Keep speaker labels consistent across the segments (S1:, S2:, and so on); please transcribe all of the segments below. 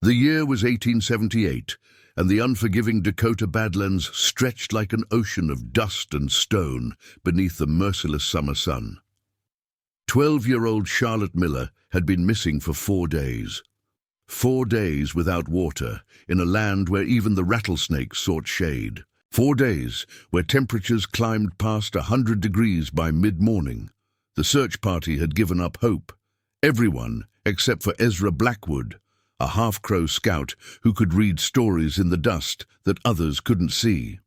S1: The year was 1878, and the unforgiving Dakota Badlands stretched like an ocean of dust and stone beneath the merciless summer sun. 12-year-old Charlotte Miller had been missing for 4 days. 4 days without water, in a land where even the rattlesnakes sought shade. 4 days where temperatures climbed past 100 degrees by mid-morning. The search party had given up hope. Everyone, except for Ezra Blackwood, a half-crow scout who could read stories in the dust that others couldn't see.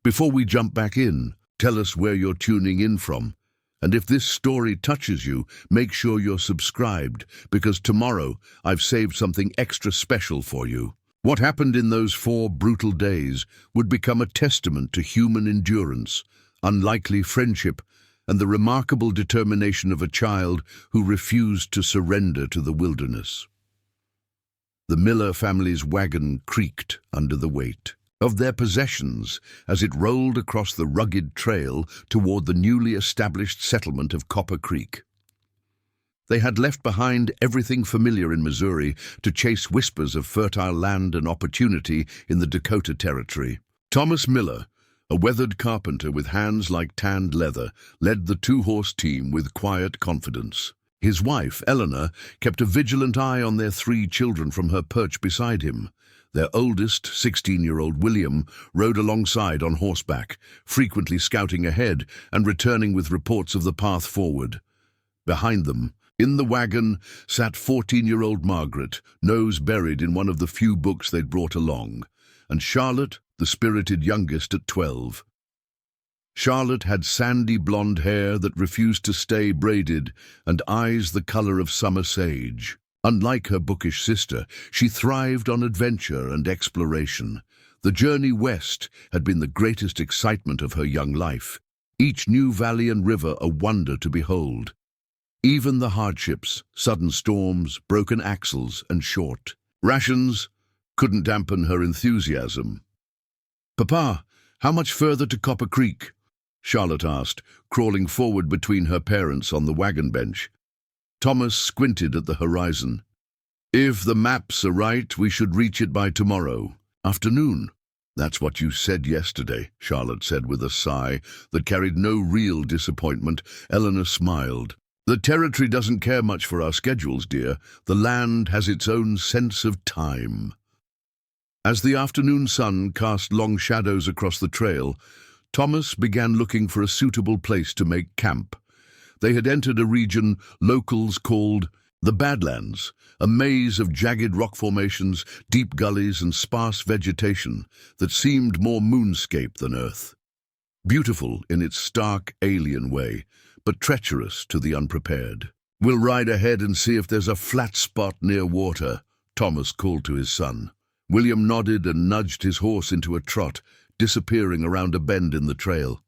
S1: Before we jump back in, tell us where you're tuning in from. And if this story touches you, make sure you're subscribed, because tomorrow I've saved something extra special for you. What happened in those 4 brutal days would become a testament to human endurance, unlikely friendship, and the remarkable determination of a child who refused to surrender to the wilderness. The Miller family's wagon creaked under the weight of their possessions as it rolled across the rugged trail toward the newly established settlement of Copper Creek. They had left behind everything familiar in Missouri to chase whispers of fertile land and opportunity in the Dakota Territory. Thomas Miller, a weathered carpenter with hands like tanned leather, led the 2-horse team with quiet confidence. His wife, Eleanor, kept a vigilant eye on their 3 children from her perch beside him. Their oldest, 16-year-old William, rode alongside on horseback, frequently scouting ahead and returning with reports of the path forward. Behind them, in the wagon, sat 14-year-old Margaret, nose buried in one of the few books they'd brought along, and Charlotte, the spirited youngest at 12. Charlotte had sandy blonde hair that refused to stay braided and eyes the color of summer sage. Unlike her bookish sister, she thrived on adventure and exploration. The journey west had been the greatest excitement of her young life, each new valley and river a wonder to behold. Even the hardships, sudden storms, broken axles, and short rations couldn't dampen her enthusiasm. "Papa, how much further to Copper Creek?" Charlotte asked, crawling forward between her parents on the wagon bench. Thomas squinted at the horizon. "If the maps are right, we should reach it by tomorrow afternoon." "That's what you said yesterday," Charlotte said with a sigh that carried no real disappointment. Eleanor smiled. "The territory doesn't care much for our schedules, dear. The land has its own sense of time." As the afternoon sun cast long shadows across the trail, Thomas began looking for a suitable place to make camp. They had entered a region locals called the Badlands, a maze of jagged rock formations, deep gullies, and sparse vegetation that seemed more moonscape than earth. Beautiful in its stark, alien way, but treacherous to the unprepared. "We'll ride ahead and see if there's a flat spot near water," Thomas called to his son. William nodded and nudged his horse into a trot, disappearing around a bend in the trail.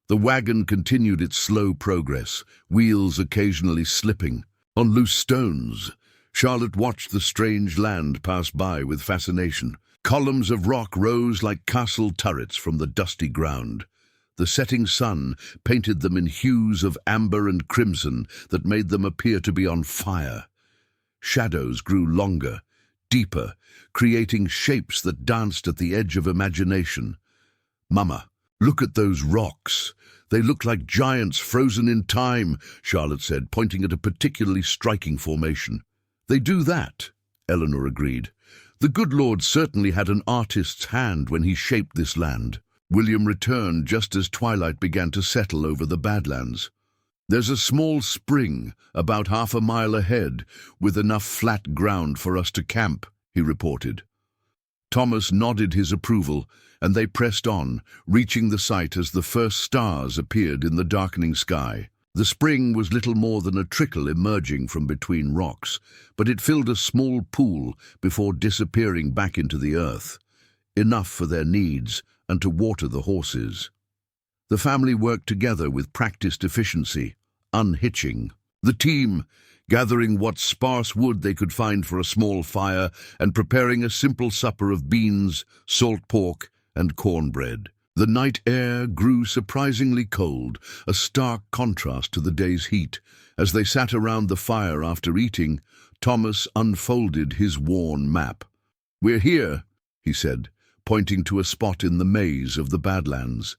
S1: The wagon continued its slow progress, wheels occasionally slipping. On loose stones, Charlotte watched the strange land pass by with fascination. Columns of rock rose like castle turrets from the dusty ground. The setting sun painted them in hues of amber and crimson that made them appear to be on fire. Shadows grew longer, deeper, creating shapes that danced at the edge of imagination. "Mama, look at those rocks. They look like giants frozen in time," Charlotte said, pointing at a particularly striking formation. "They do that," Eleanor agreed. "The good Lord certainly had an artist's hand when he shaped this land." William returned just as twilight began to settle over the Badlands. "There's a small spring about half a mile ahead, with enough flat ground for us to camp," he reported. Thomas nodded his approval, and they pressed on, reaching the site as the first stars appeared in the darkening sky. The spring was little more than a trickle emerging from between rocks, but it filled a small pool before disappearing back into the earth, enough for their needs and to water the horses. The family worked together with practiced efficiency, unhitching. The team, gathering what sparse wood they could find for a small fire and preparing a simple supper of beans, salt pork, and cornbread. The night air grew surprisingly cold, a stark contrast to the day's heat. As they sat around the fire after eating, Thomas unfolded his worn map. "We're here," he said, pointing to a spot in the maze of the Badlands.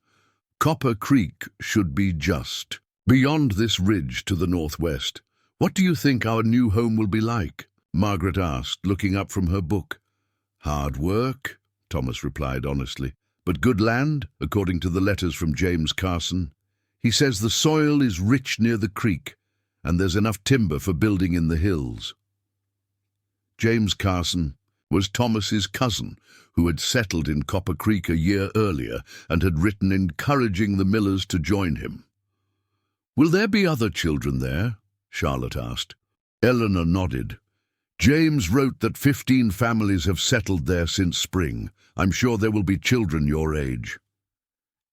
S1: "Copper Creek should be just beyond this ridge to the northwest. What do you think our new home will be like?" Margaret asked, looking up from her book. "Hard work," Thomas replied honestly, "but good land, according to the letters from James Carson. He says the soil is rich near the creek, and there's enough timber for building in the hills." James Carson was Thomas's cousin, who had settled in Copper Creek a year earlier and had written encouraging the Millers to join him. "Will there be other children there?" Charlotte asked. Eleanor nodded. "James wrote that 15 families have settled there since spring. I'm sure there will be children your age."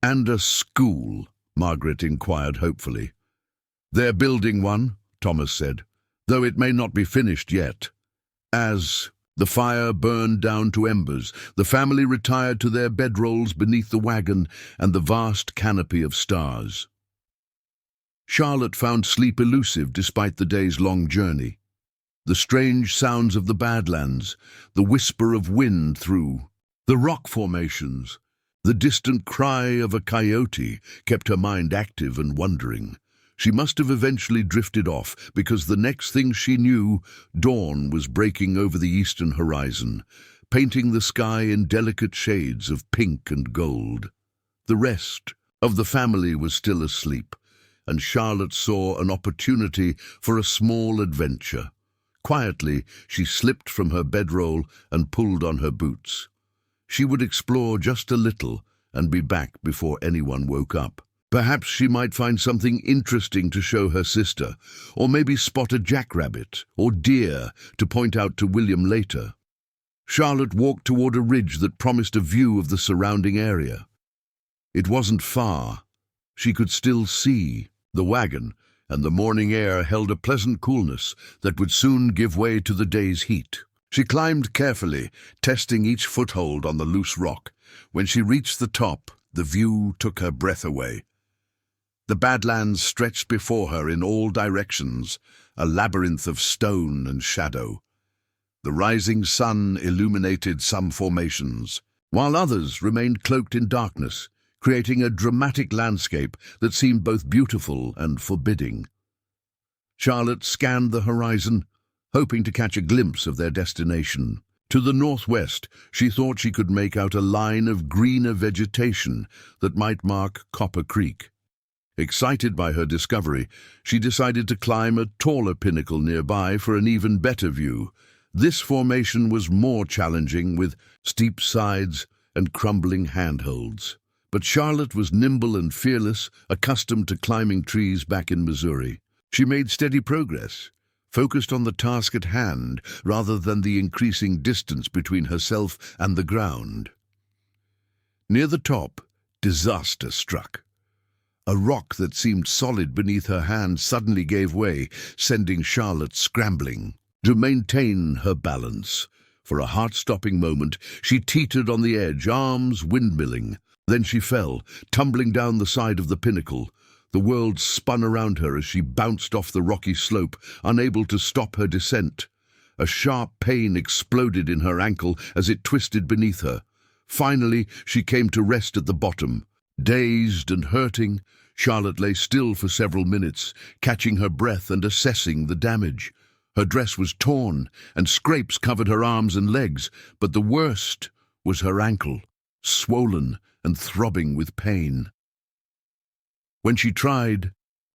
S1: "And a school?" Margaret inquired hopefully. "They're building one," Thomas said, "though it may not be finished yet." As the fire burned down to embers, the family retired to their bedrolls beneath the wagon and the vast canopy of stars. Charlotte found sleep elusive despite the day's long journey. The strange sounds of the Badlands, the whisper of wind through the rock formations, the distant cry of a coyote kept her mind active and wondering. She must have eventually drifted off, because the next thing she knew, dawn was breaking over the eastern horizon, painting the sky in delicate shades of pink and gold. The rest of the family was still asleep, and Charlotte saw an opportunity for a small adventure. Quietly, she slipped from her bedroll and pulled on her boots. She would explore just a little and be back before anyone woke up. Perhaps she might find something interesting to show her sister, or maybe spot a jackrabbit or deer to point out to William later. Charlotte walked toward a ridge that promised a view of the surrounding area. It wasn't far. She could still see the wagon, and the morning air held a pleasant coolness that would soon give way to the day's heat. She climbed carefully, testing each foothold on the loose rock. When she reached the top, the view took her breath away. The Badlands stretched before her in all directions, a labyrinth of stone and shadow. The rising sun illuminated some formations, while others remained cloaked in darkness, creating a dramatic landscape that seemed both beautiful and forbidding. Charlotte scanned the horizon, hoping to catch a glimpse of their destination. To the northwest, she thought she could make out a line of greener vegetation that might mark Copper Creek. Excited by her discovery, she decided to climb a taller pinnacle nearby for an even better view. This formation was more challenging, with steep sides and crumbling handholds. But Charlotte was nimble and fearless, accustomed to climbing trees back in Missouri. She made steady progress, focused on the task at hand rather than the increasing distance between herself and the ground. Near the top, disaster struck. A rock that seemed solid beneath her hand suddenly gave way, sending Charlotte scrambling. To maintain her balance, for a heart-stopping moment, she teetered on the edge, arms windmilling. Then she fell, tumbling down the side of the pinnacle. The world spun around her as she bounced off the rocky slope, unable to stop her descent. A sharp pain exploded in her ankle as it twisted beneath her. Finally, she came to rest at the bottom. Dazed and hurting, Charlotte lay still for several minutes, catching her breath and assessing the damage. Her dress was torn, and scrapes covered her arms and legs, but the worst was her ankle, swollen and throbbing with pain. When she tried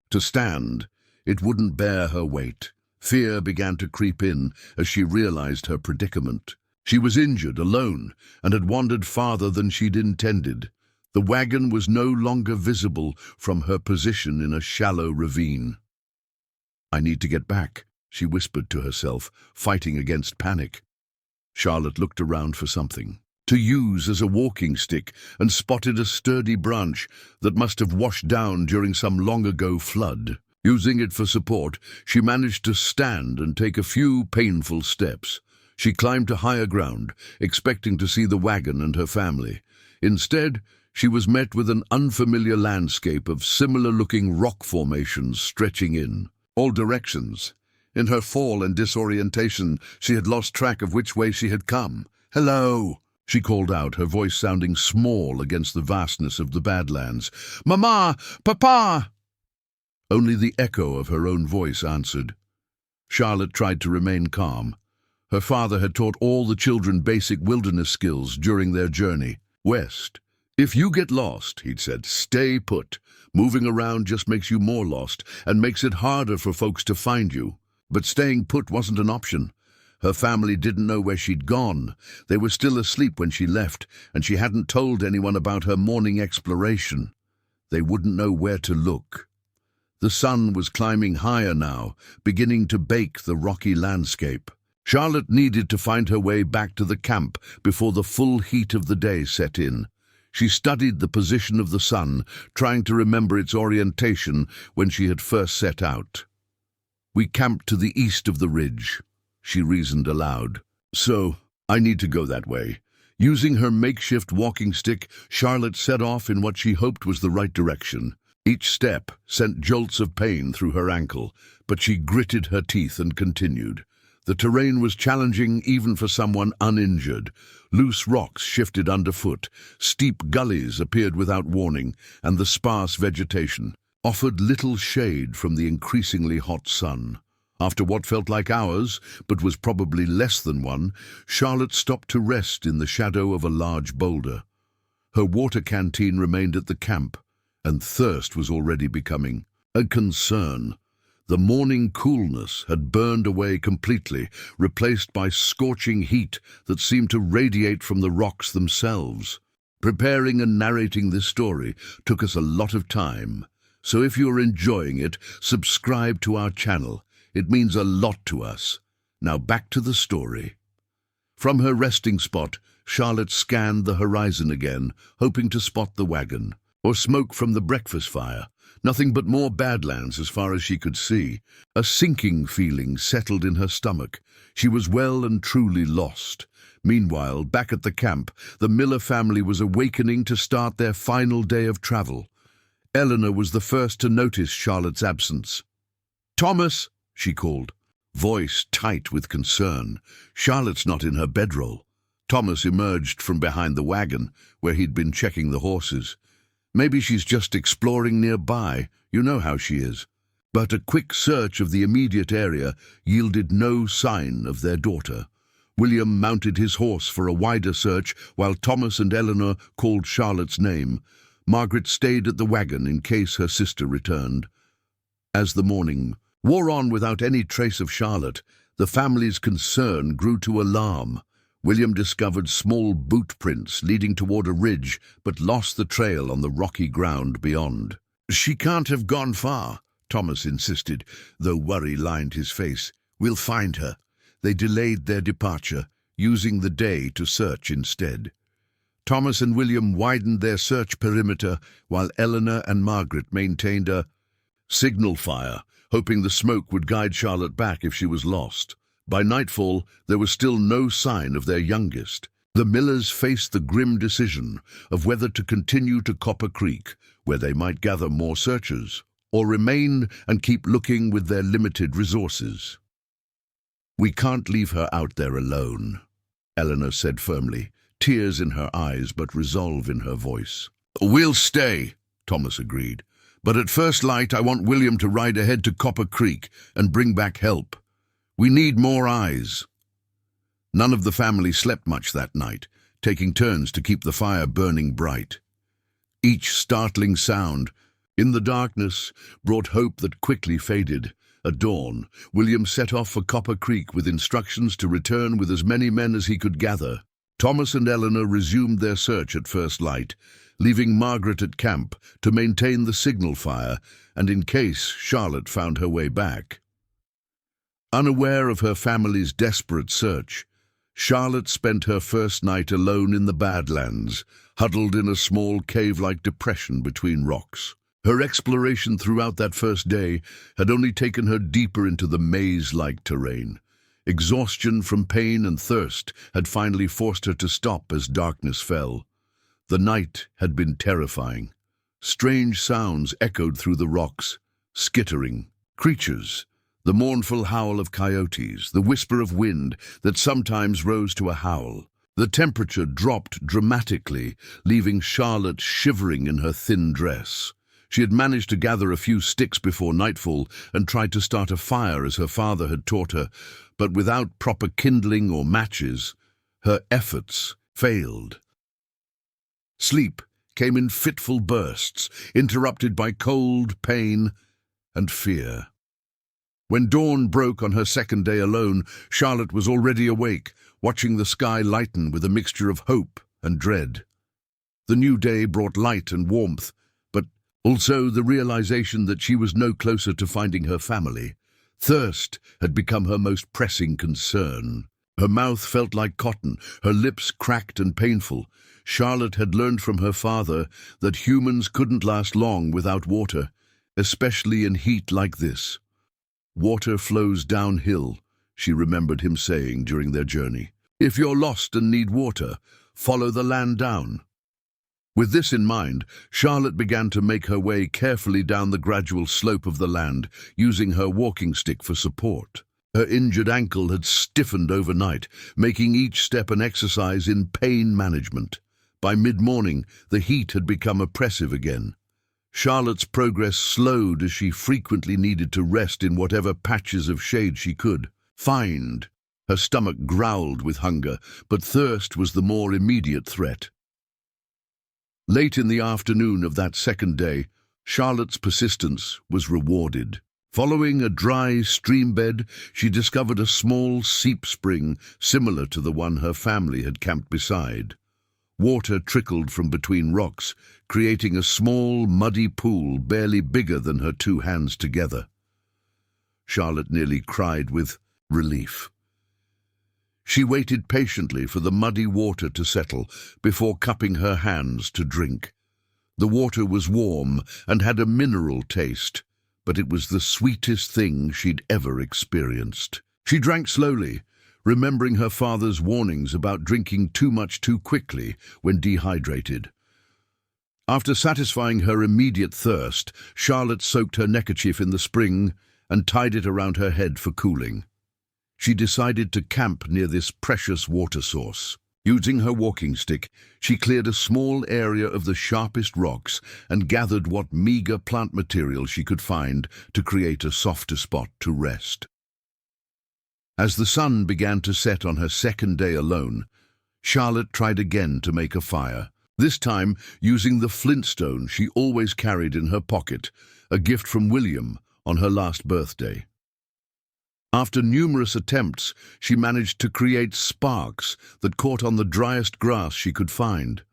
S1: to stand, it wouldn't bear her weight. Fear began to creep in as she realized her predicament. She was injured, alone, and had wandered farther than she'd intended. The wagon was no longer visible from her position in a shallow ravine. "I need to get back," she whispered to herself, fighting against panic. Charlotte looked around for something to use as a walking stick and spotted a sturdy branch that must have washed down during some long-ago flood. Using it for support, she managed to stand and take a few painful steps. She climbed to higher ground, expecting to see the wagon and her family. Instead, she was met with an unfamiliar landscape of similar-looking rock formations stretching in all directions. In her fall and disorientation, she had lost track of which way she had come, "Hello," she called out, her voice sounding small against the vastness of the Badlands. "Mama! Papa!" Only the echo of her own voice answered. Charlotte tried to remain calm. Her father had taught all the children basic wilderness skills during their journey west. "If you get lost," he'd said, "stay put. Moving around just makes you more lost and makes it harder for folks to find you." But staying put wasn't an option. Her family didn't know where she'd gone. They were still asleep when she left, and she hadn't told anyone about her morning exploration. They wouldn't know where to look. The sun was climbing higher now, beginning to bake the rocky landscape. Charlotte needed to find her way back to the camp before the full heat of the day set in. She studied the position of the sun, trying to remember its orientation when she had first set out. "We camped to the east of the ridge," she reasoned aloud. "So, I need to go that way." Using her makeshift walking stick, Charlotte set off in what she hoped was the right direction. Each step sent jolts of pain through her ankle, but she gritted her teeth and continued. The terrain was challenging even for someone uninjured. Loose rocks shifted underfoot, steep gullies appeared without warning, and the sparse vegetation offered little shade from the increasingly hot sun. After what felt like hours, but was probably less than one, Charlotte stopped to rest in the shadow of a large boulder. Her water canteen remained at the camp, and thirst was already becoming a concern. The morning coolness had burned away completely, replaced by scorching heat that seemed to radiate from the rocks themselves. Preparing and narrating this story took us a lot of time, so if you're enjoying it, subscribe to our channel. It means a lot to us. Now back to the story. From her resting spot, Charlotte scanned the horizon again, hoping to spot the wagon, or smoke from the breakfast fire. Nothing but more Badlands as far as she could see. A sinking feeling settled in her stomach. She was well and truly lost. Meanwhile, back at the camp, the Miller family was awakening to start their final day of travel. Eleanor was the first to notice Charlotte's absence. "Thomas!" she called, voice tight with concern. "Charlotte's not in her bedroll." Thomas emerged from behind the wagon, where he'd been checking the horses. "Maybe she's just exploring nearby. You know how she is." But a quick search of the immediate area yielded no sign of their daughter. William mounted his horse for a wider search, while Thomas and Eleanor called Charlotte's name. Margaret stayed at the wagon in case her sister returned. As the morning wore on without any trace of Charlotte, the family's concern grew to alarm. William discovered small boot prints leading toward a ridge, but lost the trail on the rocky ground beyond. "She can't have gone far," Thomas insisted, though worry lined his face. "We'll find her." They delayed their departure, using the day to search instead. Thomas and William widened their search perimeter, while Eleanor and Margaret maintained a signal fire, hoping the smoke would guide Charlotte back if she was lost. By nightfall, there was still no sign of their youngest. The Millers faced the grim decision of whether to continue to Copper Creek, where they might gather more searchers, or remain and keep looking with their limited resources. "We can't leave her out there alone," Eleanor said firmly, tears in her eyes but resolve in her voice. "We'll stay," Thomas agreed. "But at first light, I want William to ride ahead to Copper Creek and bring back help. We need more eyes." None of the family slept much that night, taking turns to keep the fire burning bright. Each startling sound, in the darkness, brought hope that quickly faded. At dawn, William set off for Copper Creek with instructions to return with as many men as he could gather. Thomas and Eleanor resumed their search at first light, leaving Margaret at camp to maintain the signal fire and in case Charlotte found her way back. Unaware of her family's desperate search, Charlotte spent her first night alone in the Badlands, huddled in a small cave-like depression between rocks. Her exploration throughout that first day had only taken her deeper into the maze-like terrain. Exhaustion from pain and thirst had finally forced her to stop as darkness fell. The night had been terrifying. Strange sounds echoed through the rocks, skittering, creatures, the mournful howl of coyotes, the whisper of wind that sometimes rose to a howl. The temperature dropped dramatically, leaving Charlotte shivering in her thin dress. She had managed to gather a few sticks before nightfall and tried to start a fire as her father had taught her, but without proper kindling or matches, her efforts failed. Sleep came in fitful bursts, interrupted by cold, pain, and fear. When dawn broke on her second day alone, Charlotte was already awake, watching the sky lighten with a mixture of hope and dread. The new day brought light and warmth, but also the realization that she was no closer to finding her family. Thirst had become her most pressing concern. Her mouth felt like cotton, her lips cracked and painful. Charlotte had learned from her father that humans couldn't last long without water, especially in heat like this. "Water flows downhill," she remembered him saying during their journey. "If you're lost and need water, follow the land down." With this in mind, Charlotte began to make her way carefully down the gradual slope of the land, using her walking stick for support. Her injured ankle had stiffened overnight, making each step an exercise in pain management. By mid-morning, the heat had become oppressive again. Charlotte's progress slowed as she frequently needed to rest in whatever patches of shade she could find. Her stomach growled with hunger, but thirst was the more immediate threat. Late in the afternoon of that second day, Charlotte's persistence was rewarded. Following a dry stream bed, she discovered a small seep spring similar to the one her family had camped beside. Water trickled from between rocks, creating a small, muddy pool barely bigger than her two hands together. Charlotte nearly cried with relief. She waited patiently for the muddy water to settle before cupping her hands to drink. The water was warm and had a mineral taste, but it was the sweetest thing she'd ever experienced. She drank slowly, remembering her father's warnings about drinking too much too quickly when dehydrated. After satisfying her immediate thirst, Charlotte soaked her neckerchief in the spring and tied it around her head for cooling. She decided to camp near this precious water source. Using her walking stick, she cleared a small area of the sharpest rocks and gathered what meager plant material she could find to create a softer spot to rest. As the sun began to set on her second day alone, Charlotte tried again to make a fire, this time using the flintstone she always carried in her pocket, a gift from William on her last birthday. After numerous attempts, she managed to create sparks that caught on the driest grass she could find.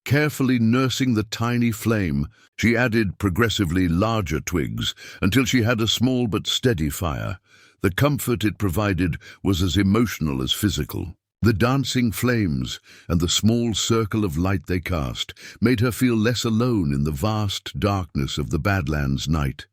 S1: Carefully nursing the tiny flame, she added progressively larger twigs until she had a small but steady fire. The comfort it provided was as emotional as physical. The dancing flames and the small circle of light they cast made her feel less alone in the vast darkness of the Badlands night.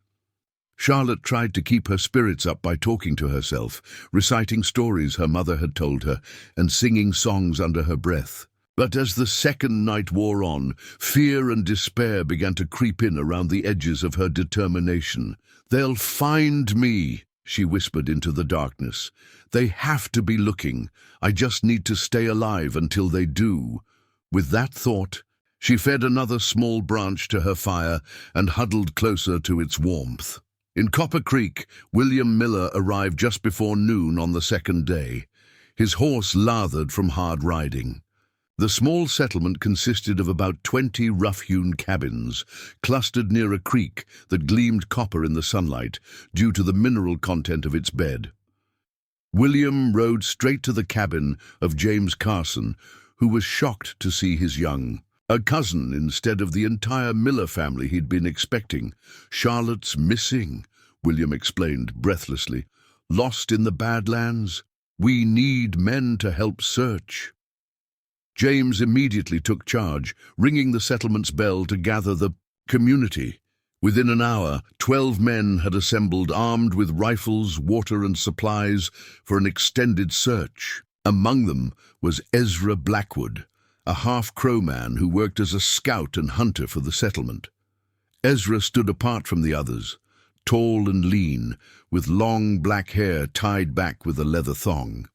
S1: Charlotte tried to keep her spirits up by talking to herself, reciting stories her mother had told her, and singing songs under her breath. But as the second night wore on, fear and despair began to creep in around the edges of her determination. "They'll find me," she whispered into the darkness. "They have to be looking. I just need to stay alive until they do." With that thought, she fed another small branch to her fire and huddled closer to its warmth. In Copper Creek, William Miller arrived just before noon on the second day. His horse lathered from hard riding. The small settlement consisted of about 20 rough-hewn cabins, clustered near a creek that gleamed copper in the sunlight due to the mineral content of its bed. William rode straight to the cabin of James Carson, who was shocked to see his young, a cousin instead of the entire Miller family he'd been expecting. "Charlotte's missing," William explained breathlessly. "Lost in the Badlands. We need men to help search." James immediately took charge, ringing the settlement's bell to gather the community. Within an hour, 12 men had assembled, armed with rifles, water, and supplies for an extended search. Among them was Ezra Blackwood, a half-Crow man who worked as a scout and hunter for the settlement. Ezra stood apart from the others, tall and lean, with long black hair tied back with a leather thong.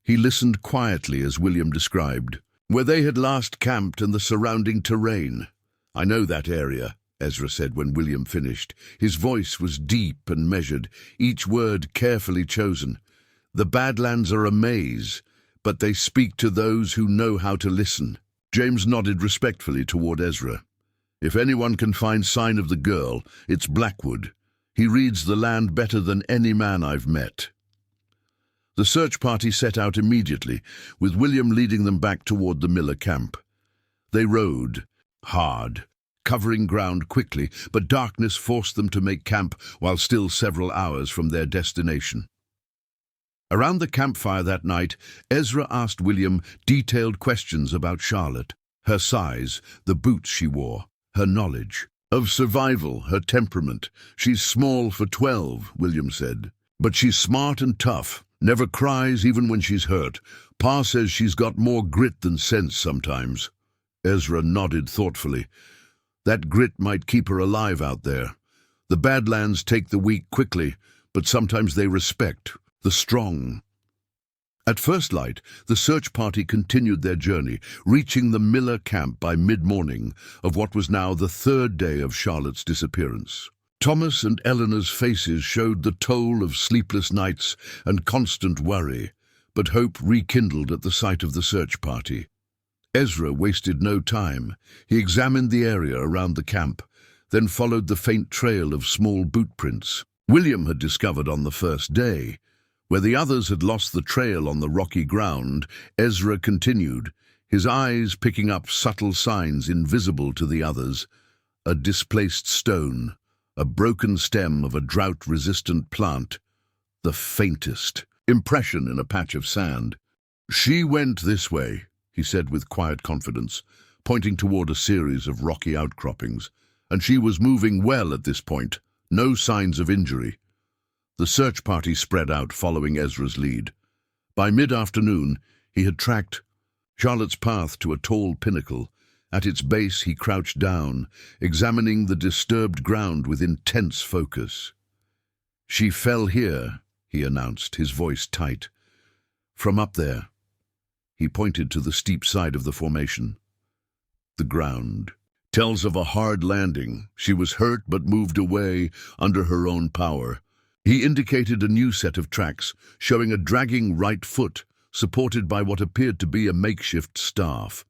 S1: He listened quietly as William described, where they had last camped and the surrounding terrain. "I know that area," Ezra said when William finished. His voice was deep and measured, each word carefully chosen. "The Badlands are a maze, but they speak to those who know how to listen." James nodded respectfully toward Ezra. "If anyone can find sign of the girl, it's Blackwood. He reads the land better than any man I've met." The search party set out immediately, with William leading them back toward the Miller camp. They rode hard, covering ground quickly, but darkness forced them to make camp while still several hours from their destination. Around the campfire that night, Ezra asked William detailed questions about Charlotte: her size, the boots she wore, her knowledge of survival, her temperament. "She's small for 12, William said, "but she's smart and tough, never cries even when she's hurt. Pa says she's got more grit than sense sometimes." Ezra nodded thoughtfully. "That grit might keep her alive out there. The Badlands take the weak quickly, but sometimes they respect the strong." At first light, the search party continued their journey, reaching the Miller camp by mid-morning of what was now the third day of Charlotte's disappearance. Thomas and Eleanor's faces showed the toll of sleepless nights and constant worry, but hope rekindled at the sight of the search party. Ezra wasted no time. He examined the area around the camp, then followed the faint trail of small boot prints William had discovered on the first day. Where the others had lost the trail on the rocky ground, Ezra continued, his eyes picking up subtle signs invisible to the others: a displaced stone, a broken stem of a drought-resistant plant, the faintest impression in a patch of sand. "She went this way," he said with quiet confidence, pointing toward a series of rocky outcroppings, "and she was moving well at this point, no signs of injury." The search party spread out, following Ezra's lead. By mid-afternoon, he had tracked Charlotte's path to a tall pinnacle. At its base, he crouched down, examining the disturbed ground with intense focus. "She fell here," he announced, his voice tight. "From up there." He pointed to the steep side of the formation. "The ground tells of a hard landing. She was hurt but moved away under her own power." He indicated a new set of tracks, showing a dragging right foot, supported by what appeared to be a makeshift staff.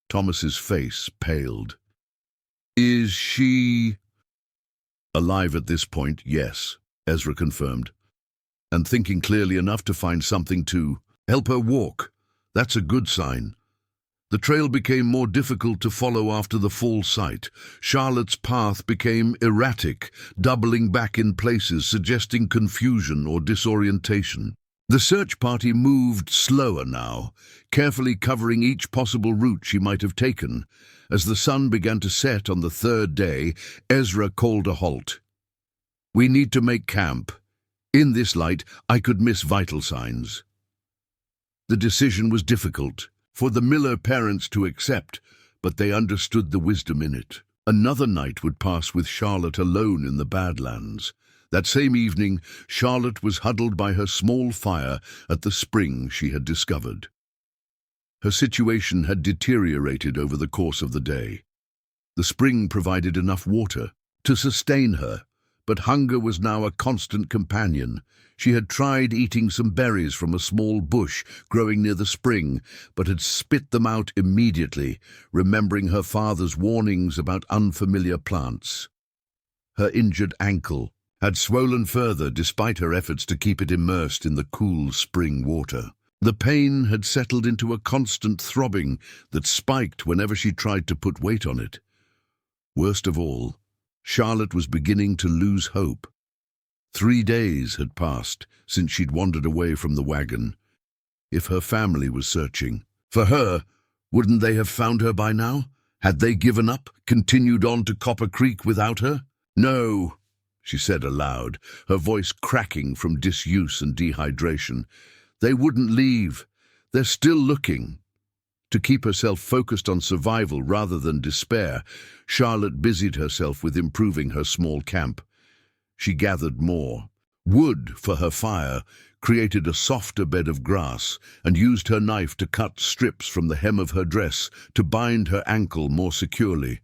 S1: Thomas's face paled. "Is she—" "Alive at this point, yes," Ezra confirmed. "And thinking clearly enough to find something to help her walk. That's a good sign." The trail became more difficult to follow after the fall site. Charlotte's path became erratic, doubling back in places, suggesting confusion or disorientation. The search party moved slower now, carefully covering each possible route she might have taken. As the sun began to set on the third day, Ezra called a halt. "We need to make camp. In this light, I could miss vital signs." The decision was difficult for the Miller parents to accept, but they understood the wisdom in it. Another night would pass with Charlotte alone in the Badlands. That same evening, Charlotte was huddled by her small fire at the spring she had discovered. Her situation had deteriorated over the course of the day. The spring provided enough water to sustain her, but hunger was now a constant companion. She had tried eating some berries from a small bush growing near the spring, but had spit them out immediately, remembering her father's warnings about unfamiliar plants. Her injured ankle had swollen further despite her efforts to keep it immersed in the cool spring water. The pain had settled into a constant throbbing that spiked whenever she tried to put weight on it. Worst of all, Charlotte was beginning to lose hope. 3 days had passed since she'd wandered away from the wagon. If her family was searching for her, wouldn't they have found her by now? Had they given up, continued on to Copper Creek without her? "No," she said aloud, her voice cracking from disuse and dehydration. "They wouldn't leave. They're still looking." To keep herself focused on survival rather than despair, Charlotte busied herself with improving her small camp. She gathered more wood for her fire, created a softer bed of grass, and used her knife to cut strips from the hem of her dress to bind her ankle more securely.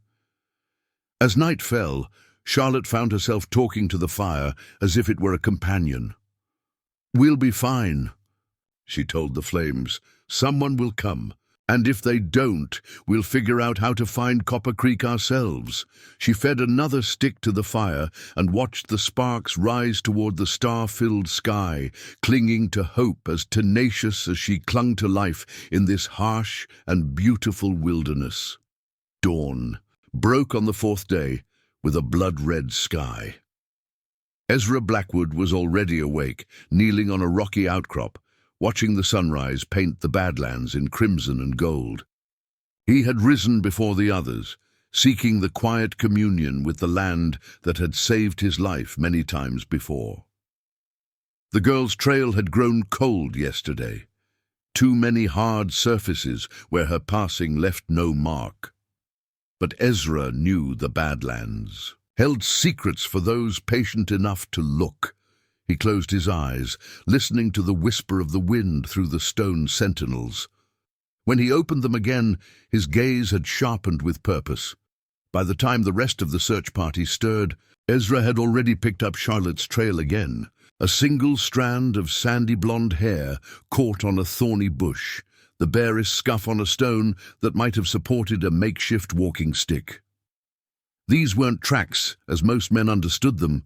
S1: As night fell, Charlotte found herself talking to the fire as if it were a companion. "We'll be fine," she told the flames. "Someone will come. And if they don't, we'll figure out how to find Copper Creek ourselves." She fed another stick to the fire and watched the sparks rise toward the star-filled sky, clinging to hope as tenacious as she clung to life in this harsh and beautiful wilderness. Dawn broke on the fourth day with a blood-red sky. Ezra Blackwood was already awake, kneeling on a rocky outcrop, watching the sunrise paint the Badlands in crimson and gold. He had risen before the others, seeking the quiet communion with the land that had saved his life many times before. The girl's trail had grown cold yesterday. Too many hard surfaces where her passing left no mark. But Ezra knew the Badlands held secrets for those patient enough to look. He closed his eyes, listening to the whisper of the wind through the stone sentinels. When he opened them again, his gaze had sharpened with purpose. By the time the rest of the search party stirred, Ezra had already picked up Charlotte's trail again, a single strand of sandy blonde hair caught on a thorny bush, the barest scuff on a stone that might have supported a makeshift walking stick. These weren't tracks, as most men understood them,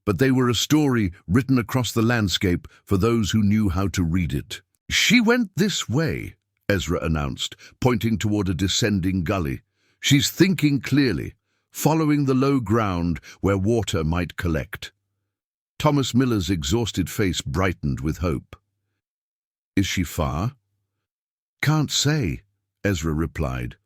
S1: but they were a story written across the landscape for those who knew how to read it. "She went this way," Ezra announced, pointing toward a descending gully. "She's thinking clearly, following the low ground where water might collect." Thomas Miller's exhausted face brightened with hope. "Is she far?" "Can't say," Ezra replied.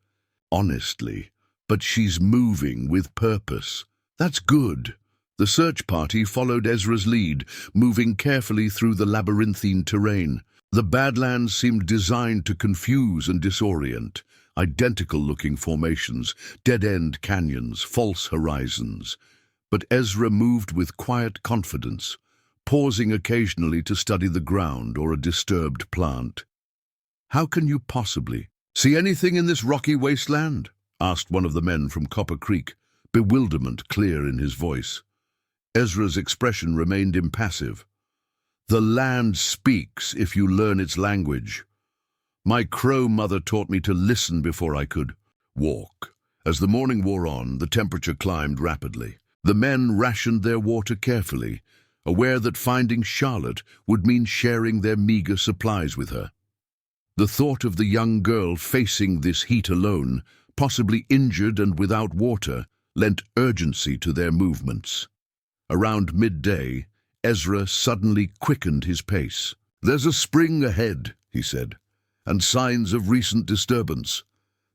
S1: "Honestly, but she's moving with purpose. That's good." The search party followed Ezra's lead, moving carefully through the labyrinthine terrain. The Badlands seemed designed to confuse and disorient. Identical-looking formations, dead-end canyons, false horizons. But Ezra moved with quiet confidence, pausing occasionally to study the ground or a disturbed plant. "How can you possibly see anything in this rocky wasteland?" asked one of the men from Copper Creek, bewilderment clear in his voice. Ezra's expression remained impassive. "The land speaks if you learn its language. My crow mother taught me to listen before I could walk." As the morning wore on, the temperature climbed rapidly. The men rationed their water carefully, aware that finding Charlotte would mean sharing their meager supplies with her. The thought of the young girl facing this heat alone, possibly injured and without water, lent urgency to their movements. Around midday, Ezra suddenly quickened his pace. "There's a spring ahead," he said, "and signs of recent disturbance."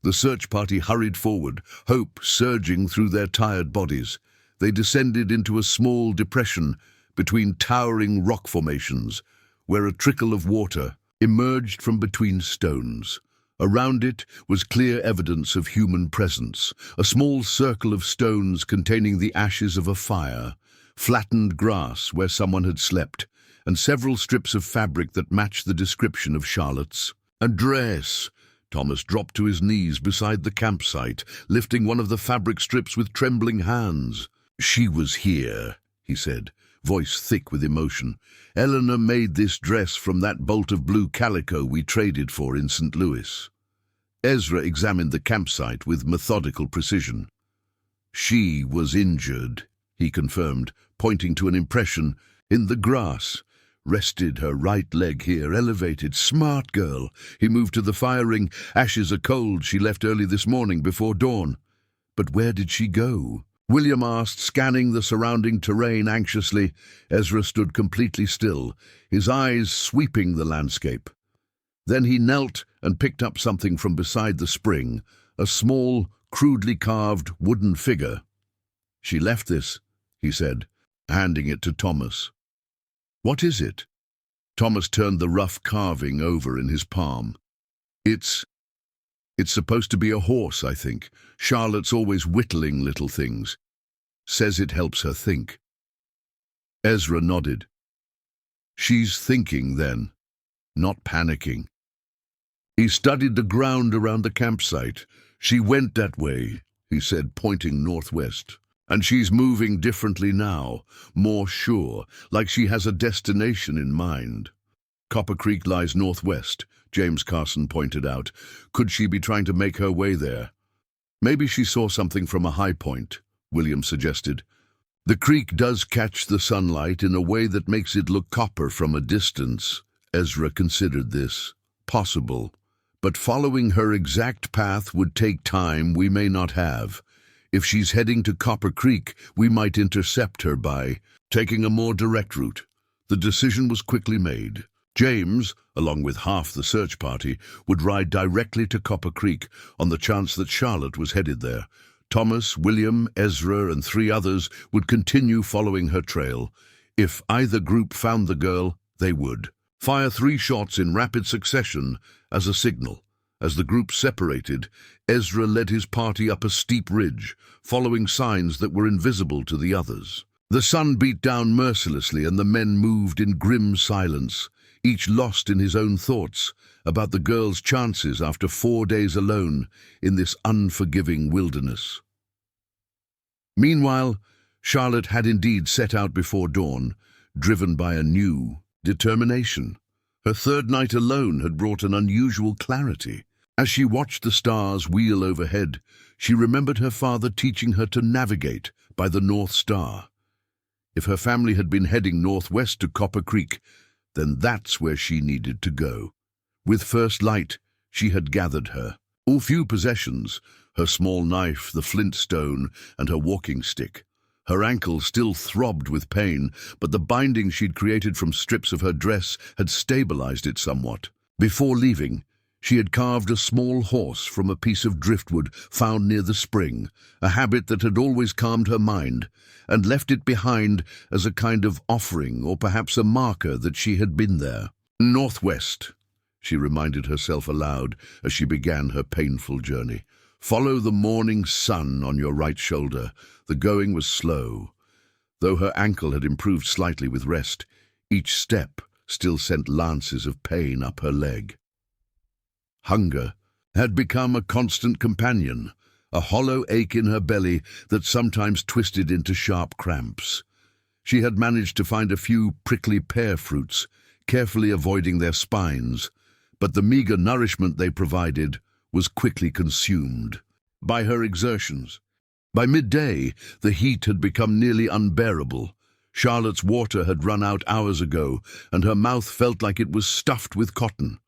S1: The search party hurried forward, hope surging through their tired bodies. They descended into a small depression between towering rock formations, where a trickle of water emerged from between stones. Around it was clear evidence of human presence, a small circle of stones containing the ashes of a fire, flattened grass where someone had slept, and several strips of fabric that matched the description of Charlotte's. "A dress!" Thomas dropped to his knees beside the campsite, lifting one of the fabric strips with trembling hands. "She was here," he said, voice thick with emotion. "Eleanor made this dress from that bolt of blue calico we traded for in St. Louis." Ezra examined the campsite with methodical precision. "She was injured," he confirmed, pointing to an impression in the grass. "Rested her right leg here, elevated. Smart girl." He moved to the fire ring. "Ashes are cold. She left early this morning before dawn." "But where did she go?" William asked, scanning the surrounding terrain anxiously. Ezra stood completely still, his eyes sweeping the landscape. Then he knelt and picked up something from beside the spring, a small, crudely carved wooden figure. "She left this," he said, handing it to Thomas. "What is it?" Thomas turned the rough carving over in his palm. It's supposed to be a horse, I think. Charlotte's always whittling little things. Says it helps her think." Ezra nodded. She's thinking then, not panicking. He studied the ground around the campsite. She went that way, he said, pointing northwest. And she's moving differently now, more sure, like she has a destination in mind. Copper Creek lies northwest, James Carson pointed out. Could she be trying to make her way there? Maybe she saw something from a high point, William suggested. The creek does catch the sunlight in a way that makes it look copper from a distance. Ezra considered this possible, but following her exact path would take time we may not have. If she's heading to Copper Creek, we might intercept her by taking a more direct route. The decision was quickly made. James, along with half the search party, would ride directly to Copper Creek on the chance that Charlotte was headed there. Thomas, William, Ezra, and 3 others would continue following her trail. If either group found the girl, they would fire 3 shots in rapid succession as a signal. As the group separated, Ezra led his party up a steep ridge, following signs that were invisible to the others. The sun beat down mercilessly and the men moved in grim silence, each lost in his own thoughts about the girl's chances after 4 days alone in this unforgiving wilderness. Meanwhile, Charlotte had indeed set out before dawn, driven by a new determination. Her 3rd night alone had brought an unusual clarity. As she watched the stars wheel overhead, she remembered her father teaching her to navigate by the North Star. If her family had been heading northwest to Copper Creek, then that's where she needed to go. With first light, she had gathered her all few possessions, her small knife, the flint stone, and her walking stick. Her ankle still throbbed with pain, but the binding she'd created from strips of her dress had stabilized it somewhat. Before leaving, she had carved a small horse from a piece of driftwood found near the spring, a habit that had always calmed her mind, and left it behind as a kind of offering or perhaps a marker that she had been there. Northwest, she reminded herself aloud as she began her painful journey. Follow the morning sun on your right shoulder. The going was slow. Though her ankle had improved slightly with rest, each step still sent lances of pain up her leg. Hunger had become a constant companion, a hollow ache in her belly that sometimes twisted into sharp cramps. She had managed to find a few prickly pear fruits, carefully avoiding their spines, but the meager nourishment they provided was quickly consumed by her exertions. By midday, the heat had become nearly unbearable. Charlotte's water had run out hours ago, and her mouth felt like it was stuffed with cotton.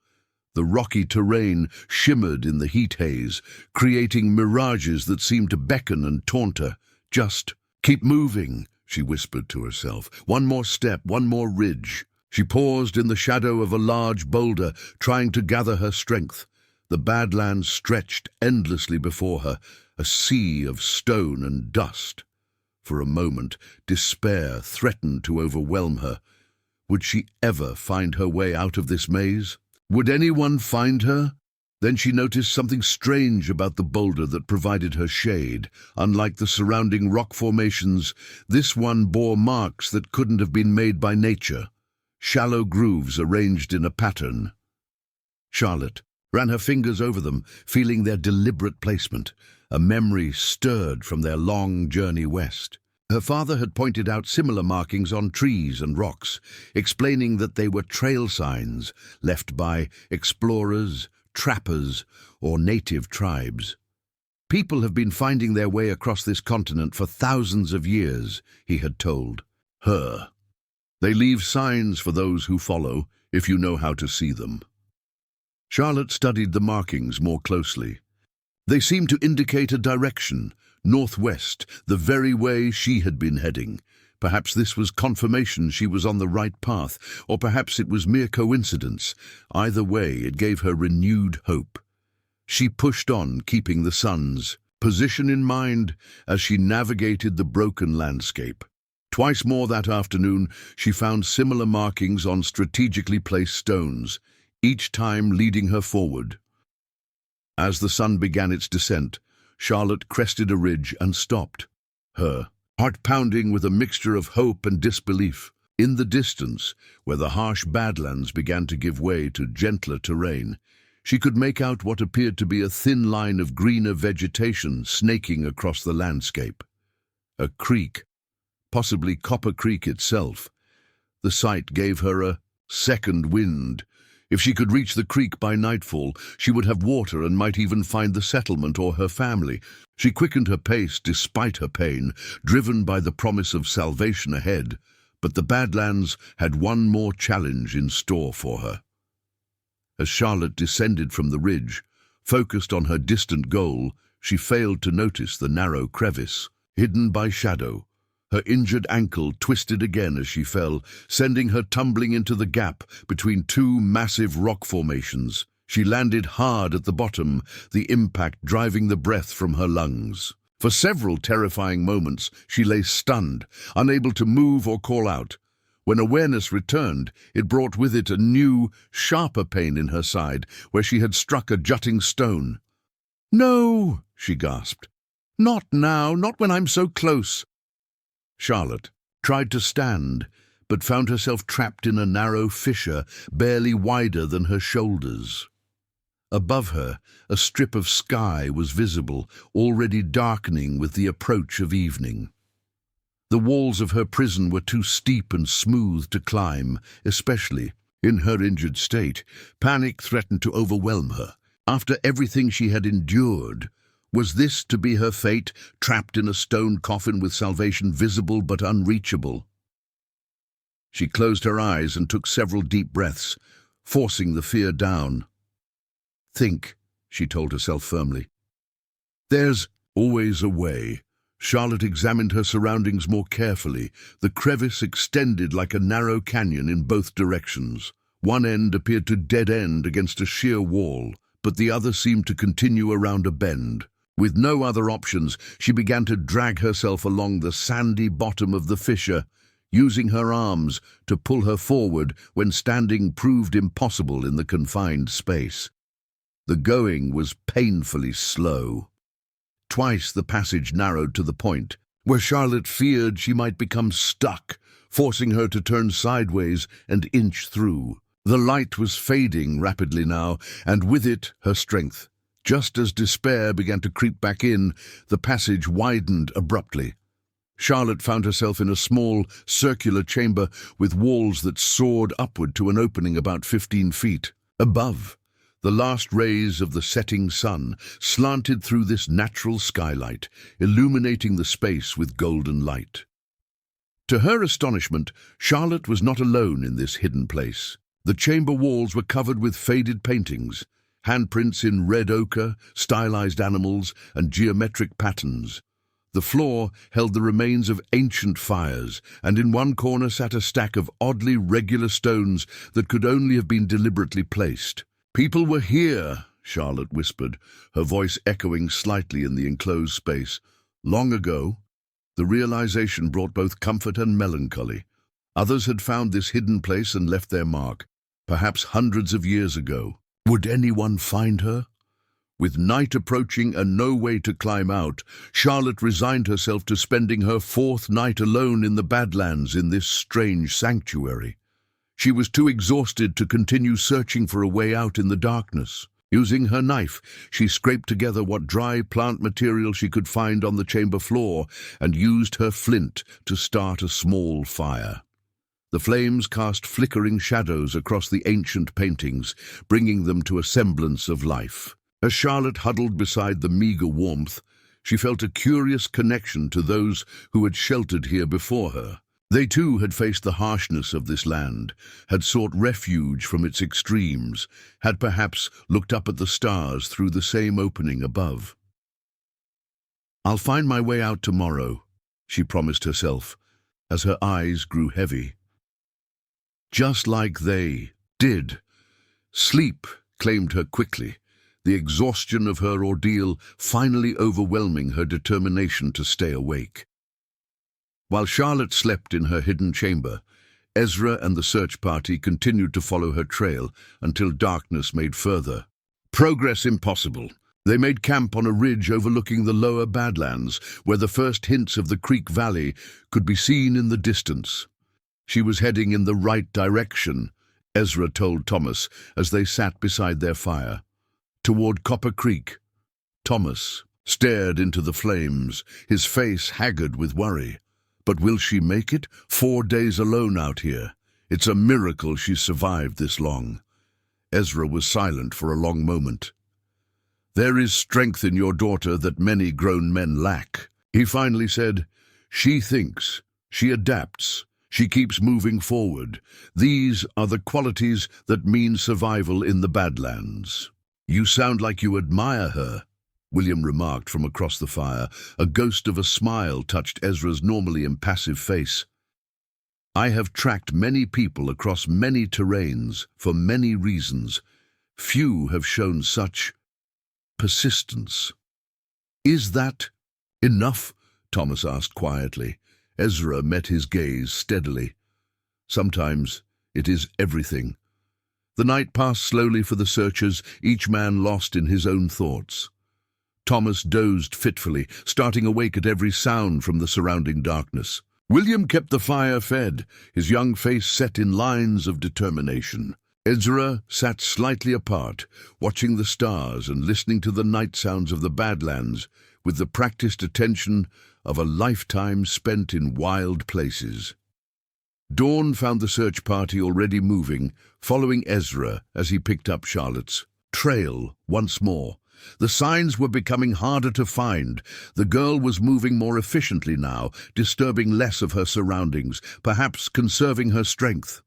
S1: The rocky terrain shimmered in the heat haze, creating mirages that seemed to beckon and taunt her. Just keep moving, she whispered to herself. One more step, one more ridge. She paused in the shadow of a large boulder, trying to gather her strength. The Badlands stretched endlessly before her, a sea of stone and dust. For a moment, despair threatened to overwhelm her. Would she ever find her way out of this maze? Would anyone find her? Then she noticed something strange about the boulder that provided her shade. Unlike the surrounding rock formations, this one bore marks that couldn't have been made by nature. Shallow grooves arranged in a pattern. Charlotte ran her fingers over them, feeling their deliberate placement. A memory stirred from their long journey west. Her father had pointed out similar markings on trees and rocks, explaining that they were trail signs left by explorers, trappers, or native tribes. People have been finding their way across this continent for thousands of years, he had told her. They leave signs for those who follow, if you know how to see them. Charlotte studied the markings more closely. They seemed to indicate a direction, northwest, the very way she had been heading. Perhaps this was confirmation she was on the right path, or perhaps it was mere coincidence. Either way, it gave her renewed hope. She pushed on, keeping the sun's position in mind as she navigated the broken landscape. Twice more that afternoon, she found similar markings on strategically placed stones, each time leading her forward. As the sun began its descent, Charlotte crested a ridge and stopped, her heart pounding with a mixture of hope and disbelief. In the distance, where the harsh Badlands began to give way to gentler terrain, she could make out what appeared to be a thin line of greener vegetation snaking across the landscape. A creek, possibly Copper Creek itself. The sight gave her a second wind. If she could reach the creek by nightfall, she would have water and might even find the settlement or her family. She quickened her pace despite her pain, driven by the promise of salvation ahead. But the Badlands had one more challenge in store for her. As Charlotte descended from the ridge, focused on her distant goal, she failed to notice the narrow crevice, hidden by shadow. Her injured ankle twisted again as she fell, sending her tumbling into the gap between two massive rock formations. She landed hard at the bottom, the impact driving the breath from her lungs. For several terrifying moments, she lay stunned, unable to move or call out. When awareness returned, it brought with it a new, sharper pain in her side, where she had struck a jutting stone. "No," she gasped. "Not now, not when I'm so close." Charlotte tried to stand, but found herself trapped in a narrow fissure barely wider than her shoulders. Above her, a strip of sky was visible, already darkening with the approach of evening. The walls of her prison were too steep and smooth to climb, especially in her injured state. Panic threatened to overwhelm her. After everything she had endured, was this to be her fate, trapped in a stone coffin with salvation visible but unreachable? She closed her eyes and took several deep breaths, forcing the fear down. "Think," she told herself firmly. "There's always a way." Charlotte examined her surroundings more carefully. The crevice extended like a narrow canyon in both directions. One end appeared to dead end against a sheer wall, but the other seemed to continue around a bend. With no other options, she began to drag herself along the sandy bottom of the fissure, using her arms to pull her forward when standing proved impossible in the confined space. The going was painfully slow. Twice the passage narrowed to the point where Charlotte feared she might become stuck, forcing her to turn sideways and inch through. The light was fading rapidly now, and with it her strength. Just as despair began to creep back in, the passage widened abruptly. Charlotte found herself in a small, circular chamber with walls that soared upward to an opening about 15 feet. Above, the last rays of the setting sun slanted through this natural skylight, illuminating the space with golden light. To her astonishment, Charlotte was not alone in this hidden place. The chamber walls were covered with faded paintings, handprints in red ochre, stylized animals, and geometric patterns. The floor held the remains of ancient fires, and in one corner sat a stack of oddly regular stones that could only have been deliberately placed. "People were here," Charlotte whispered, her voice echoing slightly in the enclosed space. "Long ago." The realization brought both comfort and melancholy. Others had found this hidden place and left their mark, perhaps hundreds of years ago. Would anyone find her? With night approaching and no way to climb out, Charlotte resigned herself to spending her 4th night alone in the Badlands in this strange sanctuary. She was too exhausted to continue searching for a way out in the darkness. Using her knife, she scraped together what dry plant material she could find on the chamber floor and used her flint to start a small fire. The flames cast flickering shadows across the ancient paintings, bringing them to a semblance of life. As Charlotte huddled beside the meager warmth, she felt a curious connection to those who had sheltered here before her. They too had faced the harshness of this land, had sought refuge from its extremes, had perhaps looked up at the stars through the same opening above. "I'll find my way out tomorrow," she promised herself, as her eyes grew heavy. Just like they did. Sleep claimed her quickly, the exhaustion of her ordeal finally overwhelming her determination to stay awake. While Charlotte slept in her hidden chamber, Ezra and the search party continued to follow her trail until darkness made further progress impossible. They made camp on a ridge overlooking the lower Badlands, where the first hints of the Creek Valley could be seen in the distance. She was heading in the right direction, Ezra told Thomas as they sat beside their fire. Toward Copper Creek. Thomas stared into the flames, his face haggard with worry. But will she make it? 4 days alone out here. It's a miracle she survived this long. Ezra was silent for a long moment. There is strength in your daughter that many grown men lack, he finally said. She thinks, she adapts, she keeps moving forward. These are the qualities that mean survival in the Badlands. You sound like you admire her, William remarked from across the fire. A ghost of a smile touched Ezra's normally impassive face. I have tracked many people across many terrains for many reasons. Few have shown such persistence. Is that enough? Thomas asked quietly. Ezra met his gaze steadily. Sometimes it is everything. The night passed slowly for the searchers, each man lost in his own thoughts. Thomas dozed fitfully, starting awake at every sound from the surrounding darkness. William kept the fire fed, his young face set in lines of determination. Ezra sat slightly apart, watching the stars and listening to the night sounds of the Badlands with the practiced attention of a lifetime spent in wild places. Dawn found the search party already moving, following Ezra as he picked up Charlotte's trail once more. The signs were becoming harder to find. The girl was moving more efficiently now, disturbing less of her surroundings, perhaps conserving her strength.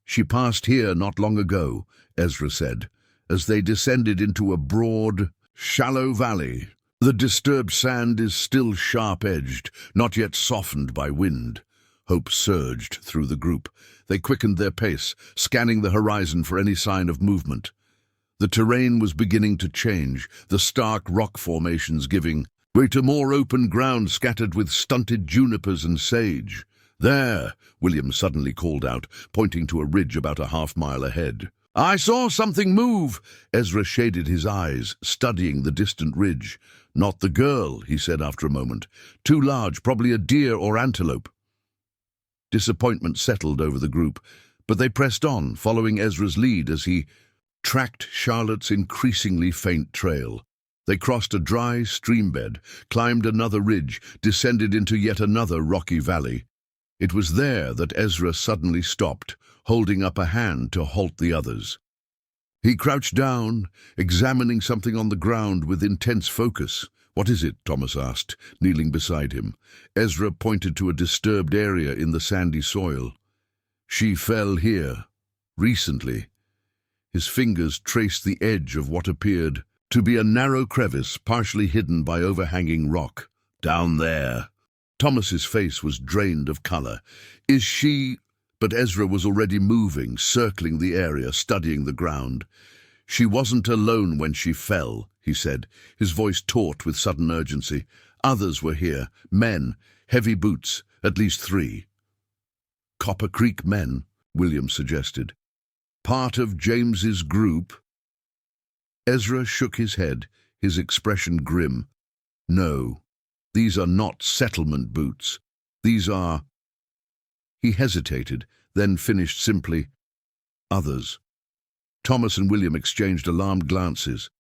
S1: She passed here not long ago, Ezra said, as they descended into a broad, shallow valley. The disturbed sand is still sharp-edged, not yet softened by wind. Hope surged through the group. They quickened their pace, scanning the horizon for any sign of movement. The terrain was beginning to change, the stark rock formations giving way to more open ground scattered with stunted junipers and sage. There, William suddenly called out, pointing to a ridge about a half-mile ahead. I saw something move. Ezra shaded his eyes, studying the distant ridge. Not the girl, he said after a moment. Too large, probably a deer or antelope. Disappointment settled over the group, but they pressed on, following Ezra's lead as he tracked Charlotte's increasingly faint trail. They crossed a dry streambed, climbed another ridge, descended into yet another rocky valley. It was there that Ezra suddenly stopped, holding up a hand to halt the others. He crouched down, examining something on the ground with intense focus. What is it? Thomas asked, kneeling beside him. Ezra pointed to a disturbed area in the sandy soil. She fell here, recently. His fingers traced the edge of what appeared to be a narrow crevice partially hidden by overhanging rock. Down there. Thomas's face was drained of color. Is she... But Ezra was already moving, circling the area, studying the ground. She wasn't alone when she fell, he said, his voice taut with sudden urgency. Others were here, men, heavy boots, at least 3. Copper Creek men, William suggested. Part of James's group? Ezra shook his head, his expression grim. No, these are not settlement boots. These are... He hesitated, then finished simply, others. Thomas and William exchanged alarmed glances.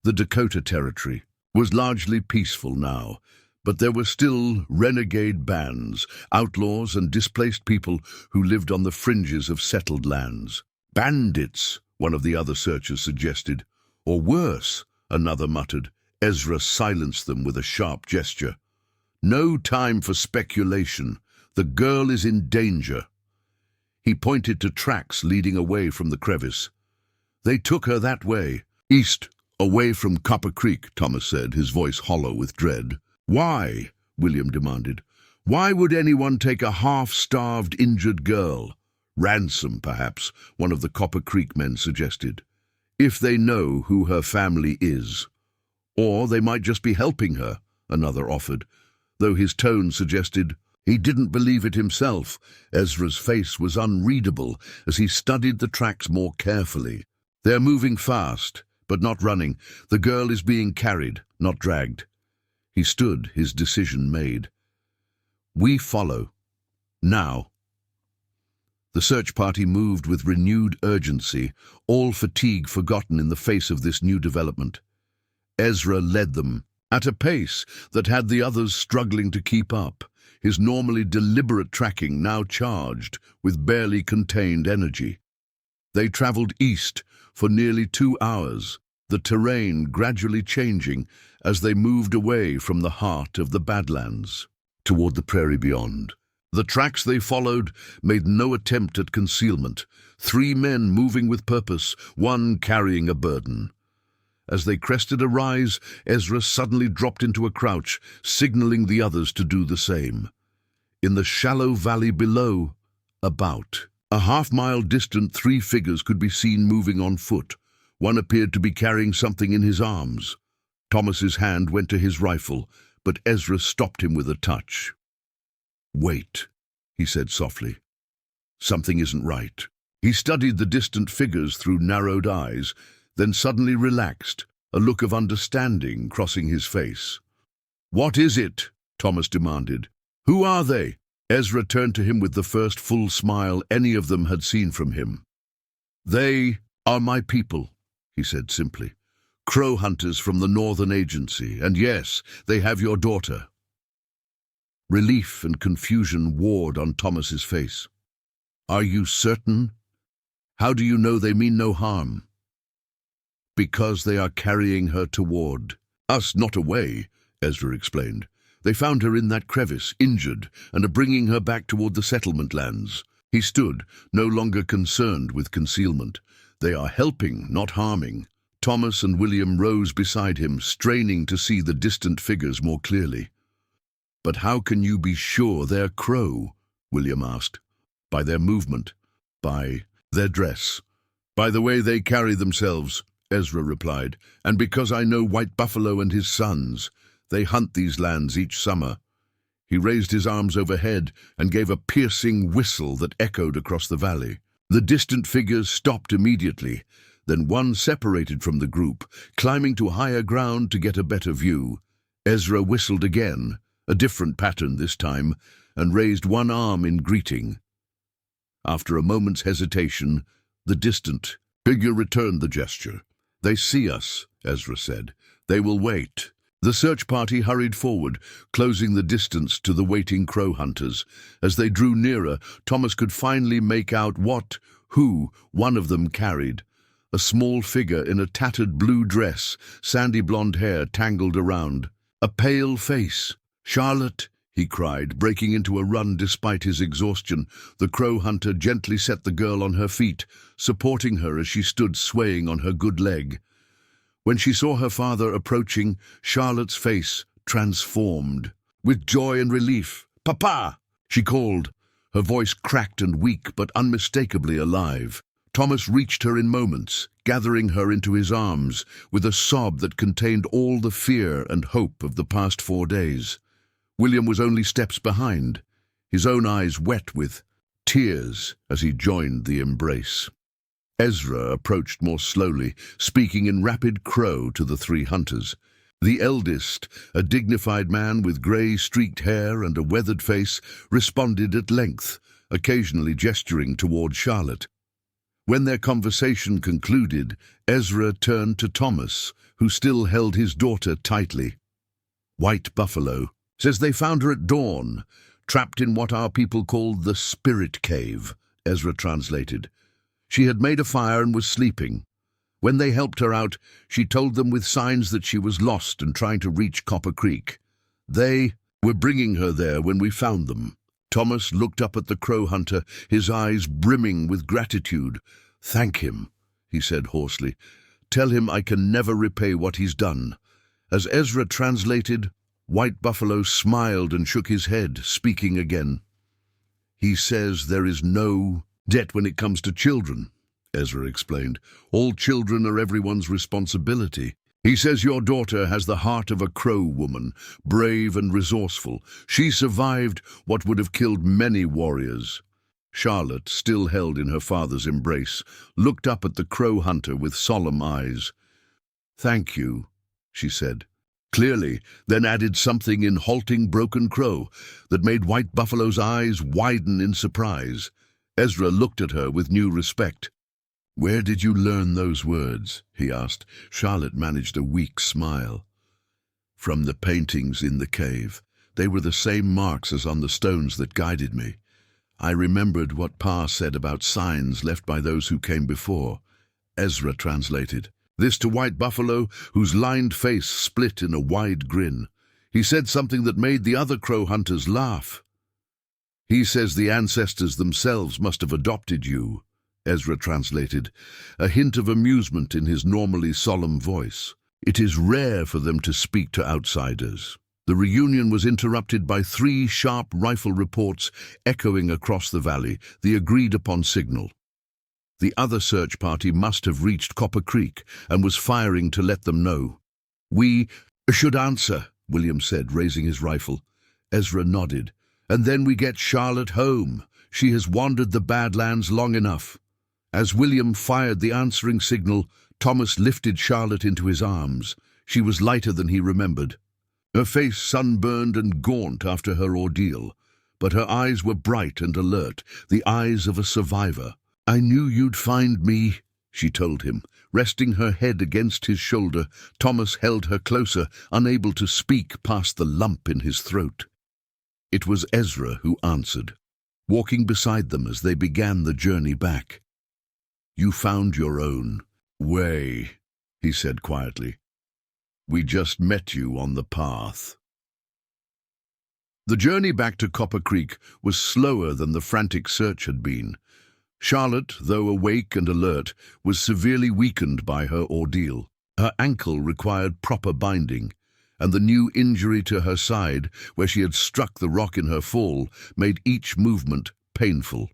S1: The Dakota Territory was largely peaceful now, but there were still renegade bands, outlaws and displaced people who lived on the fringes of settled lands. Bandits, one of the other searchers suggested. Or worse, another muttered. Ezra silenced them with a sharp gesture. No time for speculation. The girl is in danger. He pointed to tracks leading away from the crevice. They took her that way. East, away from Copper Creek, Thomas said, his voice hollow with dread. Why? William demanded. Why would anyone take a half-starved, injured girl? Ransom, perhaps, one of the Copper Creek men suggested. If they know who her family is. Or they might just be helping her, another offered, though his tone suggested he didn't believe it himself. Ezra's face was unreadable as he studied the tracks more carefully. They're moving fast, but not running. The girl is being carried, not dragged. He stood, his decision made. We follow. Now. The search party moved with renewed urgency, all fatigue forgotten in the face of this new development. Ezra led them, at a pace that had the others struggling to keep up, his normally deliberate tracking now charged with barely contained energy. They traveled east for nearly 2 hours, the terrain gradually changing as they moved away from the heart of the Badlands, toward the prairie beyond. The tracks they followed made no attempt at concealment, 3 men moving with purpose, one carrying a burden. As they crested a rise, Ezra suddenly dropped into a crouch, signaling the others to do the same. In the shallow valley below, about a half-mile distant, 3 figures could be seen moving on foot. One appeared to be carrying something in his arms. Thomas's hand went to his rifle, but Ezra stopped him with a touch. "Wait," he said softly. "Something isn't right." He studied the distant figures through narrowed eyes, then suddenly relaxed, a look of understanding crossing his face. "What is it?" Thomas demanded. "Who are they?" Ezra turned to him with the first full smile any of them had seen from him. "They are my people," he said simply. "Crow hunters from the Northern Agency, and yes, they have your daughter." Relief and confusion warred on Thomas's face. "Are you certain? How do you know they mean no harm?" "Because they are carrying her toward us, not away," Ezra explained. "They found her in that crevice, injured, and are bringing her back toward the settlement lands." He stood, no longer concerned with concealment. "They are helping, not harming." Thomas and William rose beside him, straining to see the distant figures more clearly. "But how can you be sure they're Crow?" William asked. "By their movement, by their dress, by the way they carry themselves," Ezra replied. "And because I know White Buffalo and his sons. They hunt these lands each summer." He raised his arms overhead and gave a piercing whistle that echoed across the valley. The distant figures stopped immediately. Then one separated from the group, climbing to higher ground to get a better view. Ezra whistled again, a different pattern this time, and raised one arm in greeting. After a moment's hesitation, the distant figure returned the gesture. "They see us," Ezra said. "They will wait." The search party hurried forward, closing the distance to the waiting crow hunters. As they drew nearer, Thomas could finally make out who one of them carried. A small figure in a tattered blue dress, sandy blonde hair tangled around. A pale face. "Charlotte!" he cried, breaking into a run despite his exhaustion. The crow hunter gently set the girl on her feet, supporting her as she stood swaying on her good leg. When she saw her father approaching, Charlotte's face transformed. With joy and relief, "Papa!" she called, her voice cracked and weak but unmistakably alive. Thomas reached her in moments, gathering her into his arms, with a sob that contained all the fear and hope of the past 4 days. William was only steps behind, his own eyes wet with tears as he joined the embrace. Ezra approached more slowly, speaking in rapid Crow to the 3 hunters. The eldest, a dignified man with grey-streaked hair and a weathered face, responded at length, occasionally gesturing toward Charlotte. When their conversation concluded, Ezra turned to Thomas, who still held his daughter tightly. "White Buffalo says they found her at dawn, trapped in what our people called the Spirit Cave," Ezra translated. "She had made a fire and was sleeping. When they helped her out, she told them with signs that she was lost and trying to reach Copper Creek. They were bringing her there when we found them." Thomas looked up at the crow hunter, his eyes brimming with gratitude. "Thank him," he said hoarsely. "Tell him I can never repay what he's done." As Ezra translated, White Buffalo smiled and shook his head, speaking again. "He says there is no debt when it comes to children," Ezra explained. "All children are everyone's responsibility. He says your daughter has the heart of a crow woman, brave and resourceful. She survived what would have killed many warriors." Charlotte, still held in her father's embrace, looked up at the crow hunter with solemn eyes. "Thank you," she said. Clearly, then added something in halting broken crow that made White Buffalo's eyes widen in surprise. Ezra looked at her with new respect. "Where did you learn those words?" he asked. Charlotte managed a weak smile. "From the paintings in the cave. They were the same marks as on the stones that guided me. I remembered what Pa said about signs left by those who came before." Ezra translated. This to White Buffalo, whose lined face split in a wide grin. He said something that made the other crow hunters laugh. "He says the ancestors themselves must have adopted you," Ezra translated, a hint of amusement in his normally solemn voice. "It is rare for them to speak to outsiders." The reunion was interrupted by 3 sharp rifle reports echoing across the valley, the agreed-upon signal. The other search party must have reached Copper Creek and was firing to let them know. "We should answer," William said, raising his rifle. Ezra nodded. "And then we get Charlotte home. She has wandered the Badlands long enough." As William fired the answering signal, Thomas lifted Charlotte into his arms. She was lighter than he remembered. Her face sunburned and gaunt after her ordeal, but her eyes were bright and alert, the eyes of a survivor. "I knew you'd find me," she told him. Resting her head against his shoulder, Thomas held her closer, unable to speak past the lump in his throat. It was Ezra who answered, walking beside them as they began the journey back. "You found your own way," he said quietly. "We just met you on the path." The journey back to Copper Creek was slower than the frantic search had been. Charlotte, though awake and alert, was severely weakened by her ordeal. Her ankle required proper binding, and the new injury to her side, where she had struck the rock in her fall, made each movement painful.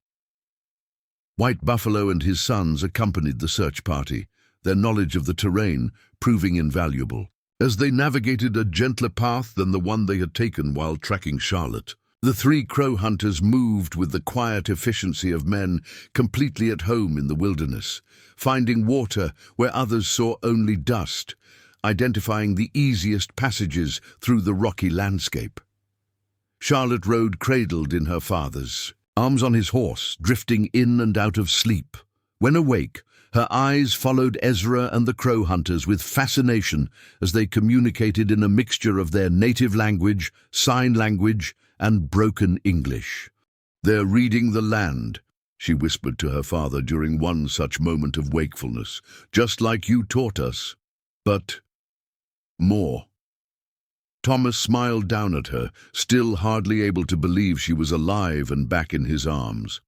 S1: White Buffalo and his sons accompanied the search party, their knowledge of the terrain proving invaluable. As they navigated a gentler path than the one they had taken while tracking Charlotte, the 3 crow hunters moved with the quiet efficiency of men completely at home in the wilderness, finding water where others saw only dust, identifying the easiest passages through the rocky landscape. Charlotte rode cradled in her father's, arms on his horse, drifting in and out of sleep. When awake, her eyes followed Ezra and the crow hunters with fascination as they communicated in a mixture of their native language, sign language, and broken English. "They're reading the land," she whispered to her father during one such moment of wakefulness, "just like you taught us. But more." Thomas smiled down at her, still hardly able to believe she was alive and back in his arms.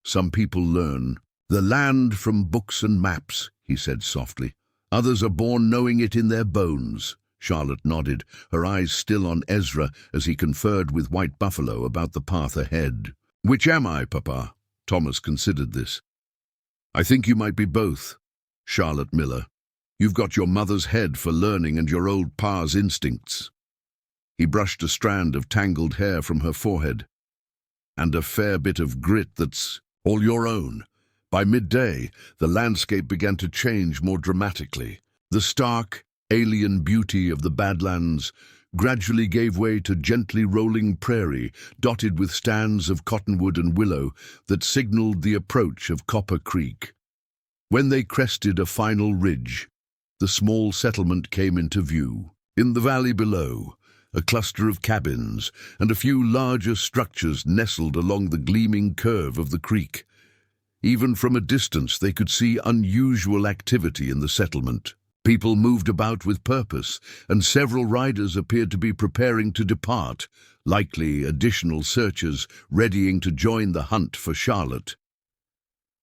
S1: "Some people learn the land from books and maps," he said softly. "Others are born knowing it in their bones." Charlotte nodded, her eyes still on Ezra as he conferred with White Buffalo about the path ahead. "Which am I, Papa?" Thomas considered this. "I think you might be both, Charlotte Miller. You've got your mother's head for learning and your old pa's instincts." He brushed a strand of tangled hair from her forehead. "And a fair bit of grit that's all your own." By midday, the landscape began to change more dramatically. The stark, alien beauty of the Badlands gradually gave way to gently rolling prairie dotted with stands of cottonwood and willow that signaled the approach of Copper Creek. When they crested a final ridge, the small settlement came into view. In the valley below, a cluster of cabins and a few larger structures nestled along the gleaming curve of the creek. Even from a distance, they could see unusual activity in the settlement. People moved about with purpose, and several riders appeared to be preparing to depart, likely additional searchers readying to join the hunt for Charlotte.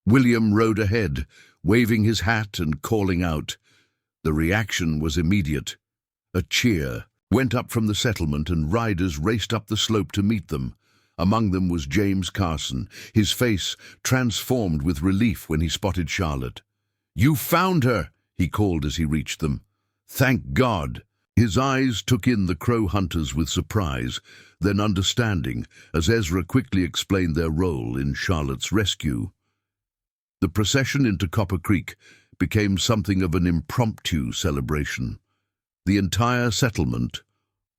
S1: William rode ahead, waving his hat and calling out. The reaction was immediate. A cheer went up from the settlement, and riders raced up the slope to meet them. Among them was James Carson, his face transformed with relief when he spotted Charlotte. "You found her!" he called as he reached them. "Thank God!" His eyes took in the crow hunters with surprise, then understanding, as Ezra quickly explained their role in Charlotte's rescue. The procession into Copper Creek became something of an impromptu celebration. The entire settlement,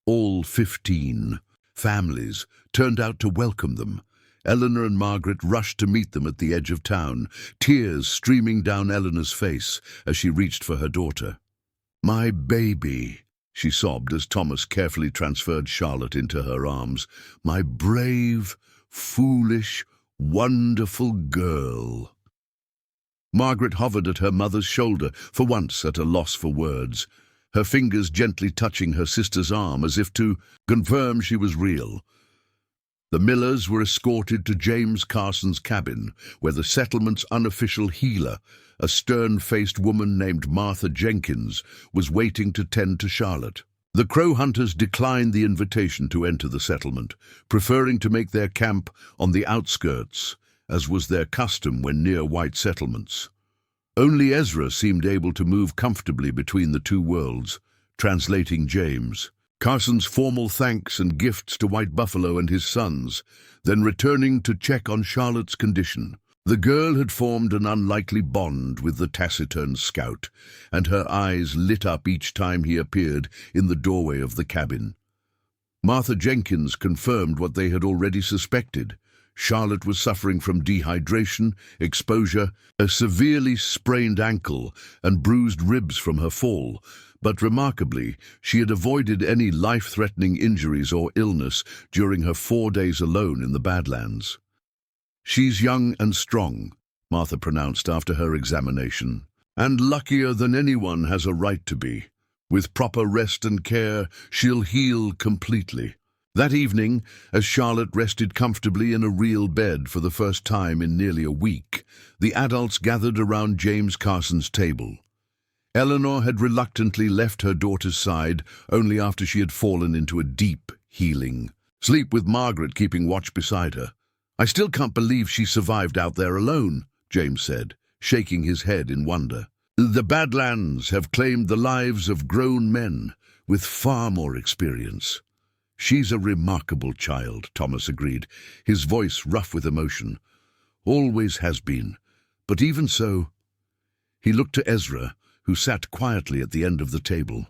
S1: all 15 families, turned out to welcome them, Eleanor and Margaret rushed to meet them at the edge of town, tears streaming down Eleanor's face as she reached for her daughter. "My baby," she sobbed as Thomas carefully transferred Charlotte into her arms. "My brave, foolish, wonderful girl." Margaret hovered at her mother's shoulder, for once at a loss for words, her fingers gently touching her sister's arm as if to confirm she was real. The Millers were escorted to James Carson's cabin, where the settlement's unofficial healer, a stern-faced woman named Martha Jenkins, was waiting to tend to Charlotte. The Crow hunters declined the invitation to enter the settlement, preferring to make their camp on the outskirts, as was their custom when near white settlements. Only Ezra seemed able to move comfortably between the two worlds, translating James Carson's formal thanks and gifts to White Buffalo and his sons, then returning to check on Charlotte's condition. The girl had formed an unlikely bond with the taciturn scout, and her eyes lit up each time he appeared in the doorway of the cabin. Martha Jenkins confirmed what they had already suspected. Charlotte was suffering from dehydration, exposure, a severely sprained ankle, and bruised ribs from her fall, but remarkably, she had avoided any life-threatening injuries or illness during her 4 days alone in the Badlands. "She's young and strong," Martha pronounced after her examination, "and luckier than anyone has a right to be. With proper rest and care, she'll heal completely." That evening, as Charlotte rested comfortably in a real bed for the first time in nearly a week, the adults gathered around James Carson's table. Eleanor had reluctantly left her daughter's side only after she had fallen into a deep healing sleep, with Margaret keeping watch beside her. "I still can't believe she survived out there alone," James said, shaking his head in wonder. "The Badlands have claimed the lives of grown men with far more experience." "She's a remarkable child," Thomas agreed, his voice rough with emotion. "Always has been. But even so—" He looked to Ezra, who sat quietly at the end of the table.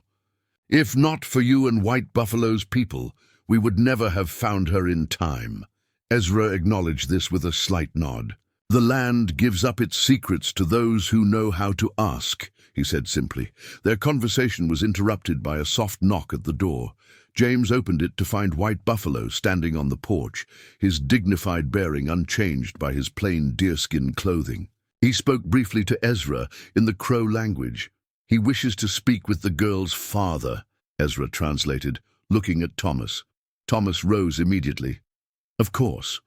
S1: "If not for you and White Buffalo's people, we would never have found her in time." Ezra acknowledged this with a slight nod. "The land gives up its secrets to those who know how to ask," he said simply. Their conversation was interrupted by a soft knock at the door. James opened it to find White Buffalo standing on the porch, his dignified bearing unchanged by his plain deerskin clothing. He spoke briefly to Ezra in the Crow language. "He wishes to speak with the girl's father," Ezra translated, looking at Thomas. Thomas rose immediately. "Of course."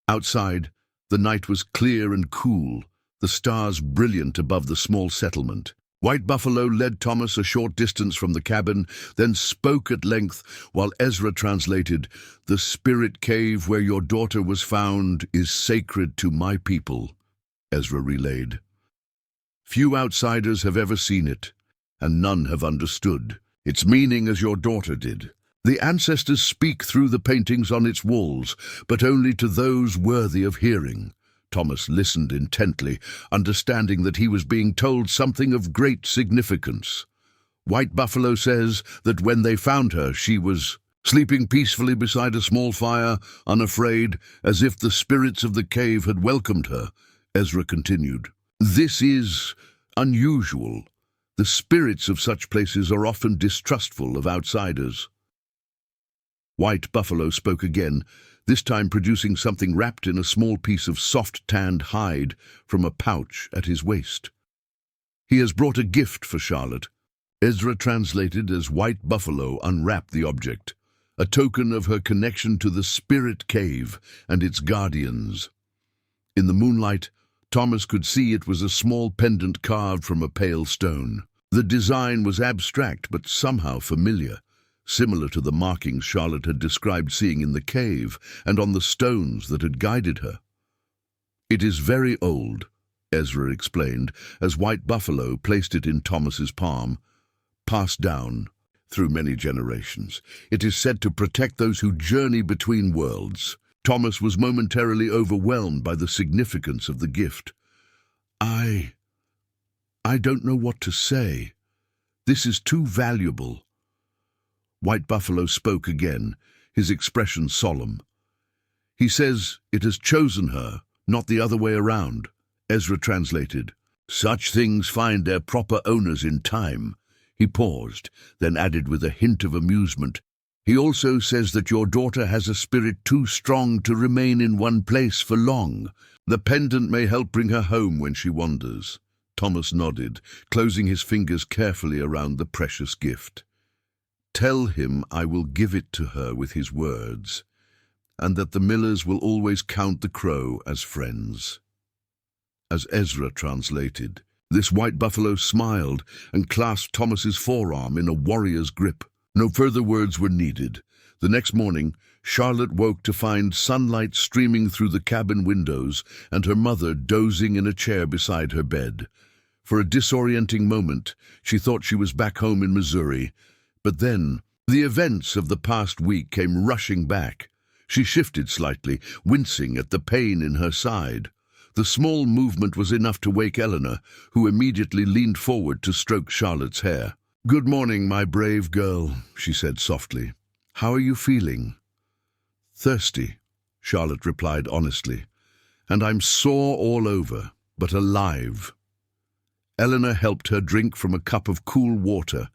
S1: Outside, the night was clear and cool, the stars brilliant above the small settlement. White Buffalo led Thomas a short distance from the cabin, then spoke at length while Ezra translated, "The spirit cave where your daughter was found is sacred to my people," Ezra relayed. "Few outsiders have ever seen it, and none have understood its meaning as your daughter did. The ancestors speak through the paintings on its walls, but only to those worthy of hearing." Thomas listened intently, understanding that he was being told something of great significance. "White Buffalo says that when they found her, she was sleeping peacefully beside a small fire, unafraid, as if the spirits of the cave had welcomed her," Ezra continued. "This is unusual. The spirits of such places are often distrustful of outsiders." White Buffalo spoke again, this time producing something wrapped in a small piece of soft-tanned hide from a pouch at his waist. "He has brought a gift for Charlotte," Ezra translated as White Buffalo unwrapped the object, a token of her connection to the Spirit Cave and its guardians. In the moonlight, Thomas could see it was a small pendant carved from a pale stone. The design was abstract but somehow familiar, similar to the markings Charlotte had described seeing in the cave and on the stones that had guided her. "It is very old," Ezra explained, as White Buffalo placed it in Thomas's palm. "Passed down through many generations. It is said to protect those who journey between worlds." Thomas was momentarily overwhelmed by the significance of the gift. I don't know what to say. This is too valuable." White Buffalo spoke again, his expression solemn. He says it has chosen her, not the other way around. Ezra translated. Such things find their proper owners in time. He paused, then added with a hint of amusement. He also says that your daughter has a spirit too strong to remain in one place for long. The pendant may help bring her home when she wanders. Thomas nodded, closing his fingers carefully around the precious gift. Tell him I will give it to her with his words, and that the Millers will always count the crow as friends. As Ezra translated, this white buffalo smiled and clasped Thomas's forearm in a warrior's grip. No further words were needed. The next morning, Charlotte woke to find sunlight streaming through the cabin windows and her mother dozing in a chair beside her bed. For a disorienting moment, she thought she was back home in Missouri. But then, the events of the past week came rushing back. She shifted slightly, wincing at the pain in her side. The small movement was enough to wake Eleanor, who immediately leaned forward to stroke Charlotte's hair. "Good morning, my brave girl," she said softly. "How are you feeling?" "Thirsty," Charlotte replied honestly. "And I'm sore all over, but alive." Eleanor helped her drink from a cup of cool water,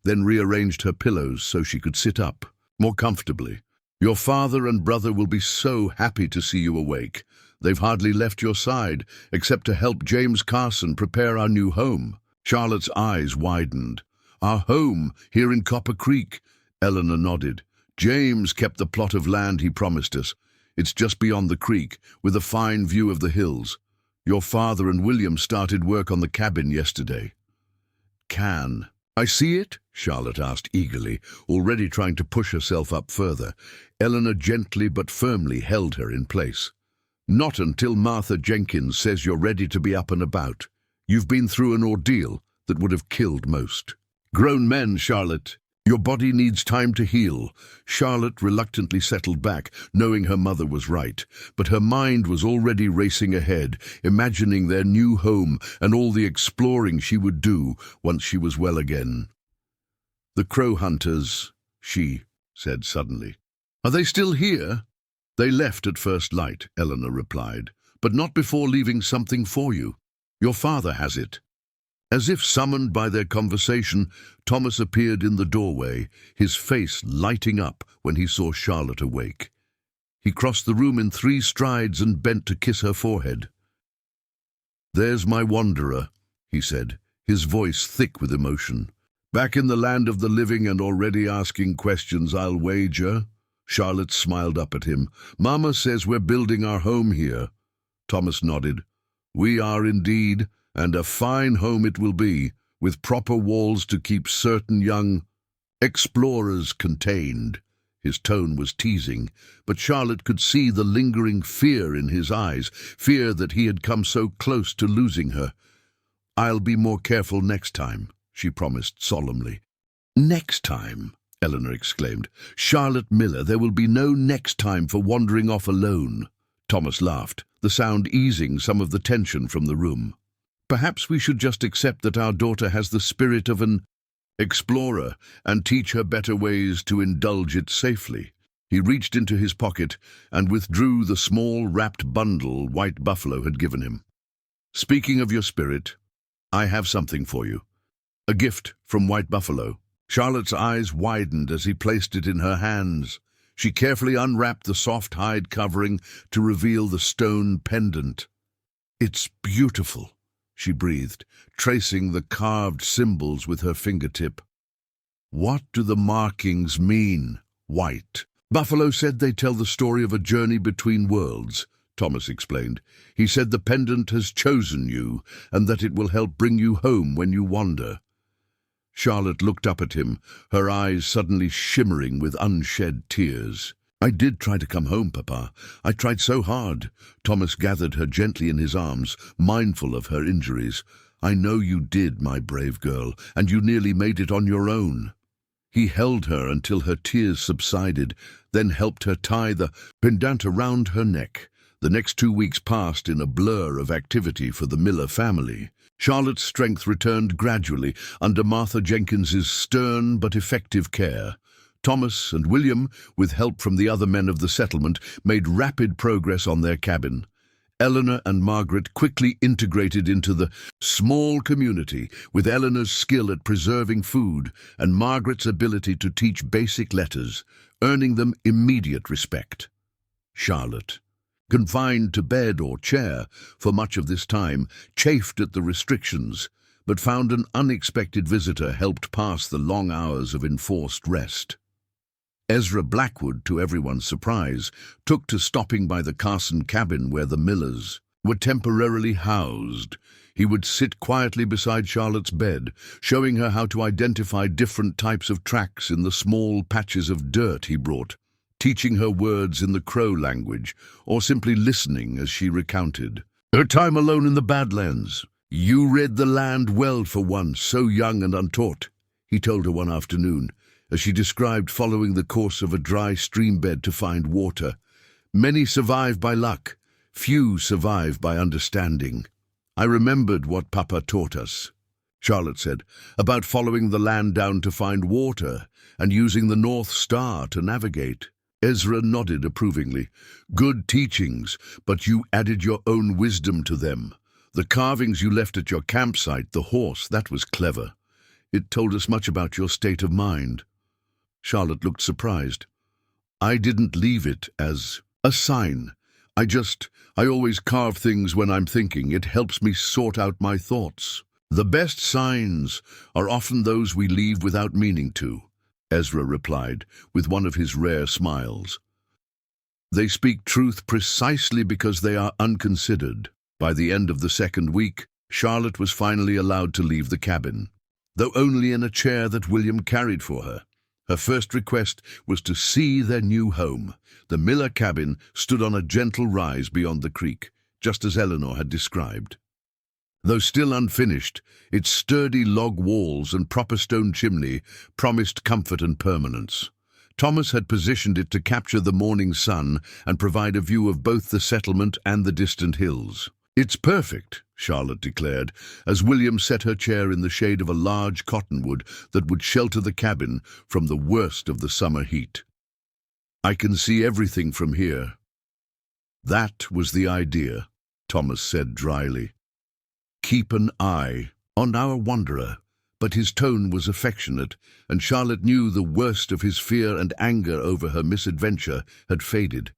S1: then rearranged her pillows so she could sit up more comfortably. "Your father and brother will be so happy to see you awake. They've hardly left your side, except to help James Carson prepare our new home." Charlotte's eyes widened. "Our home, here in Copper Creek." Eleanor nodded. "James kept the plot of land he promised us. It's just beyond the creek, with a fine view of the hills. Your father and William started work on the cabin yesterday." "Can I see it?" Charlotte asked eagerly, already trying to push herself up further. Eleanor gently but firmly held her in place. "Not until Martha Jenkins says you're ready to be up and about. You've been through an ordeal that would have killed most." "Grown men, Charlotte. Your body needs time to heal." Charlotte reluctantly settled back, knowing her mother was right, but her mind was already racing ahead, imagining their new home and all the exploring she would do once she was well again. "The crow hunters," she said suddenly. "Are they still here?" "They left at first light," Eleanor replied, "but not before leaving something for you. Your father has it." As if summoned by their conversation, Thomas appeared in the doorway, his face lighting up when he saw Charlotte awake. He crossed the room in 3 strides and bent to kiss her forehead. "There's my wanderer," he said, his voice thick with emotion. "Back in the land of the living and already asking questions, I'll wager." Charlotte smiled up at him. "Mama says we're building our home here." Thomas nodded. "We are indeed. And a fine home it will be, with proper walls to keep certain young explorers contained." His tone was teasing, but Charlotte could see the lingering fear in his eyes, fear that he had come so close to losing her. "I'll be more careful next time," she promised solemnly. "Next time?" Eleanor exclaimed. "Charlotte Miller, there will be no next time for wandering off alone." Thomas laughed, the sound easing some of the tension from the room. "Perhaps we should just accept that our daughter has the spirit of an explorer and teach her better ways to indulge it safely." He reached into his pocket and withdrew the small wrapped bundle White Buffalo had given him. "Speaking of your spirit, I have something for you. A gift from White Buffalo." Charlotte's eyes widened as he placed it in her hands. She carefully unwrapped the soft hide covering to reveal the stone pendant. "It's beautiful," she breathed, tracing the carved symbols with her fingertip. "What do the markings mean?" "White Buffalo said they tell the story of a journey between worlds," Thomas explained. "He said the pendant has chosen you, and that it will help bring you home when you wander." Charlotte looked up at him, her eyes suddenly shimmering with unshed tears. "I did try to come home, Papa. I tried so hard." Thomas gathered her gently in his arms, mindful of her injuries. "I know you did, my brave girl, and you nearly made it on your own." He held her until her tears subsided, then helped her tie the pendant around her neck. The next 2 weeks passed in a blur of activity for the Miller family. Charlotte's strength returned gradually under Martha Jenkins's stern but effective care. Thomas and William, with help from the other men of the settlement, made rapid progress on their cabin. Eleanor and Margaret quickly integrated into the small community, with Eleanor's skill at preserving food and Margaret's ability to teach basic letters, earning them immediate respect. Charlotte, confined to bed or chair for much of this time, chafed at the restrictions, but found an unexpected visitor helped pass the long hours of enforced rest. Ezra Blackwood, to everyone's surprise, took to stopping by the Carson cabin where the Millers were temporarily housed. He would sit quietly beside Charlotte's bed, showing her how to identify different types of tracks in the small patches of dirt he brought, teaching her words in the Crow language, or simply listening as she recounted her time alone in the Badlands. "You read the land well for one so young and untaught," he told her one afternoon, as she described following the course of a dry stream bed to find water. "Many survive by luck, few survive by understanding. I remembered what Papa taught us," Charlotte said, "about following the land down to find water and using the North Star to navigate." Ezra nodded approvingly. "Good teachings, but you added your own wisdom to them. The carvings you left at your campsite, the horse, that was clever. It told us much about your state of mind." Charlotte looked surprised. "I didn't leave it as a sign. I always carve things when I'm thinking. It helps me sort out my thoughts." "The best signs are often those we leave without meaning to," Ezra replied, with one of his rare smiles. "They speak truth precisely because they are unconsidered." By the end of the second week, Charlotte was finally allowed to leave the cabin, though only in a chair that William carried for her. Her first request was to see their new home. The Miller cabin stood on a gentle rise beyond the creek, just as Eleanor had described. Though still unfinished, its sturdy log walls and proper stone chimney promised comfort and permanence. Thomas had positioned it to capture the morning sun and provide a view of both the settlement and the distant hills. "It's perfect," Charlotte declared, as William set her chair in the shade of a large cottonwood that would shelter the cabin from the worst of the summer heat. "I can see everything from here." "That was the idea," Thomas said dryly. "Keep an eye on our wanderer." But his tone was affectionate, and Charlotte knew the worst of his fear and anger over her misadventure had faded.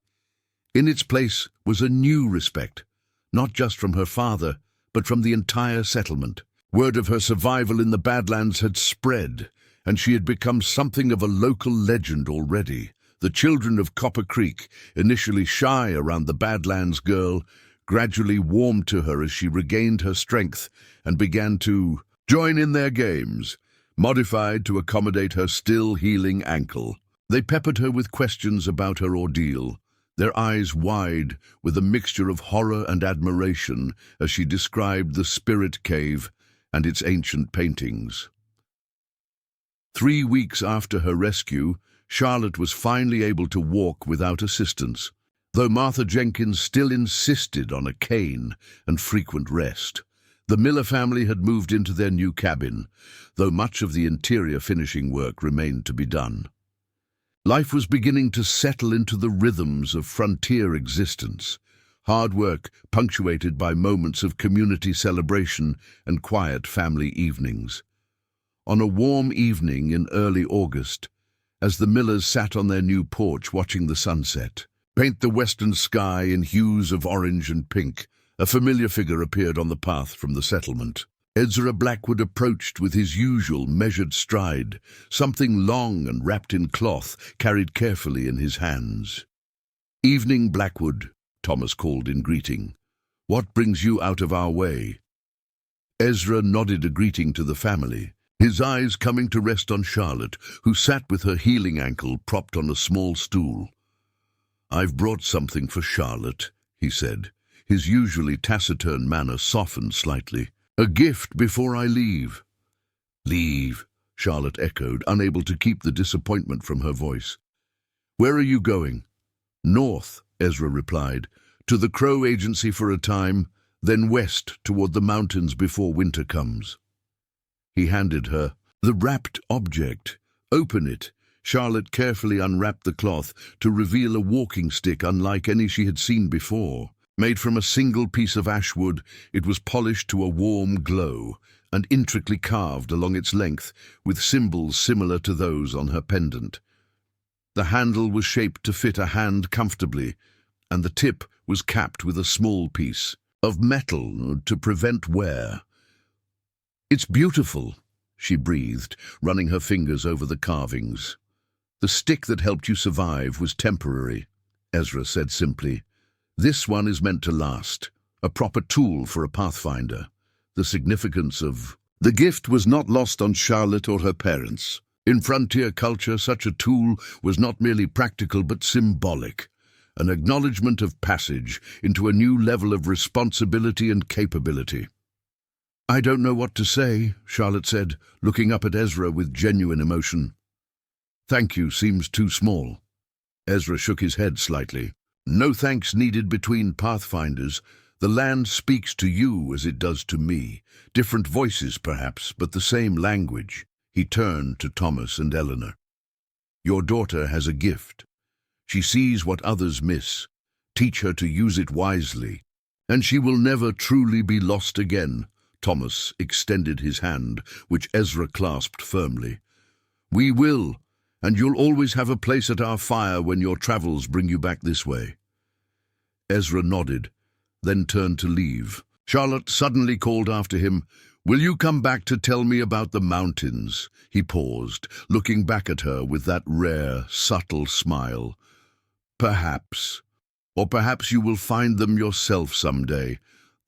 S1: In its place was a new respect, not just from her father, but from the entire settlement. Word of her survival in the Badlands had spread, and she had become something of a local legend already. The children of Copper Creek, initially shy around the Badlands girl, gradually warmed to her as she regained her strength and began to join in their games, modified to accommodate her still healing ankle. They peppered her with questions about her ordeal, their eyes wide with a mixture of horror and admiration as she described the spirit cave and its ancient paintings. 3 weeks after her rescue, Charlotte was finally able to walk without assistance, though Martha Jenkins still insisted on a cane and frequent rest. The Miller family had moved into their new cabin, though much of the interior finishing work remained to be done. Life was beginning to settle into the rhythms of frontier existence, hard work punctuated by moments of community celebration and quiet family evenings. On a warm evening in early August, as the Millers sat on their new porch watching the sunset paint the western sky in hues of orange and pink, a familiar figure appeared on the path from the settlement. Ezra Blackwood approached with his usual measured stride, something long and wrapped in cloth carried carefully in his hands. "Evening, Blackwood," Thomas called in greeting. "What brings you out of our way?" Ezra nodded a greeting to the family, his eyes coming to rest on Charlotte, who sat with her healing ankle propped on a small stool. "I've brought something for Charlotte," he said, his usually taciturn manner softened slightly. "A gift before I leave." "Leave," Charlotte echoed, unable to keep the disappointment from her voice. "Where are you going?" "North," Ezra replied, "to the Crow Agency for a time, then west toward the mountains before winter comes." He handed her the wrapped object. "Open it. Charlotte carefully unwrapped the cloth to reveal a walking stick unlike any she had seen before. Made from a single piece of ash wood, it was polished to a warm glow and intricately carved along its length with symbols similar to those on her pendant. The handle was shaped to fit a hand comfortably, and the tip was capped with a small piece of metal to prevent wear. "It's beautiful," she breathed, running her fingers over the carvings. "The stick that helped you survive was temporary," Ezra said simply. "This one is meant to last, a proper tool for a pathfinder." The significance of the gift was not lost on Charlotte or her parents. In frontier culture, such a tool was not merely practical but symbolic, an acknowledgement of passage into a new level of responsibility and capability. "I don't know what to say," Charlotte said, looking up at Ezra with genuine emotion. "Thank you seems too small." Ezra shook his head slightly. "No thanks needed between pathfinders. The land speaks to you as it does to me. Different voices, perhaps, but the same language." He turned to Thomas and Eleanor. "Your daughter has a gift. She sees what others miss. Teach her to use it wisely, and she will never truly be lost again." Thomas extended his hand, which Ezra clasped firmly. "We will, and you'll always have a place at our fire when your travels bring you back this way." Ezra nodded, then turned to leave. Charlotte suddenly called after him, "Will you come back to tell me about the mountains?" He paused, looking back at her with that rare, subtle smile. "Perhaps. Or perhaps you will find them yourself someday.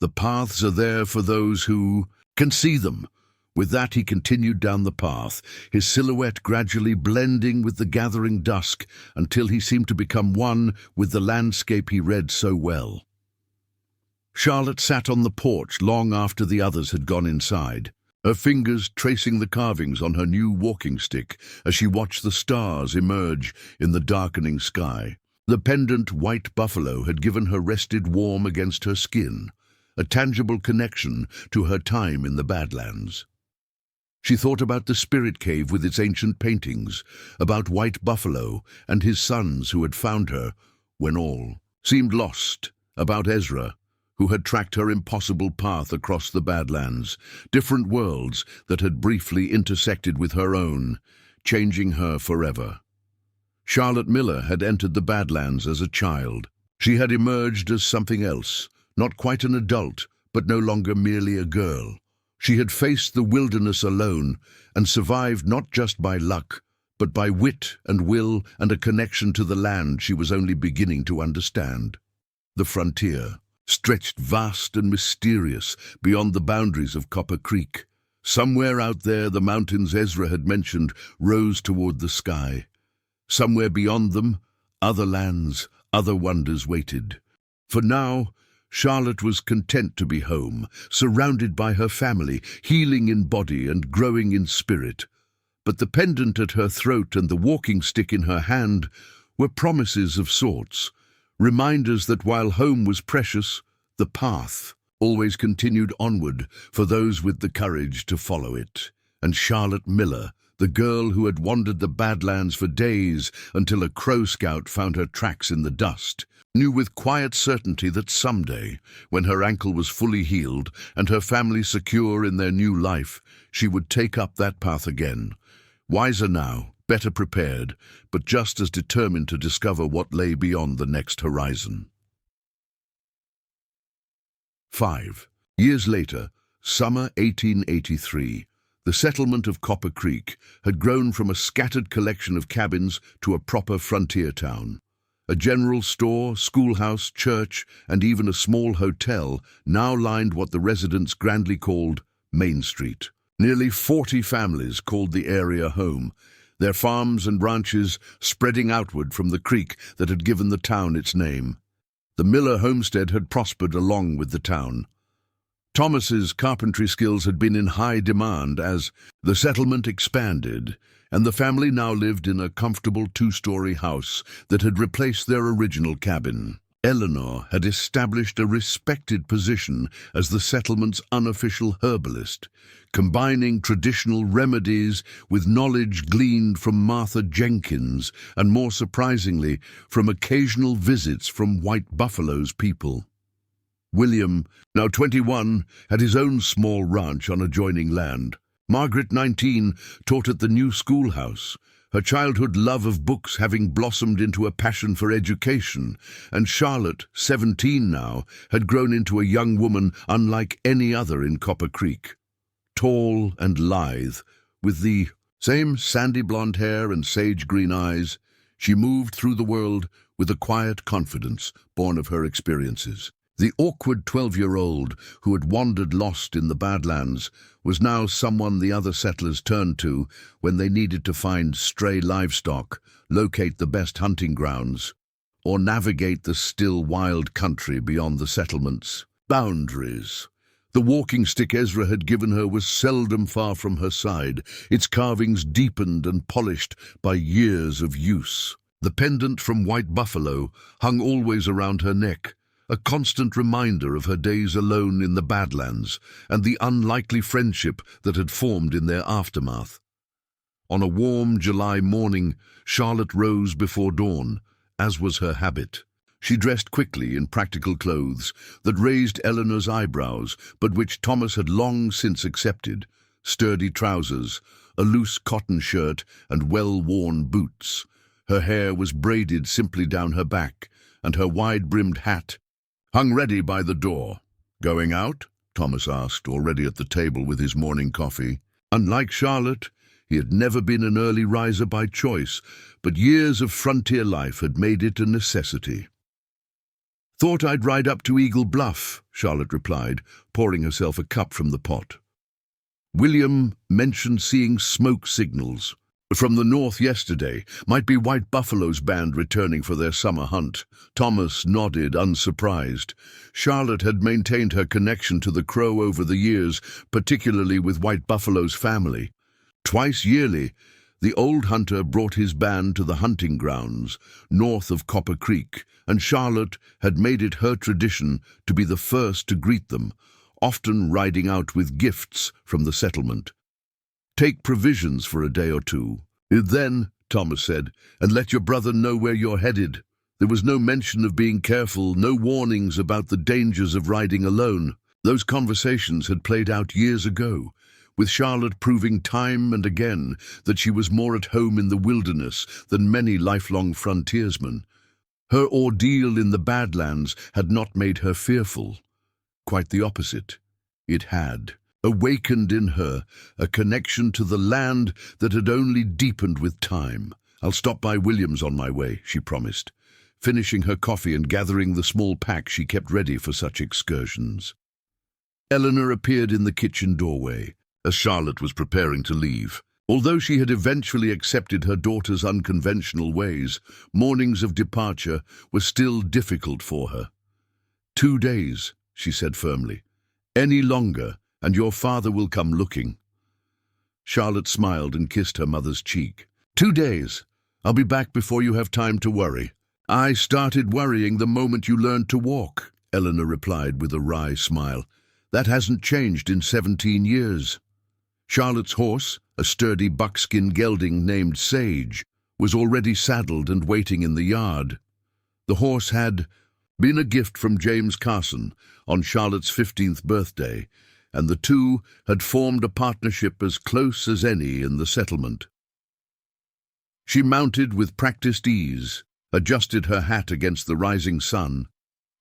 S1: The paths are there for those who can see them." With that, he continued down the path, his silhouette gradually blending with the gathering dusk until he seemed to become one with the landscape he read so well. Charlotte sat on the porch long after the others had gone inside, her fingers tracing the carvings on her new walking stick as she watched the stars emerge in the darkening sky. The pendant white buffalo had given her rested warm against her skin, a tangible connection to her time in the Badlands. She thought about the spirit cave with its ancient paintings, about White Buffalo and his sons who had found her when all seemed lost, about Ezra, who had tracked her impossible path across the Badlands, different worlds that had briefly intersected with her own, changing her forever. Charlotte Miller had entered the Badlands as a child. She had emerged as something else, not quite an adult, but no longer merely a girl. She had faced the wilderness alone and survived not just by luck, but by wit and will and a connection to the land she was only beginning to understand. The frontier stretched vast and mysterious beyond the boundaries of Copper Creek. Somewhere out there, the mountains Ezra had mentioned rose toward the sky. Somewhere beyond them, other lands, other wonders waited. For now, Charlotte was content to be home, surrounded by her family, healing in body and growing in spirit. But the pendant at her throat and the walking stick in her hand were promises of sorts, reminders that while home was precious, the path always continued onward for those with the courage to follow it. And Charlotte Miller, the girl who had wandered the Badlands for days until a crow scout found her tracks in the dust, knew with quiet certainty that someday, when her ankle was fully healed and her family secure in their new life, she would take up that path again. Wiser now, better prepared, but just as determined to discover what lay beyond the next horizon. 5 years later, summer 1883, the settlement of Copper Creek had grown from a scattered collection of cabins to a proper frontier town. A general store, schoolhouse, church, and even a small hotel now lined what the residents grandly called Main Street. Nearly 40 families called the area home, their farms and ranches spreading outward from the creek that had given the town its name. The Miller homestead had prospered along with the town. Thomas's carpentry skills had been in high demand as the settlement expanded, and the family now lived in a comfortable two-story house that had replaced their original cabin. Eleanor had established a respected position as the settlement's unofficial herbalist, combining traditional remedies with knowledge gleaned from Martha Jenkins and, more surprisingly, from occasional visits from White Buffalo's people. William, now 21, had his own small ranch on adjoining land. Margaret, 19, taught at the new schoolhouse, her childhood love of books having blossomed into a passion for education, and Charlotte, 17 now, had grown into a young woman unlike any other in Copper Creek. Tall and lithe, with the same sandy blonde hair and sage-green eyes, she moved through the world with a quiet confidence born of her experiences. The awkward 12-year-old who had wandered lost in the Badlands was now someone the other settlers turned to when they needed to find stray livestock, locate the best hunting grounds, or navigate the still wild country beyond the settlement's boundaries. The walking stick Ezra had given her was seldom far from her side, its carvings deepened and polished by years of use. The pendant from White Buffalo hung always around her neck, a constant reminder of her days alone in the Badlands and the unlikely friendship that had formed in their aftermath. On a warm July morning, Charlotte rose before dawn, as was her habit. She dressed quickly in practical clothes that raised Eleanor's eyebrows, but which Thomas had long since accepted: sturdy trousers, a loose cotton shirt, and well-worn boots. Her hair was braided simply down her back, and her wide-brimmed hat hung ready by the door. "Going out?" Thomas asked, already at the table with his morning coffee. Unlike Charlotte, he had never been an early riser by choice, but years of frontier life had made it a necessity. "Thought I'd ride up to Eagle Bluff," Charlotte replied, pouring herself a cup from the pot. William mentioned seeing smoke signals from the north yesterday. Might be White Buffalo's band returning for their summer hunt. Thomas nodded, unsurprised. Charlotte had maintained her connection to the Crow over the years, particularly with White Buffalo's family. Twice yearly, the old hunter brought his band to the hunting grounds north of Copper Creek, and Charlotte had made it her tradition to be the first to greet them, often riding out with gifts from the settlement. "Take provisions for a day or two. Then," Thomas said, "and let your brother know where you're headed." There was no mention of being careful, no warnings about the dangers of riding alone. Those conversations had played out years ago, with Charlotte proving time and again that she was more at home in the wilderness than many lifelong frontiersmen. Her ordeal in the Badlands had not made her fearful. Quite the opposite. It had awakened in her a connection to the land that had only deepened with time. "I'll stop by Williams on my way," she promised, finishing her coffee and gathering the small pack she kept ready for such excursions. Eleanor appeared in the kitchen doorway as Charlotte was preparing to leave. Although she had eventually accepted her daughter's unconventional ways, mornings of departure were still difficult for her. "2 days," she said firmly. "Any longer, and your father will come looking." Charlotte smiled and kissed her mother's cheek. 2 days. I'll be back before you have time to worry." "I started worrying the moment you learned to walk," Eleanor replied with a wry smile. "That hasn't changed in 17 years. Charlotte's horse, a sturdy buckskin gelding named Sage, was already saddled and waiting in the yard. The horse had been a gift from James Carson on Charlotte's 15th birthday, and the two had formed a partnership as close as any in the settlement. She mounted with practiced ease, adjusted her hat against the rising sun,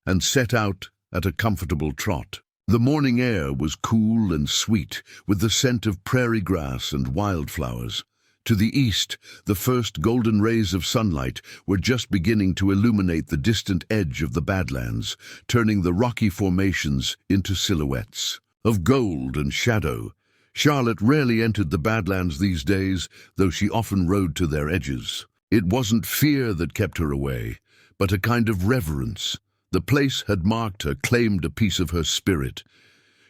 S1: and set out at a comfortable trot. The morning air was cool and sweet, with the scent of prairie grass and wildflowers. To the east, the first golden rays of sunlight were just beginning to illuminate the distant edge of the Badlands, turning the rocky formations into silhouettes of gold and shadow. Charlotte rarely entered the Badlands these days, though she often rode to their edges. It wasn't fear that kept her away, but a kind of reverence. The place had marked her, claimed a piece of her spirit.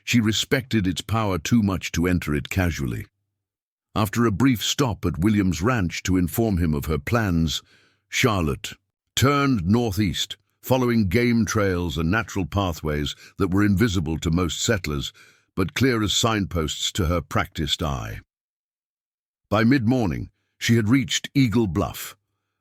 S1: She respected its power too much to enter it casually. After a brief stop at William's ranch to inform him of her plans, Charlotte turned northeast, following game trails and natural pathways that were invisible to most settlers, but clear as signposts to her practiced eye. By mid-morning, she had reached Eagle Bluff,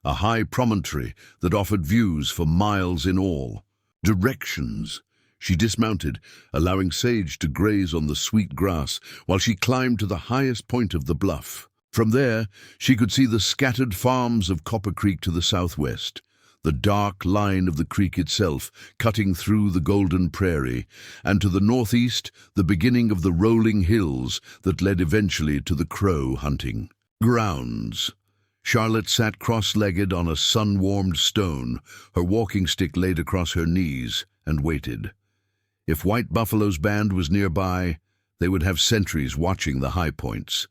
S1: a high promontory that offered views for miles in all. Directions. She dismounted, allowing Sage to graze on the sweet grass while she climbed to the highest point of the bluff. From there, she could see the scattered farms of Copper Creek to the southwest, the dark line of the creek itself cutting through the golden prairie, and to the northeast, the beginning of the rolling hills that led eventually to the crow hunting grounds. Charlotte sat cross-legged on a sun-warmed stone, her walking stick laid across her knees, and waited. If White Buffalo's band was nearby, they would have sentries watching the high points.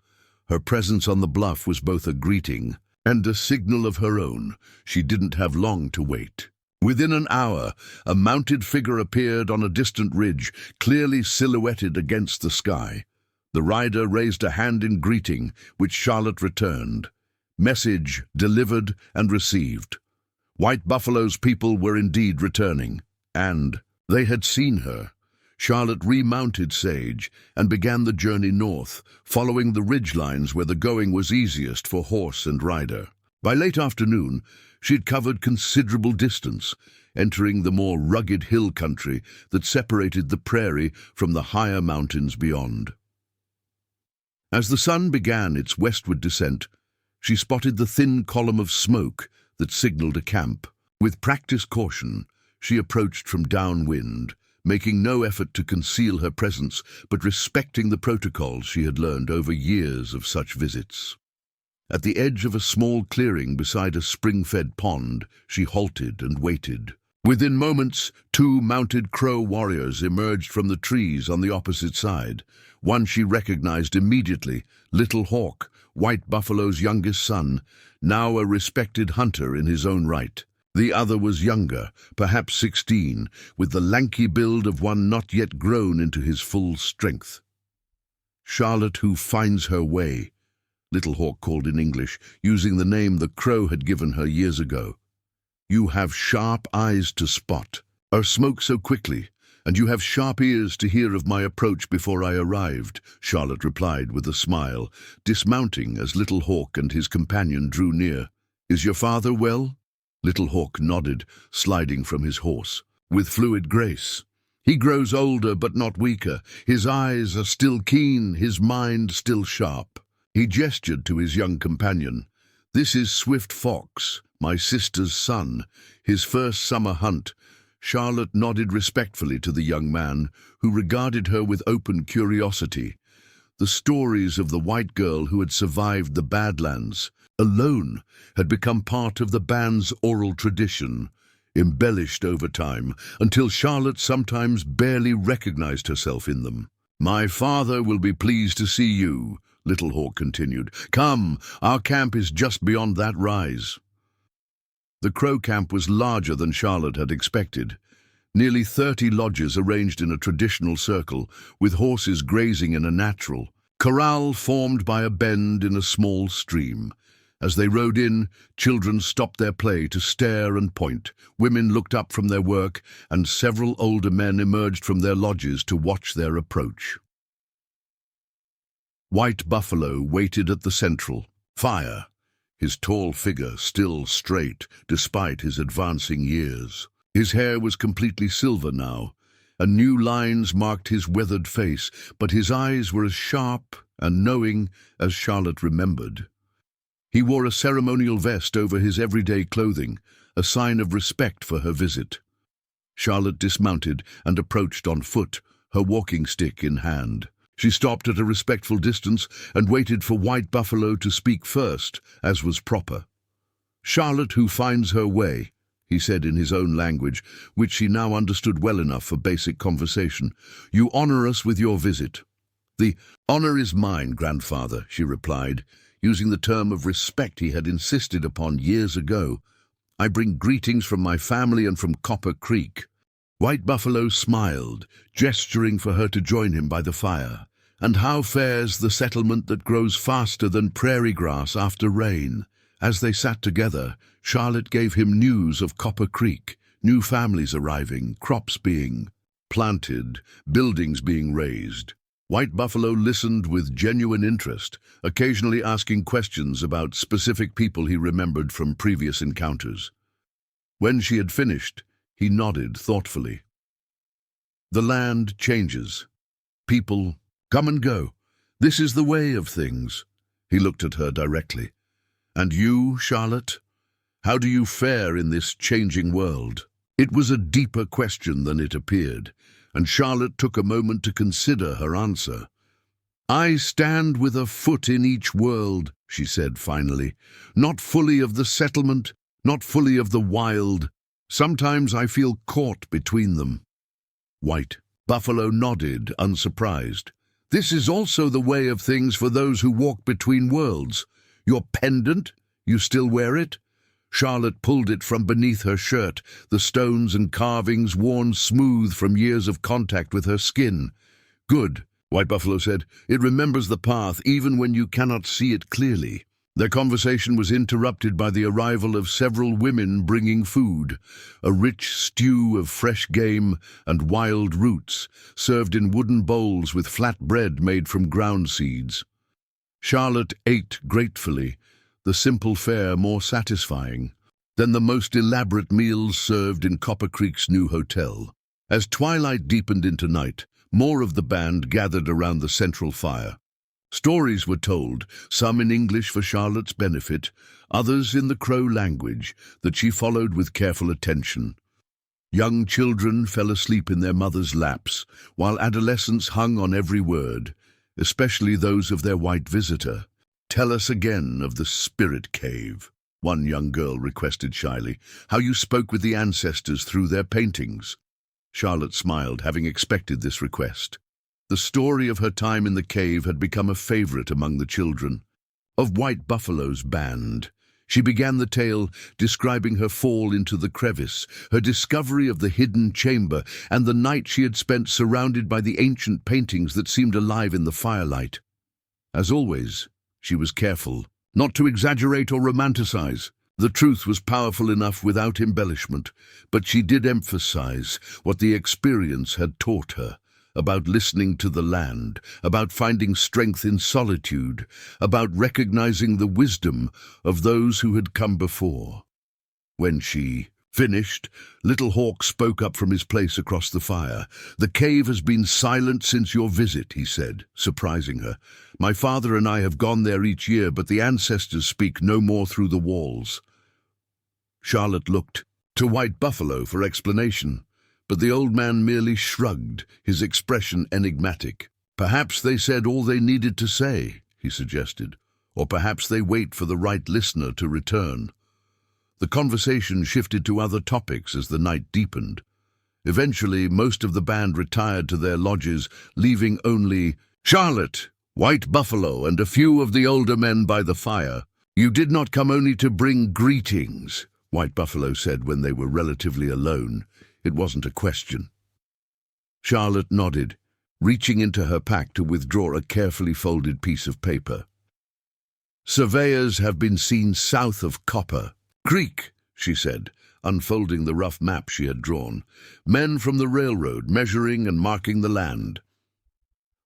S1: Her presence on the bluff was both a greeting and a signal of her own. She didn't have long to wait. Within an hour, a mounted figure appeared on a distant ridge, clearly silhouetted against the sky. The rider raised a hand in greeting, which Charlotte returned. Message delivered and received. White Buffalo's people were indeed returning, and they had seen her. Charlotte remounted Sage and began the journey north, following the ridgelines where the going was easiest for horse and rider. By late afternoon, she'd covered considerable distance, entering the more rugged hill country that separated the prairie from the higher mountains beyond. As the sun began its westward descent, she spotted the thin column of smoke that signaled a camp. With practiced caution, she approached from downwind, making no effort to conceal her presence, but respecting the protocols she had learned over years of such visits. At the edge of a small clearing beside a spring-fed pond, she halted and waited. Within moments, two mounted crow warriors emerged from the trees on the opposite side. One she recognized immediately, Little Hawk, White Buffalo's youngest son, now a respected hunter in his own right. The other was younger, perhaps 16, with the lanky build of one not yet grown into his full strength. Charlotte, who finds her way, Little Hawk called in English, using the name the crow had given her years ago. You have sharp eyes to spot, or smoke so quickly, and you have sharp ears to hear of my approach before I arrived, Charlotte replied with a smile, dismounting as Little Hawk and his companion drew near. Is your father well? Little Hawk nodded, sliding from his horse. With fluid grace. He grows older but not weaker. His eyes are still keen, his mind still sharp. He gestured to his young companion. This is Swift Fox, my sister's son, his first summer hunt. Charlotte nodded respectfully to the young man, who regarded her with open curiosity. The stories of the white girl who had survived the Badlands alone had become part of the band's oral tradition, embellished over time, until Charlotte sometimes barely recognized herself in them. My father will be pleased to see you, Little Hawk continued. Come, our camp is just beyond that rise. The crow camp was larger than Charlotte had expected. Nearly 30 lodges arranged in a traditional circle, with horses grazing in a natural corral formed by a bend in a small stream. As they rode in, children stopped their play to stare and point. Women looked up from their work, and several older men emerged from their lodges to watch their approach. White Buffalo waited at the central fire, his tall figure still straight despite his advancing years. His hair was completely silver now, and new lines marked his weathered face, but his eyes were as sharp and knowing as Charlotte remembered. He wore a ceremonial vest over his everyday clothing, a sign of respect for her visit. Charlotte dismounted and approached on foot, her walking stick in hand. She stopped at a respectful distance and waited for White Buffalo to speak first, as was proper. Charlotte, who finds her way, he said in his own language, which she now understood well enough for basic conversation. You honor us with your visit. The honor is mine, grandfather, she replied, using the term of respect he had insisted upon years ago. I bring greetings from my family and from Copper Creek. White Buffalo smiled, gesturing for her to join him by the fire. And how fares the settlement that grows faster than prairie grass after rain? As they sat together, Charlotte gave him news of Copper Creek, new families arriving, crops being planted, buildings being raised. White Buffalo listened with genuine interest, occasionally asking questions about specific people he remembered from previous encounters. When she had finished, he nodded thoughtfully. The land changes. People come and go. This is the way of things. He looked at her directly. And you, Charlotte? How do you fare in this changing world? It was a deeper question than it appeared, and Charlotte took a moment to consider her answer. I stand with a foot in each world, she said finally. Not fully of the settlement, not fully of the wild. Sometimes I feel caught between them. White Buffalo nodded, unsurprised. This is also the way of things for those who walk between worlds. Your pendant? You still wear it? Charlotte pulled it from beneath her shirt, the stones and carvings worn smooth from years of contact with her skin. Good, White Buffalo said. It remembers the path even when you cannot see it clearly. Their conversation was interrupted by the arrival of several women bringing food, a rich stew of fresh game and wild roots, served in wooden bowls with flat bread made from ground seeds. Charlotte ate gratefully, the simple fare more satisfying than the most elaborate meals served in Copper Creek's new hotel. As twilight deepened into night, more of the band gathered around the central fire. Stories were told, some in English for Charlotte's benefit, others in the Crow language that she followed with careful attention. Young children fell asleep in their mothers' laps, while adolescents hung on every word, especially those of their white visitor. Tell us again of the spirit cave, one young girl requested shyly, how you spoke with the ancestors through their paintings. Charlotte smiled, having expected this request. The story of her time in the cave had become a favorite among the children. Of White Buffalo's band, she began the tale describing her fall into the crevice, her discovery of the hidden chamber, and the night she had spent surrounded by the ancient paintings that seemed alive in the firelight. As always, she was careful not to exaggerate or romanticize. The truth was powerful enough without embellishment, but she did emphasize what the experience had taught her. About listening to the land, about finding strength in solitude, about recognizing the wisdom of those who had come before. When she finished, Little Hawk spoke up from his place across the fire. The cave has been silent since your visit, he said, surprising her. My father and I have gone there each year, but the ancestors speak no more through the walls. Charlotte looked to White Buffalo for explanation, but the old man merely shrugged, his expression enigmatic. Perhaps they said all they needed to say, he suggested, or perhaps they wait for the right listener to return. The conversation shifted to other topics as the night deepened. Eventually, most of the band retired to their lodges, leaving only Charlotte, White Buffalo, and a few of the older men by the fire. You did not come only to bring greetings, White Buffalo said when they were relatively alone. It wasn't a question. Charlotte nodded, reaching into her pack to withdraw a carefully folded piece of paper. Surveyors have been seen south of Copper Creek, she said, unfolding the rough map she had drawn. Men from the railroad measuring and marking the land.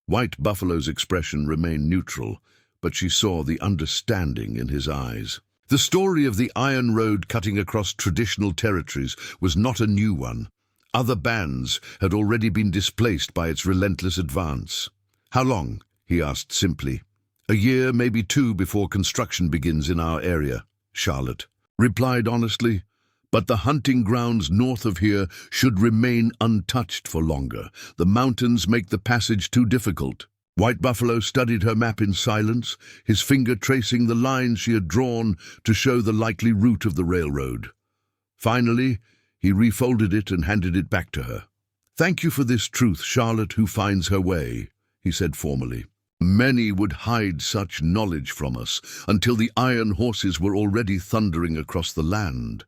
S1: White Buffalo's expression remained neutral, but she saw the understanding in his eyes. The story of the Iron Road cutting across traditional territories was not a new one. Other bands had already been displaced by its relentless advance. How long? He asked simply. A year, maybe two, before construction begins in our area, Charlotte replied honestly. But the hunting grounds north of here should remain untouched for longer. The mountains make the passage too difficult. White Buffalo studied her map in silence, his finger tracing the lines she had drawn to show the likely route of the railroad. Finally, he refolded it and handed it back to her. Thank you for this truth, Charlotte, who finds her way, he said formally. Many would hide such knowledge from us until the iron horses were already thundering across the land.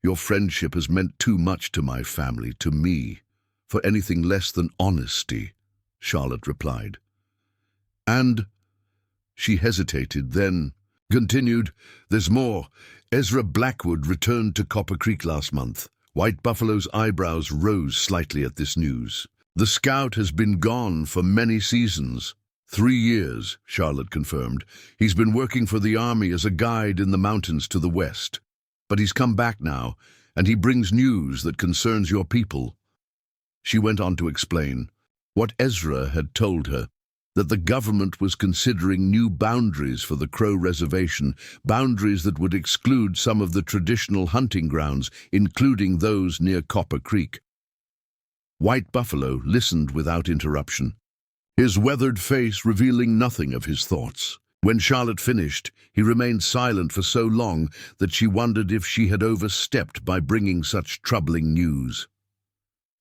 S1: Your friendship has meant too much to my family, to me, for anything less than honesty, Charlotte replied. And she hesitated, then, Continued, there's more. Ezra Blackwood returned to Copper Creek last month. White Buffalo's eyebrows rose slightly at this news. The scout has been gone for many seasons. 3 years, Charlotte confirmed. He's been working for the army as a guide in the mountains to the west. But he's come back now, and he brings news that concerns your people. She went on to explain what Ezra had told her, that the government was considering new boundaries for the Crow Reservation, boundaries that would exclude some of the traditional hunting grounds, including those near Copper Creek. White Buffalo listened without interruption, his weathered face revealing nothing of his thoughts. When Charlotte finished, he remained silent for so long that she wondered if she had overstepped by bringing such troubling news.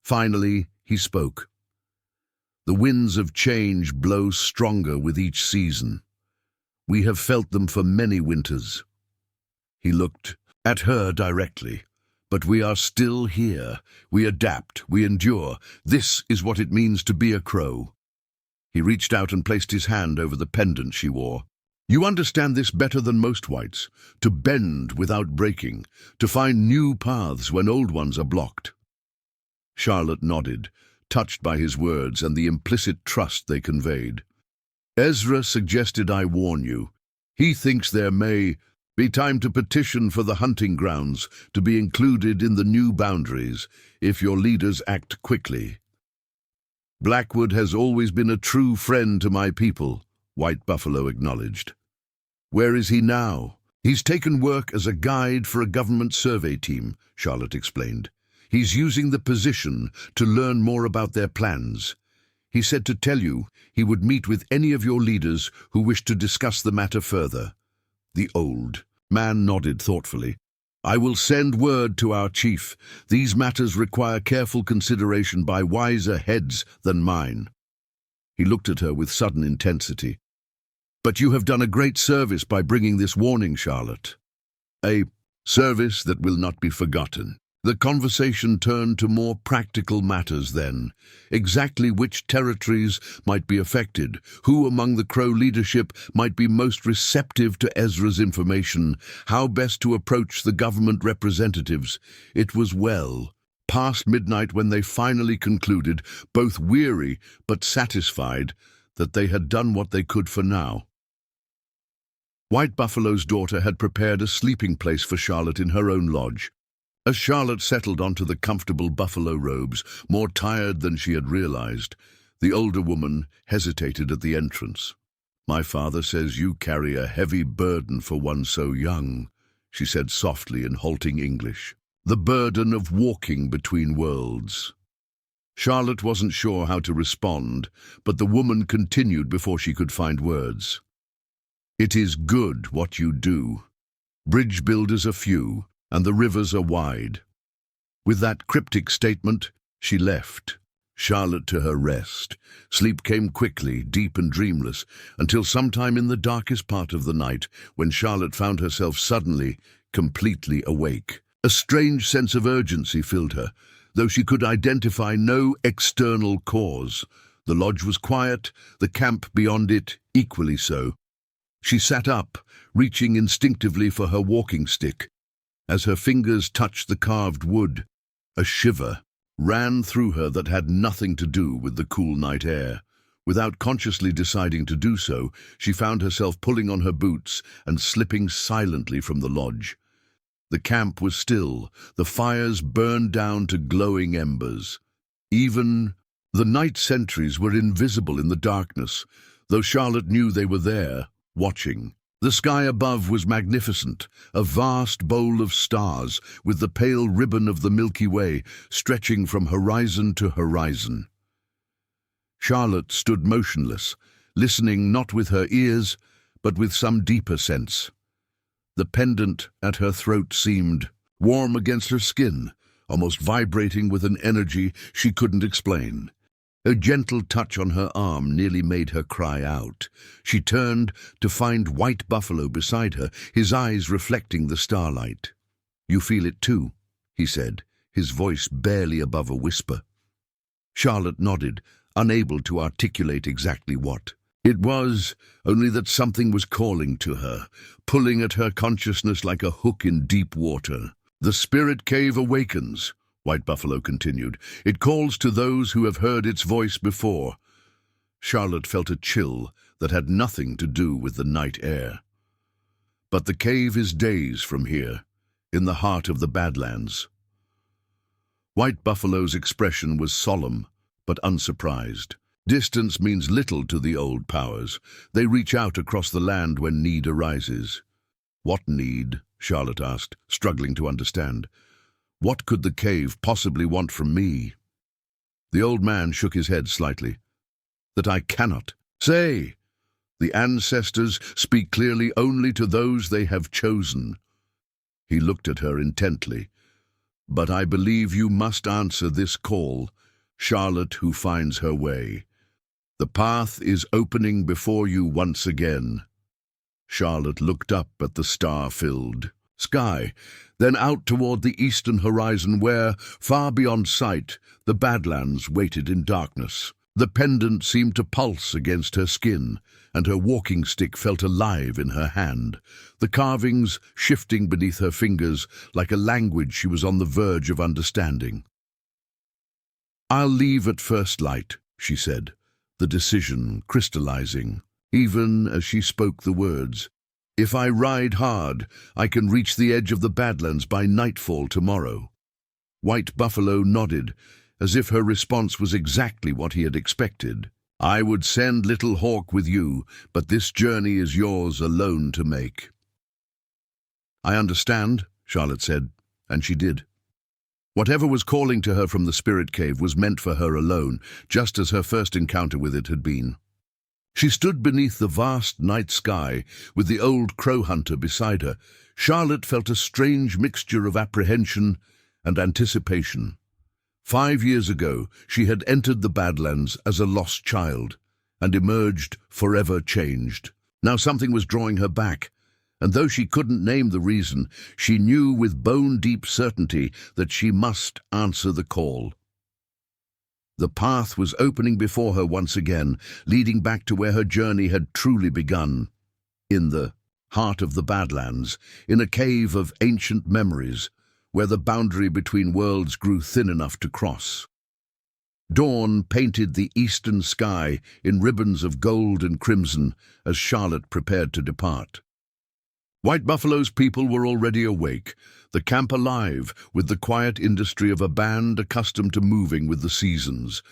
S1: Finally, he spoke. The winds of change blow stronger with each season. We have felt them for many winters. He looked at her directly. But we are still here. We adapt, we endure. This is what it means to be a crow. He reached out and placed his hand over the pendant she wore. You understand this better than most whites, to bend without breaking, to find new paths when old ones are blocked. Charlotte nodded, touched by his words and the implicit trust they conveyed. Ezra suggested I warn you. He thinks there may be time to petition for the hunting grounds to be included in the new boundaries if your leaders act quickly. Blackwood has always been a true friend to my people, White Buffalo acknowledged. Where is he now? He's taken work as a guide for a government survey team, Charlotte explained. He's using the position to learn more about their plans. He said to tell you he would meet with any of your leaders who wish to discuss the matter further. The old man nodded thoughtfully. I will send word to our chief. These matters require careful consideration by wiser heads than mine. He looked at her with sudden intensity. But you have done a great service by bringing this warning, Charlotte. A service that will not be forgotten. The conversation turned to more practical matters then. Exactly which territories might be affected, who among the Crow leadership might be most receptive to Ezra's information, how best to approach the government representatives. It was well past midnight when they finally concluded, both weary but satisfied, that they had done what they could for now. White Buffalo's daughter had prepared a sleeping place for Charlotte in her own lodge. As Charlotte settled onto the comfortable buffalo robes, more tired than she had realized, the older woman hesitated at the entrance. My father says you carry a heavy burden for one so young, she said softly in halting English. The burden of walking between worlds. Charlotte wasn't sure how to respond, but the woman continued before she could find words. It is good what you do. Bridge builders are few, and the rivers are wide. With that cryptic statement, she left Charlotte to her rest. Sleep came quickly, deep and dreamless, until sometime in the darkest part of the night, when Charlotte found herself suddenly, completely awake. A strange sense of urgency filled her, though she could identify no external cause. The lodge was quiet, the camp beyond it equally so. She sat up, reaching instinctively for her walking stick. As her fingers touched the carved wood, a shiver ran through her that had nothing to do with the cool night air. Without consciously deciding to do so, she found herself pulling on her boots and slipping silently from the lodge. The camp was still, the fires burned down to glowing embers. Even the night sentries were invisible in the darkness, though Charlotte knew they were there, watching. The sky above was magnificent, a vast bowl of stars, with the pale ribbon of the Milky Way stretching from horizon to horizon. Charlotte stood motionless, listening not with her ears, but with some deeper sense. The pendant at her throat seemed warm against her skin, almost vibrating with an energy she couldn't explain. A gentle touch on her arm nearly made her cry out. She turned to find White Buffalo beside her, his eyes reflecting the starlight. You feel it too, he said, his voice barely above a whisper. Charlotte nodded, unable to articulate exactly what. It was, only that something was calling to her, pulling at her consciousness like a hook in deep water. "The spirit cave awakens," White Buffalo continued. "It calls to those who have heard its voice before." Charlotte felt a chill that had nothing to do with the night air. "But the cave is days from here, in the heart of the Badlands." White Buffalo's expression was solemn, but unsurprised. Distance means little to the old powers. They reach out across the land when need arises. "What need?" Charlotte asked, struggling to understand. "What could the cave possibly want from me?" The old man shook his head slightly. "That I cannot say. The ancestors speak clearly only to those they have chosen." He looked at her intently. "But I believe you must answer this call, Charlotte who finds her way. The path is opening before you once again." Charlotte looked up at the star-filled sky, then out toward the eastern horizon where, far beyond sight, the Badlands waited in darkness. The pendant seemed to pulse against her skin, and her walking stick felt alive in her hand, the carvings shifting beneath her fingers like a language she was on the verge of understanding. "I'll leave at first light," she said, the decision crystallizing, even as she spoke the words. "If I ride hard, I can reach the edge of the Badlands by nightfall tomorrow." White Buffalo nodded, as if her response was exactly what he had expected. "I would send Little Hawk with you, but this journey is yours alone to make." "I understand," Charlotte said, and she did. Whatever was calling to her from the spirit cave was meant for her alone, just as her first encounter with it had been. She stood beneath the vast night sky, with the old crow hunter beside her. Charlotte felt a strange mixture of apprehension and anticipation. 5 years ago, she had entered the Badlands as a lost child, and emerged forever changed. Now something was drawing her back, and though she couldn't name the reason, she knew with bone-deep certainty that she must answer the call. The path was opening before her once again, leading back to where her journey had truly begun. In the heart of the Badlands, in a cave of ancient memories, where the boundary between worlds grew thin enough to cross. Dawn painted the eastern sky in ribbons of gold and crimson as Charlotte prepared to depart. White Buffalo's people were already awake, the camp alive with the quiet industry of a band accustomed to moving with the seasons.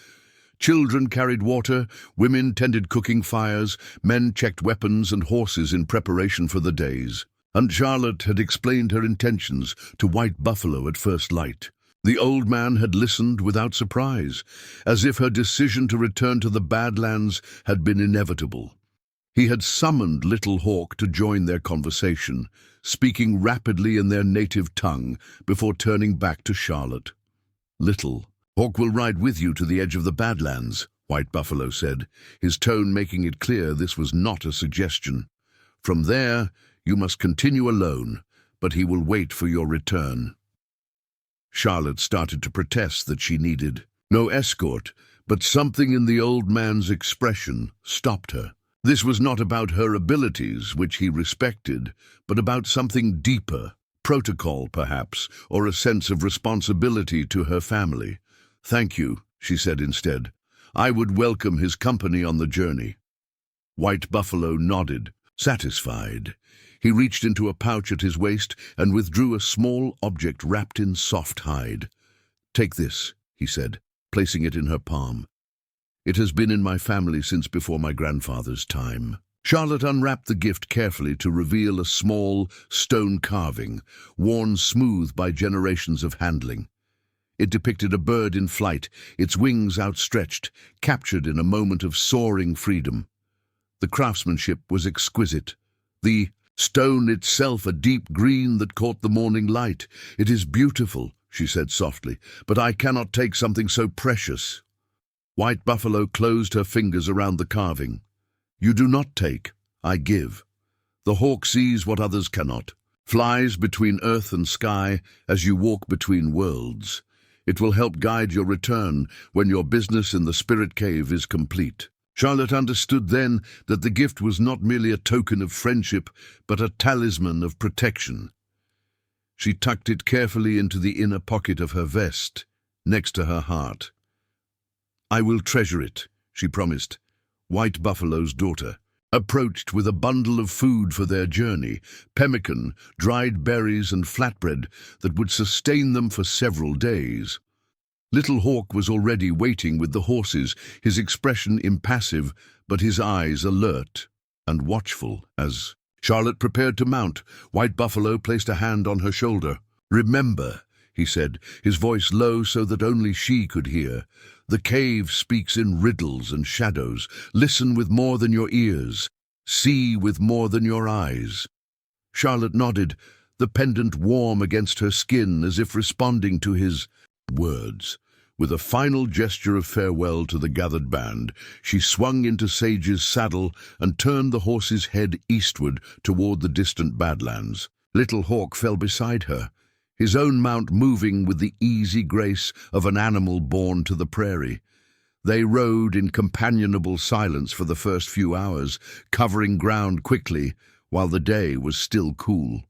S1: Children carried water, women tended cooking fires, men checked weapons and horses in preparation for the days. And Charlotte had explained her intentions to White Buffalo at first light. The old man had listened without surprise, as if her decision to return to the Badlands had been inevitable. He had summoned Little Hawk to join their conversation, speaking rapidly in their native tongue before turning back to Charlotte. "Little Hawk will ride with you to the edge of the Badlands," White Buffalo said, his tone making it clear this was not a suggestion. "From there, you must continue alone, but he will wait for your return." Charlotte started to protest that she needed no escort, but something in the old man's expression stopped her. This was not about her abilities, which he respected, but about something deeper, protocol perhaps, or a sense of responsibility to her family. "Thank you," she said instead. "I would welcome his company on the journey." White Buffalo nodded, satisfied. He reached into a pouch at his waist and withdrew a small object wrapped in soft hide. "Take this," he said, placing it in her palm. "It has been in my family since before my grandfather's time." Charlotte unwrapped the gift carefully to reveal a small stone carving, worn smooth by generations of handling. It depicted a bird in flight, its wings outstretched, captured in a moment of soaring freedom. The craftsmanship was exquisite. The stone itself a deep green that caught the morning light. "It is beautiful," she said softly, "but I cannot take something so precious." White Buffalo closed her fingers around the carving. "You do not take, I give. The hawk sees what others cannot, flies between earth and sky as you walk between worlds. It will help guide your return when your business in the spirit cave is complete." Charlotte understood then that the gift was not merely a token of friendship, but a talisman of protection. She tucked it carefully into the inner pocket of her vest, next to her heart. "I will treasure it," she promised. White Buffalo's daughter approached with a bundle of food for their journey, pemmican, dried berries and flatbread that would sustain them for several days. Little Hawk was already waiting with the horses, his expression impassive, but his eyes alert and watchful. As Charlotte prepared to mount, White Buffalo placed a hand on her shoulder. "Remember," he said, his voice low so that only she could hear, "the cave speaks in riddles and shadows. Listen with more than your ears. See with more than your eyes." Charlotte nodded, the pendant warm against her skin as if responding to his words. With a final gesture of farewell to the gathered band, she swung into Sage's saddle and turned the horse's head eastward toward the distant Badlands. Little Hawk fell beside her, his own mount moving with the easy grace of an animal born to the prairie. They rode in companionable silence for the first few hours, covering ground quickly while the day was still cool.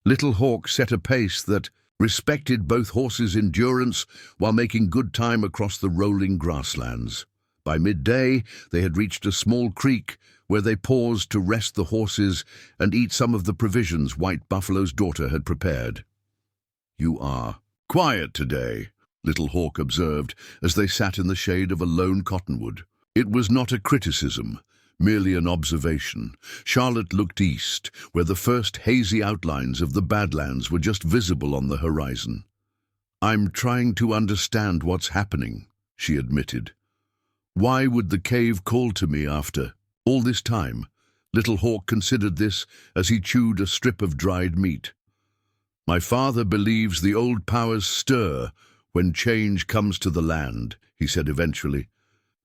S1: Little Hawk set a pace that respected both horses' endurance while making good time across the rolling grasslands. By midday, they had reached a small creek where they paused to rest the horses and eat some of the provisions White Buffalo's daughter had prepared. "You are quiet today," Little Hawk observed as they sat in the shade of a lone cottonwood. It was not a criticism, merely an observation. Charlotte looked east, where the first hazy outlines of the Badlands were just visible on the horizon. "I'm trying to understand what's happening," she admitted. "Why would the cave call to me after all this time?" Little Hawk considered this as he chewed a strip of dried meat. "My father believes the old powers stir when change comes to the land," he said eventually.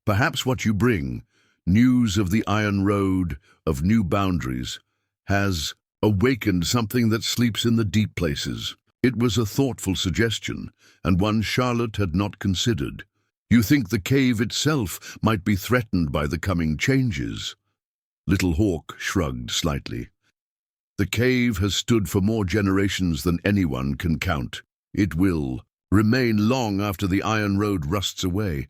S1: "Perhaps what you bring, news of the Iron Road, of new boundaries, has awakened something that sleeps in the deep places." It was a thoughtful suggestion, and one Charlotte had not considered. "You think the cave itself might be threatened by the coming changes?" Little Hawk shrugged slightly. "The cave has stood for more generations than anyone can count. It will remain long after the Iron Road rusts away,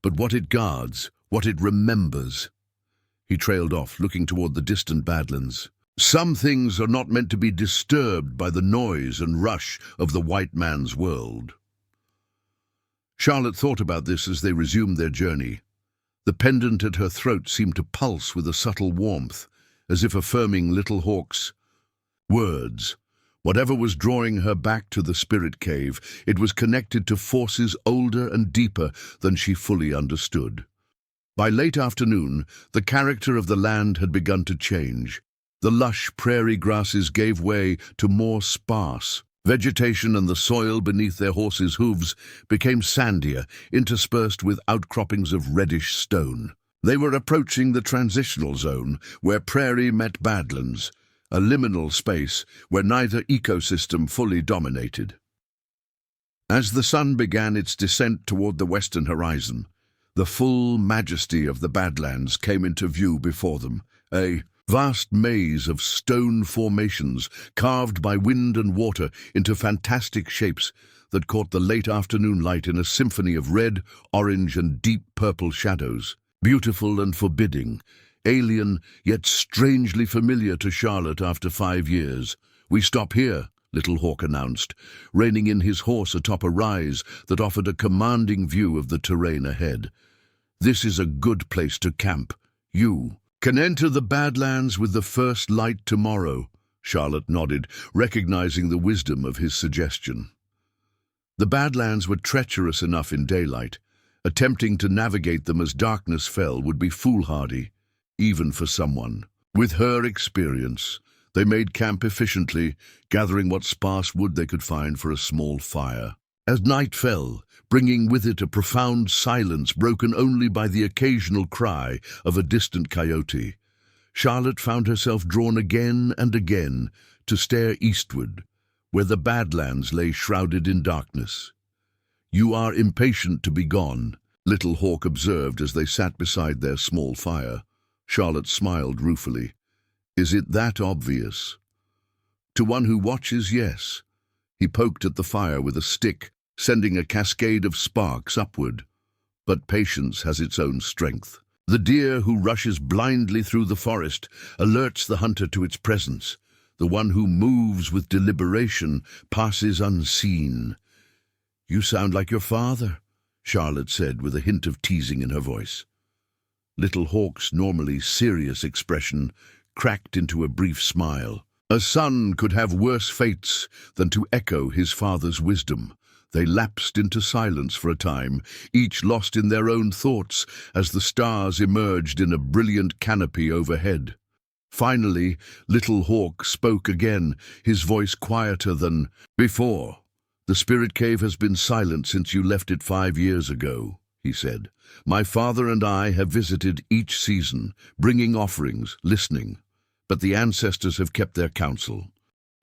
S1: but what it guards, what it remembers." He trailed off, looking toward the distant Badlands. "Some things are not meant to be disturbed by the noise and rush of the white man's world." Charlotte thought about this as they resumed their journey. The pendant at her throat seemed to pulse with a subtle warmth, as if affirming Little Hawk's words. Whatever was drawing her back to the spirit cave, it was connected to forces older and deeper than she fully understood. By late afternoon, the character of the land had begun to change. The lush prairie grasses gave way to more sparse vegetation, and the soil beneath their horses' hooves became sandier, interspersed with outcroppings of reddish stone. They were approaching the transitional zone, where prairie met badlands, a liminal space where neither ecosystem fully dominated. As the sun began its descent toward the western horizon, the full majesty of the Badlands came into view before them, a vast maze of stone formations carved by wind and water into fantastic shapes that caught the late afternoon light in a symphony of red, orange, and deep purple shadows. Beautiful and forbidding, alien yet strangely familiar to Charlotte after 5 years. "We stop here," Little Hawk announced, reining in his horse atop a rise that offered a commanding view of the terrain ahead. "This is a good place to camp. You can enter the Badlands with the first light tomorrow." Charlotte nodded, recognizing the wisdom of his suggestion. The Badlands were treacherous enough in daylight. Attempting to navigate them as darkness fell would be foolhardy, even for someone with her experience. They made camp efficiently, gathering what sparse wood they could find for a small fire. As night fell, bringing with it a profound silence broken only by the occasional cry of a distant coyote, Charlotte found herself drawn again and again to stare eastward, where the Badlands lay shrouded in darkness. "You are impatient to be gone," Little Hawk observed as they sat beside their small fire. Charlotte smiled ruefully. Is it that obvious? To one who watches, yes. He poked at the fire with a stick, sending a cascade of sparks upward. But patience has its own strength. The deer who rushes blindly through the forest alerts the hunter to its presence. The one who moves with deliberation passes unseen. You sound like your father, Charlotte said with a hint of teasing in her voice. Little Hawk's normally serious expression cracked into a brief smile. A son could have worse fates than to echo his father's wisdom. They lapsed into silence for a time, each lost in their own thoughts as the stars emerged in a brilliant canopy overhead. Finally, Little Hawk spoke again, his voice quieter than before. The spirit cave has been silent since you left it 5 years ago, he said. My father and I have visited each season, bringing offerings, listening. But the ancestors have kept their counsel.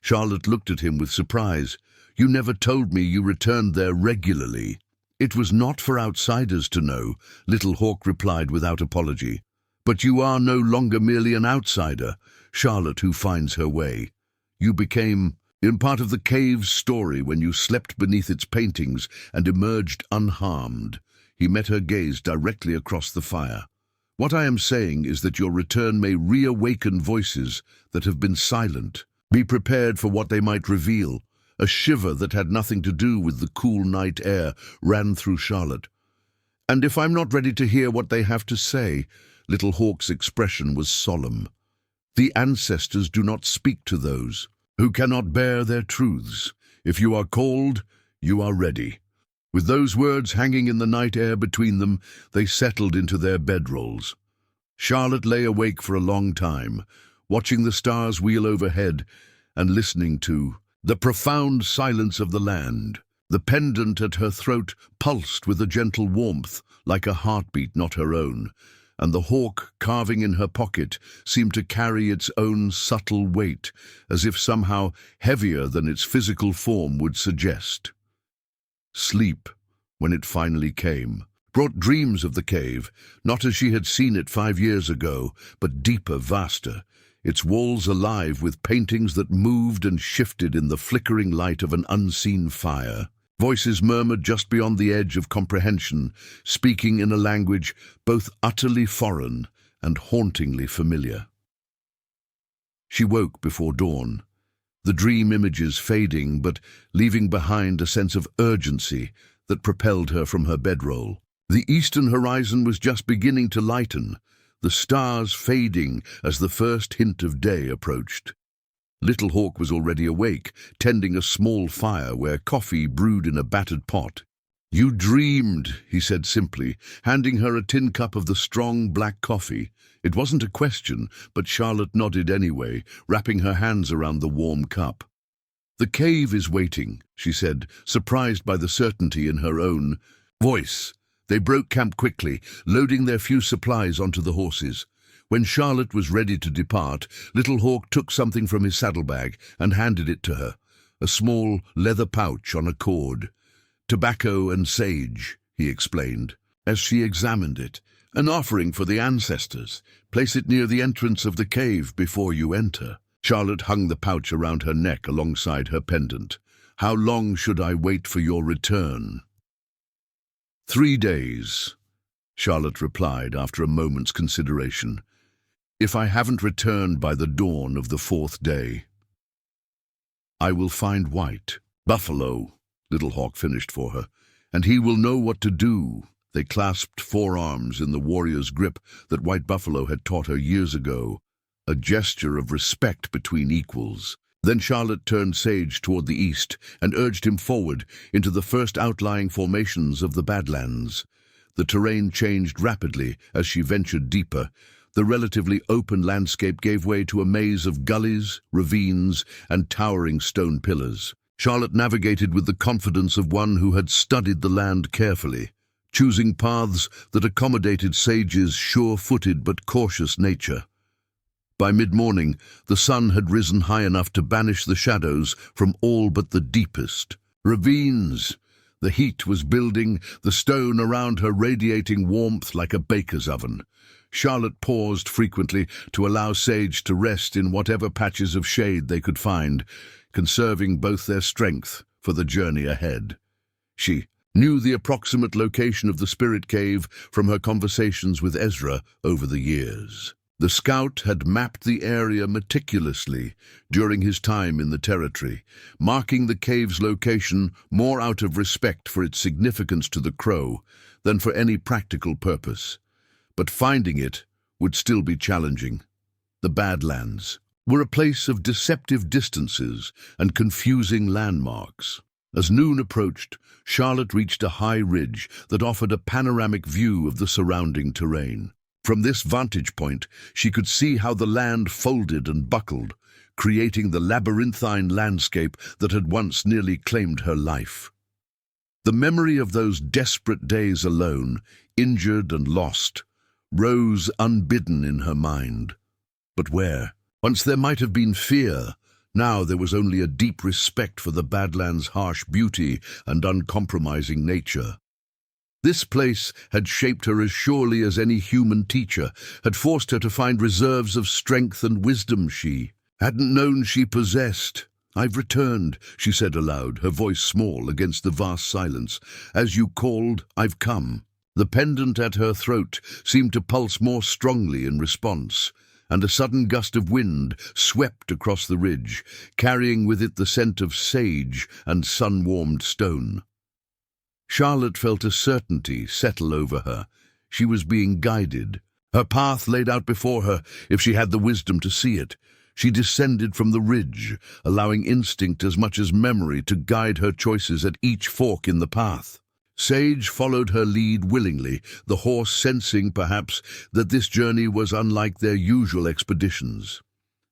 S1: Charlotte looked at him with surprise. You never told me you returned there regularly. It was not for outsiders to know, Little Hawk replied without apology. But you are no longer merely an outsider, Charlotte who finds her way. You became in part of the cave's story when you slept beneath its paintings and emerged unharmed. He met her gaze directly across the fire. What I am saying is that your return may reawaken voices that have been silent. Be prepared for what they might reveal. A shiver that had nothing to do with the cool night air ran through Charlotte. And if I'm not ready to hear what they have to say, Little Hawk's expression was solemn. The ancestors do not speak to those who cannot bear their truths. If you are called, you are ready. With those words hanging in the night air between them, they settled into their bedrolls. Charlotte lay awake for a long time, watching the stars wheel overhead and listening to the profound silence of the land. The pendant at her throat pulsed with a gentle warmth, like a heartbeat not her own, and the hawk carving in her pocket seemed to carry its own subtle weight, as if somehow heavier than its physical form would suggest. Sleep, when it finally came, brought dreams of the cave, not as she had seen it 5 years ago, but deeper, vaster, its walls alive with paintings that moved and shifted in the flickering light of an unseen fire. Voices murmured just beyond the edge of comprehension, speaking in a language both utterly foreign and hauntingly familiar. She woke before dawn, the dream images fading but leaving behind a sense of urgency that propelled her from her bedroll. The eastern horizon was just beginning to lighten, the stars fading as the first hint of day approached. Little Hawk was already awake, tending a small fire where coffee brewed in a battered pot. You dreamed, he said simply, handing her a tin cup of the strong black coffee. It wasn't a question, but Charlotte nodded anyway, wrapping her hands around the warm cup. The cave is waiting, she said, surprised by the certainty in her own voice. They broke camp quickly, loading their few supplies onto the horses. When Charlotte was ready to depart, Little Hawk took something from his saddlebag and handed it to her, a small leather pouch on a cord. Tobacco and sage, he explained, as she examined it. An offering for the ancestors. Place it near the entrance of the cave before you enter. Charlotte hung the pouch around her neck alongside her pendant. How long should I wait for your return? 3 days, Charlotte replied after a moment's consideration. If I haven't returned by the dawn of the 4th day, I will find White, Buffalo, Little Hawk finished for her, and he will know what to do. They clasped forearms in the warrior's grip that White Buffalo had taught her years ago, a gesture of respect between equals. Then Charlotte turned Sage toward the east and urged him forward into the first outlying formations of the Badlands. The terrain changed rapidly as she ventured deeper. The relatively open landscape gave way to a maze of gullies, ravines, and towering stone pillars. Charlotte navigated with the confidence of one who had studied the land carefully, choosing paths that accommodated Sage's sure-footed but cautious nature. By mid-morning, the sun had risen high enough to banish the shadows from all but the deepest ravines. The heat was building, the stone around her radiating warmth like a baker's oven. Charlotte paused frequently to allow Sage to rest in whatever patches of shade they could find, conserving both their strength for the journey ahead. She knew the approximate location of the spirit cave from her conversations with Ezra over the years. The scout had mapped the area meticulously during his time in the territory, marking the cave's location more out of respect for its significance to the Crow than for any practical purpose. But finding it would still be challenging. The Badlands were a place of deceptive distances and confusing landmarks. As noon approached, Charlotte reached a high ridge that offered a panoramic view of the surrounding terrain. From this vantage point, she could see how the land folded and buckled, creating the labyrinthine landscape that had once nearly claimed her life. The memory of those desperate days alone, injured and lost, rose unbidden in her mind. But where? Once there might have been fear, now there was only a deep respect for the Badlands' harsh beauty and uncompromising nature. This place had shaped her as surely as any human teacher, had forced her to find reserves of strength and wisdom she hadn't known she possessed. "I've returned," she said aloud, her voice small against the vast silence. "As you called, I've come." The pendant at her throat seemed to pulse more strongly in response, and a sudden gust of wind swept across the ridge, carrying with it the scent of sage and sun-warmed stone. Charlotte felt a certainty settle over her. She was being guided. Her path laid out before her, if she had the wisdom to see it. She descended from the ridge, allowing instinct as much as memory to guide her choices at each fork in the path. Sage followed her lead willingly, the horse sensing, perhaps, that this journey was unlike their usual expeditions.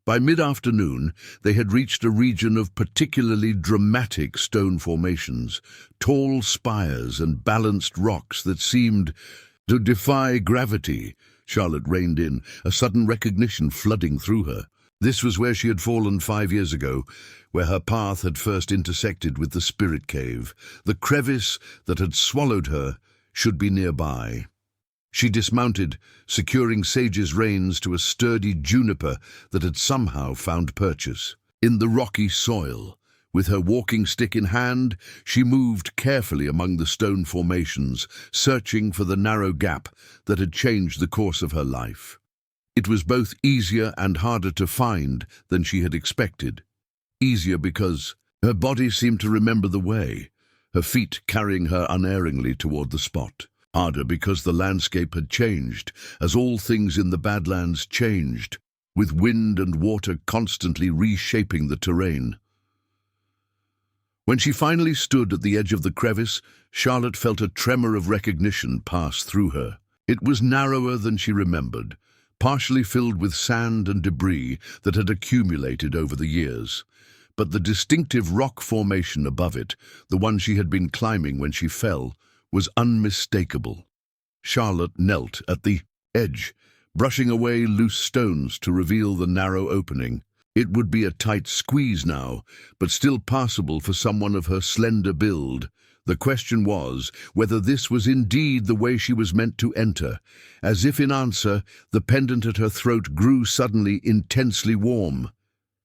S1: By mid-afternoon, they had reached a region of particularly dramatic stone formations, tall spires and balanced rocks that seemed to defy gravity. Charlotte reined in, a sudden recognition flooding through her. This was where she had fallen 5 years ago, where her path had first intersected with the spirit cave. The crevice that had swallowed her should be nearby. She dismounted, securing Sage's reins to a sturdy juniper that had somehow found purchase. In the rocky soil, with her walking stick in hand, she moved carefully among the stone formations, searching for the narrow gap that had changed the course of her life. It was both easier and harder to find than she had expected. Easier because her body seemed to remember the way, her feet carrying her unerringly toward the spot. Harder because the landscape had changed, as all things in the Badlands changed, with wind and water constantly reshaping the terrain. When she finally stood at the edge of the crevice, Charlotte felt a tremor of recognition pass through her. It was narrower than she remembered, partially filled with sand and debris that had accumulated over the years. But the distinctive rock formation above it, the one she had been climbing when she fell, was unmistakable. Charlotte knelt at the edge, brushing away loose stones to reveal the narrow opening. It would be a tight squeeze now, but still passable for someone of her slender build. The question was whether this was indeed the way she was meant to enter. As if in answer, the pendant at her throat grew suddenly intensely warm.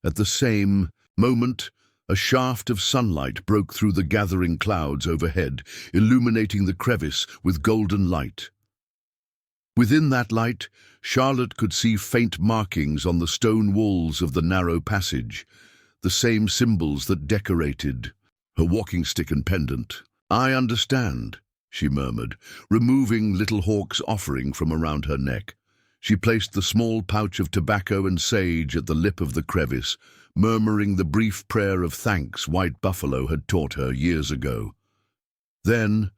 S1: At the same moment, a shaft of sunlight broke through the gathering clouds overhead, illuminating the crevice with golden light. Within that light, Charlotte could see faint markings on the stone walls of the narrow passage, the same symbols that decorated her walking stick and pendant. "I understand," she murmured, removing Little Hawk's offering from around her neck. She placed the small pouch of tobacco and sage at the lip of the crevice, murmuring the brief prayer of thanks White Buffalo had taught her years ago. Then,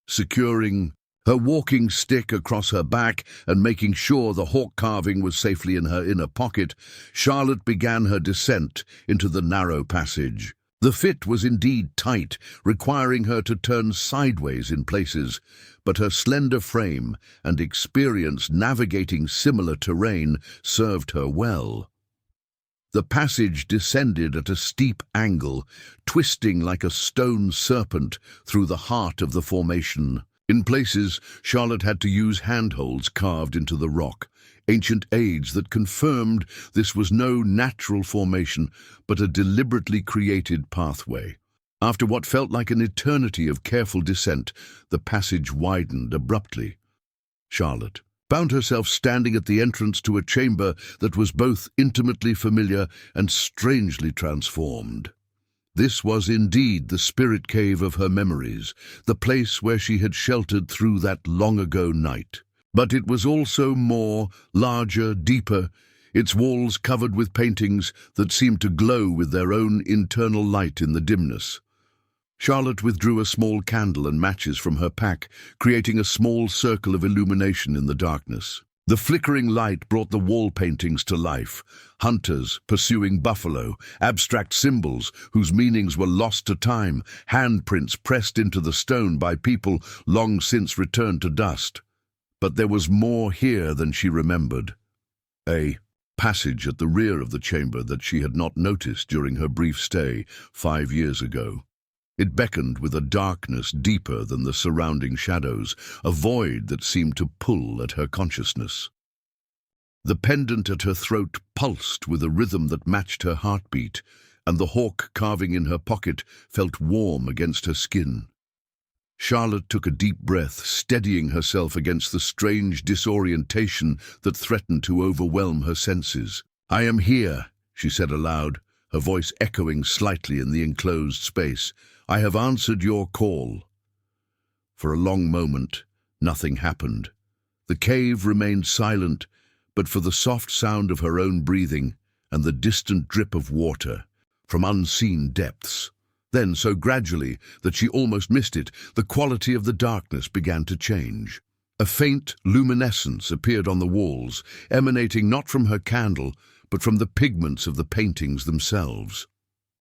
S1: securing her walking stick across her back and making sure the hawk carving was safely in her inner pocket, Charlotte began her descent into the narrow passage. The fit was indeed tight, requiring her to turn sideways in places, but her slender frame and experience navigating similar terrain served her well. The passage descended at a steep angle, twisting like a stone serpent through the heart of the formation. In places, Charlotte had to use handholds carved into the rock, ancient aids that confirmed this was no natural formation, but a deliberately created pathway. After what felt like an eternity of careful descent, the passage widened abruptly. Charlotte found herself standing at the entrance to a chamber that was both intimately familiar and strangely transformed. This was indeed the spirit cave of her memories, the place where she had sheltered through that long-ago night. But it was also more, larger, deeper, its walls covered with paintings that seemed to glow with their own internal light in the dimness. Charlotte withdrew a small candle and matches from her pack, creating a small circle of illumination in the darkness. The flickering light brought the wall paintings to life. Hunters pursuing buffalo, abstract symbols whose meanings were lost to time, handprints pressed into the stone by people long since returned to dust. But there was more here than she remembered. A passage at the rear of the chamber that she had not noticed during her brief stay 5 years ago. It beckoned with a darkness deeper than the surrounding shadows, a void that seemed to pull at her consciousness. The pendant at her throat pulsed with a rhythm that matched her heartbeat, and the hawk carving in her pocket felt warm against her skin. Charlotte took a deep breath, steadying herself against the strange disorientation that threatened to overwhelm her senses. "I am here," she said aloud, her voice echoing slightly in the enclosed space. "I have answered your call." For a long moment, nothing happened. The cave remained silent, but for the soft sound of her own breathing and the distant drip of water from unseen depths. Then, so gradually that she almost missed it, the quality of the darkness began to change. A faint luminescence appeared on the walls, emanating not from her candle, but from the pigments of the paintings themselves.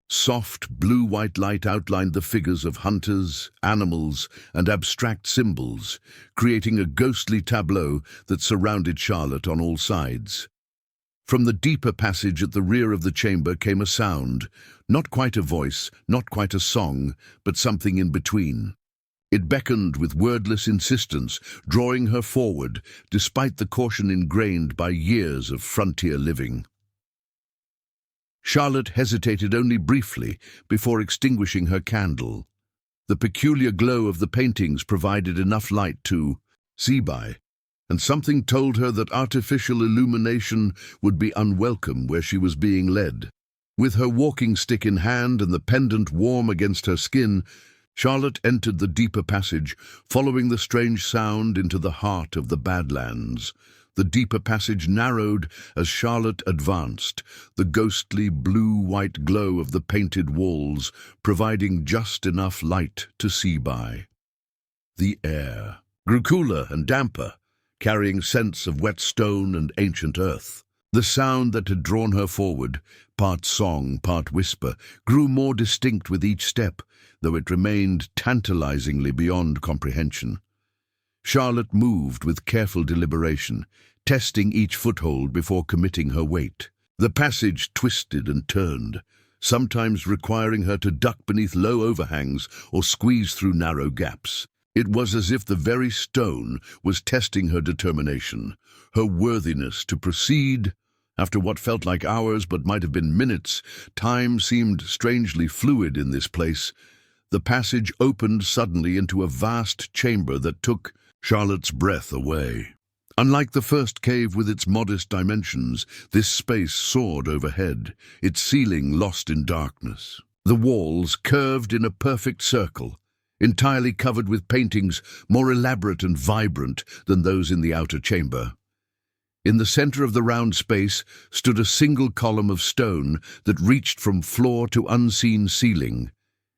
S1: Soft blue-white light outlined the figures of hunters, animals, and abstract symbols, creating a ghostly tableau that surrounded Charlotte on all sides. From the deeper passage at the rear of the chamber came a sound, not quite a voice, not quite a song, but something in between. It beckoned with wordless insistence, drawing her forward, despite the caution ingrained by years of frontier living. Charlotte hesitated only briefly before extinguishing her candle. The peculiar glow of the paintings provided enough light to see by, and something told her that artificial illumination would be unwelcome where she was being led. With her walking stick in hand and the pendant warm against her skin, Charlotte entered the deeper passage, following the strange sound into the heart of the Badlands. The deeper passage narrowed as Charlotte advanced, the ghostly blue-white glow of the painted walls providing just enough light to see by. The air grew cooler and damper, carrying scents of wet stone and ancient earth. The sound that had drawn her forward, part song, part whisper, grew more distinct with each step, though it remained tantalizingly beyond comprehension. Charlotte moved with careful deliberation, testing each foothold before committing her weight. The passage twisted and turned, sometimes requiring her to duck beneath low overhangs or squeeze through narrow gaps. It was as if the very stone was testing her determination, her worthiness to proceed. After what felt like hours but might have been minutes, time seemed strangely fluid in this place. The passage opened suddenly into a vast chamber that took Charlotte's breath away. Unlike the first cave with its modest dimensions, this space soared overhead, its ceiling lost in darkness. The walls curved in a perfect circle, entirely covered with paintings more elaborate and vibrant than those in the outer chamber. In the center of the round space stood a single column of stone that reached from floor to unseen ceiling,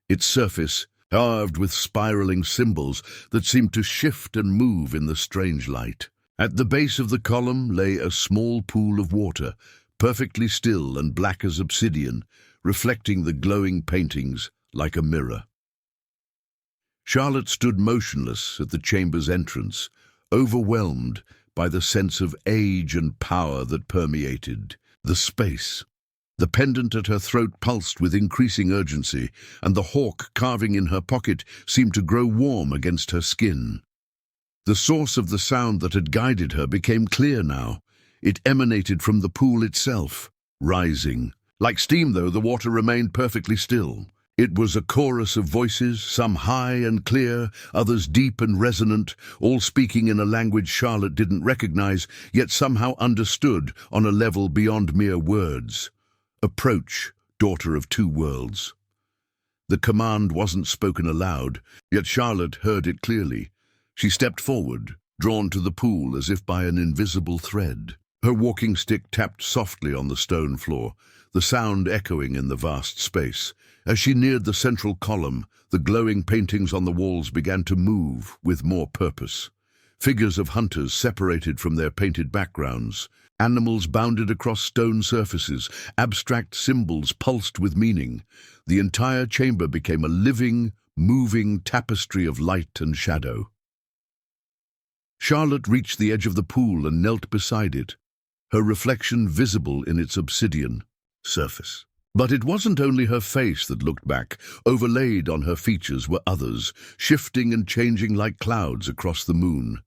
S1: its surface carved with spiraling symbols that seemed to shift and move in the strange light. At the base of the column lay a small pool of water, perfectly still and black as obsidian, reflecting the glowing paintings like a mirror. Charlotte stood motionless at the chamber's entrance, overwhelmed by the sense of age and power that permeated the space. The pendant at her throat pulsed with increasing urgency, and the hawk carving in her pocket seemed to grow warm against her skin. The source of the sound that had guided her became clear now. It emanated from the pool itself, rising. Like steam, though, the water remained perfectly still. It was a chorus of voices, some high and clear, others deep and resonant, all speaking in a language Charlotte didn't recognize, yet somehow understood on a level beyond mere words. Approach, daughter of two worlds. The command wasn't spoken aloud, yet Charlotte heard it clearly. She stepped forward, drawn to the pool as if by an invisible thread. Her walking stick tapped softly on the stone floor, the sound echoing in the vast space. As she neared the central column, the glowing paintings on the walls began to move with more purpose. Figures of hunters separated from their painted backgrounds. Animals bounded across stone surfaces. Abstract symbols pulsed with meaning. The entire chamber became a living, moving tapestry of light and shadow. Charlotte reached the edge of the pool and knelt beside it, her reflection visible in its obsidian surface. But it wasn't only her face that looked back. Overlaid on her features were others, shifting and changing like clouds across the moon.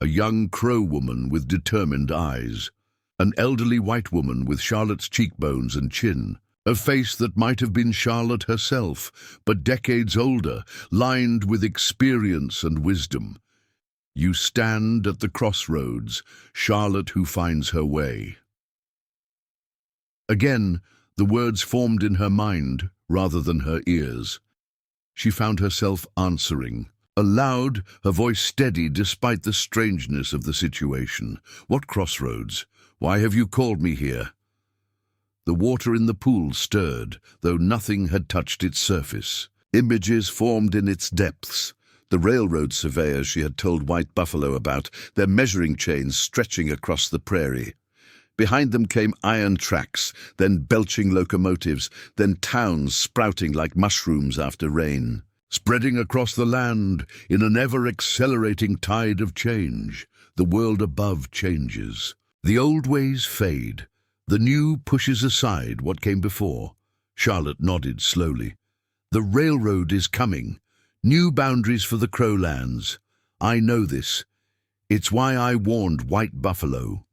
S1: A young crow woman with determined eyes. An elderly white woman with Charlotte's cheekbones and chin. A face that might have been Charlotte herself, but decades older, lined with experience and wisdom. You stand at the crossroads, Charlotte who finds her way. Again, the words formed in her mind rather than her ears. She found herself answering. Aloud, her voice steady despite the strangeness of the situation. What crossroads? Why have you called me here? The water in the pool stirred, though nothing had touched its surface. Images formed in its depths. The railroad surveyors she had told White Buffalo about, their measuring chains stretching across the prairie. Behind them came iron tracks, then belching locomotives, then towns sprouting like mushrooms after rain. Spreading across the land in an ever-accelerating tide of change, the world above changes. The old ways fade. The new pushes aside what came before. Charlotte nodded slowly. The railroad is coming. New boundaries for the Crowlands. I know this. It's why I warned White Buffalo.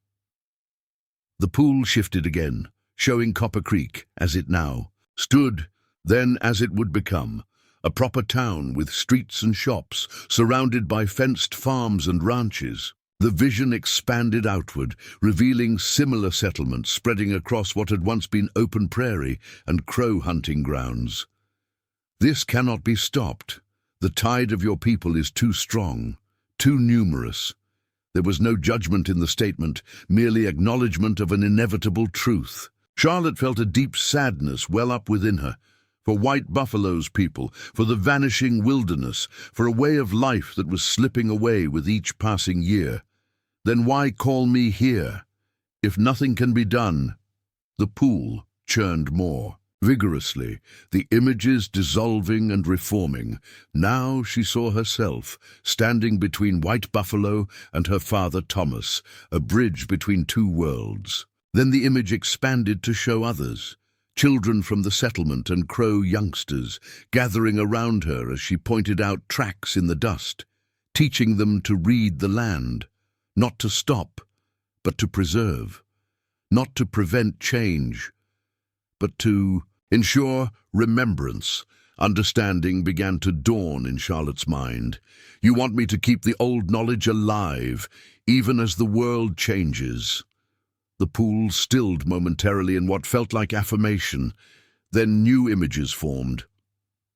S1: The pool shifted again, showing Copper Creek as it now stood, then as it would become. A proper town with streets and shops, surrounded by fenced farms and ranches. The vision expanded outward, revealing similar settlements spreading across what had once been open prairie and crow hunting grounds. This cannot be stopped. The tide of your people is too strong, too numerous. There was no judgment in the statement, merely acknowledgement of an inevitable truth. Charlotte felt a deep sadness well up within her, for White Buffalo's people, for the vanishing wilderness, for a way of life that was slipping away with each passing year. Then why call me here? If nothing can be done, the pool churned more. Vigorously, the images dissolving and reforming. Now she saw herself, standing between White Buffalo and her father Thomas, a bridge between two worlds. Then the image expanded to show others, children from the settlement and crow youngsters, gathering around her as she pointed out tracks in the dust, teaching them to read the land, not to stop, but to preserve, not to prevent change, but to ensure remembrance. Understanding began to dawn in Charlotte's mind. You want me to keep the old knowledge alive, even as the world changes. The pool stilled momentarily in what felt like affirmation. Then new images formed.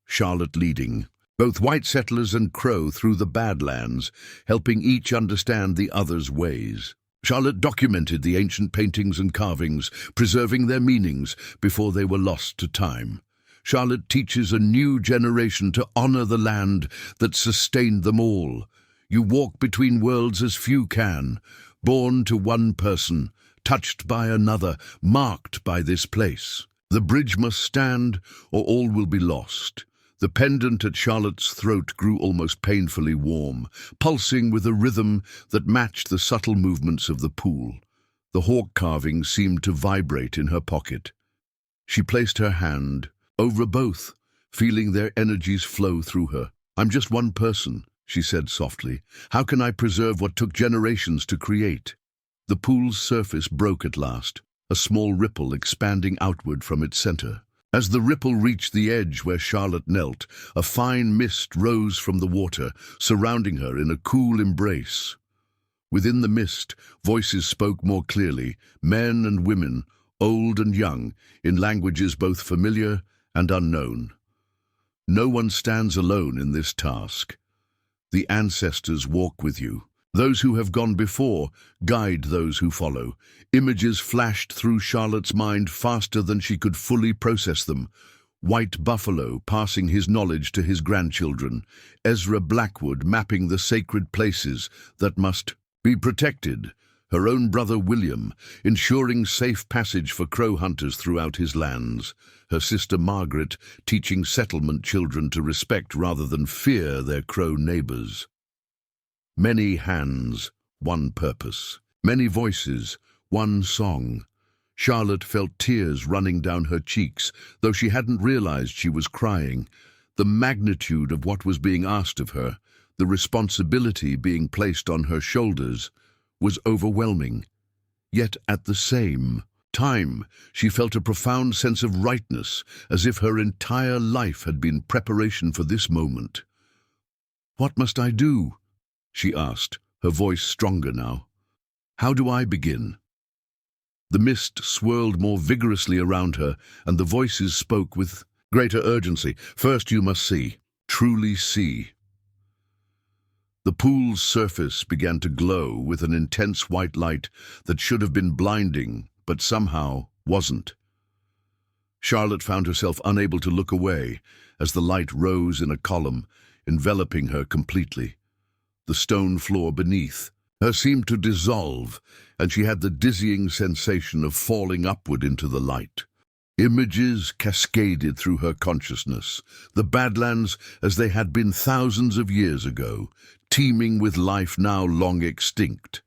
S1: Charlotte leading, both white settlers and crow through the Badlands, helping each understand the other's ways. Charlotte documented the ancient paintings and carvings, preserving their meanings before they were lost to time. Charlotte teaches a new generation to honor the land that sustained them all. You walk between worlds as few can, born to one person, touched by another, marked by this place. The bridge must stand, or all will be lost. The pendant at Charlotte's throat grew almost painfully warm, pulsing with a rhythm that matched the subtle movements of the pool. The hawk carving seemed to vibrate in her pocket. She placed her hand over both, feeling their energies flow through her. "I'm just one person," she said softly. "How can I preserve what took generations to create?" The pool's surface broke at last, a small ripple expanding outward from its center. As the ripple reached the edge where Charlotte knelt, a fine mist rose from the water, surrounding her in a cool embrace. Within the mist, voices spoke more clearly, men and women, old and young, in languages both familiar and unknown. "No one stands alone in this task. The ancestors walk with you. Those who have gone before guide those who follow." Images flashed through Charlotte's mind faster than she could fully process them. White Buffalo passing his knowledge to his grandchildren, Ezra Blackwood mapping the sacred places that must be protected, her own brother William ensuring safe passage for crow hunters throughout his lands, her sister Margaret teaching settlement children to respect rather than fear their crow neighbors. Many hands, one purpose. Many voices, one song. Charlotte felt tears running down her cheeks, though she hadn't realized she was crying. The magnitude of what was being asked of her, the responsibility being placed on her shoulders, was overwhelming. Yet at the same time, she felt a profound sense of rightness, as if her entire life had been preparation for this moment. "What must I do?" she asked, her voice stronger now. "How do I begin?" The mist swirled more vigorously around her, and the voices spoke with greater urgency. "First you must see, truly see." The pool's surface began to glow with an intense white light that should have been blinding, but somehow wasn't. Charlotte found herself unable to look away as the light rose in a column, enveloping her completely. The stone floor beneath her seemed to dissolve, and she had the dizzying sensation of falling upward into the light. Images cascaded through her consciousness, the Badlands as they had been thousands of years ago, teeming with life now long extinct.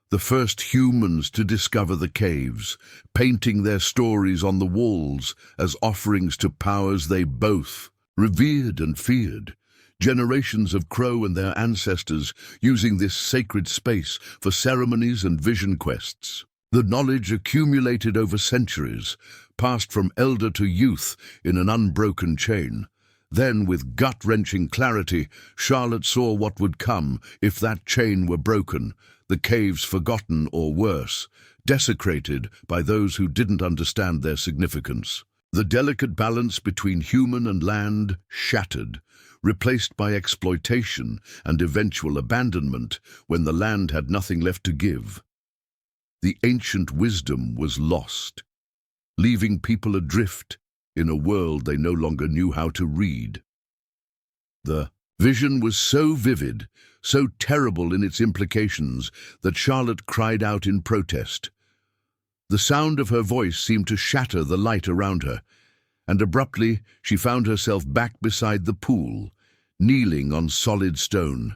S1: The first humans to discover the caves, painting their stories on the walls as offerings to powers they both revered and feared. Generations of Crow and their ancestors using this sacred space for ceremonies and vision quests. The knowledge accumulated over centuries, passed from elder to youth in an unbroken chain. Then, with gut-wrenching clarity, Charlotte saw what would come if that chain were broken, the caves forgotten or worse, desecrated by those who didn't understand their significance. The delicate balance between human and land shattered, replaced by exploitation and eventual abandonment when the land had nothing left to give. The ancient wisdom was lost, leaving people adrift in a world they no longer knew how to read. The vision was so vivid, so terrible in its implications, that Charlotte cried out in protest. The sound of her voice seemed to shatter the light around her, and abruptly she found herself back beside the pool, kneeling on solid stone.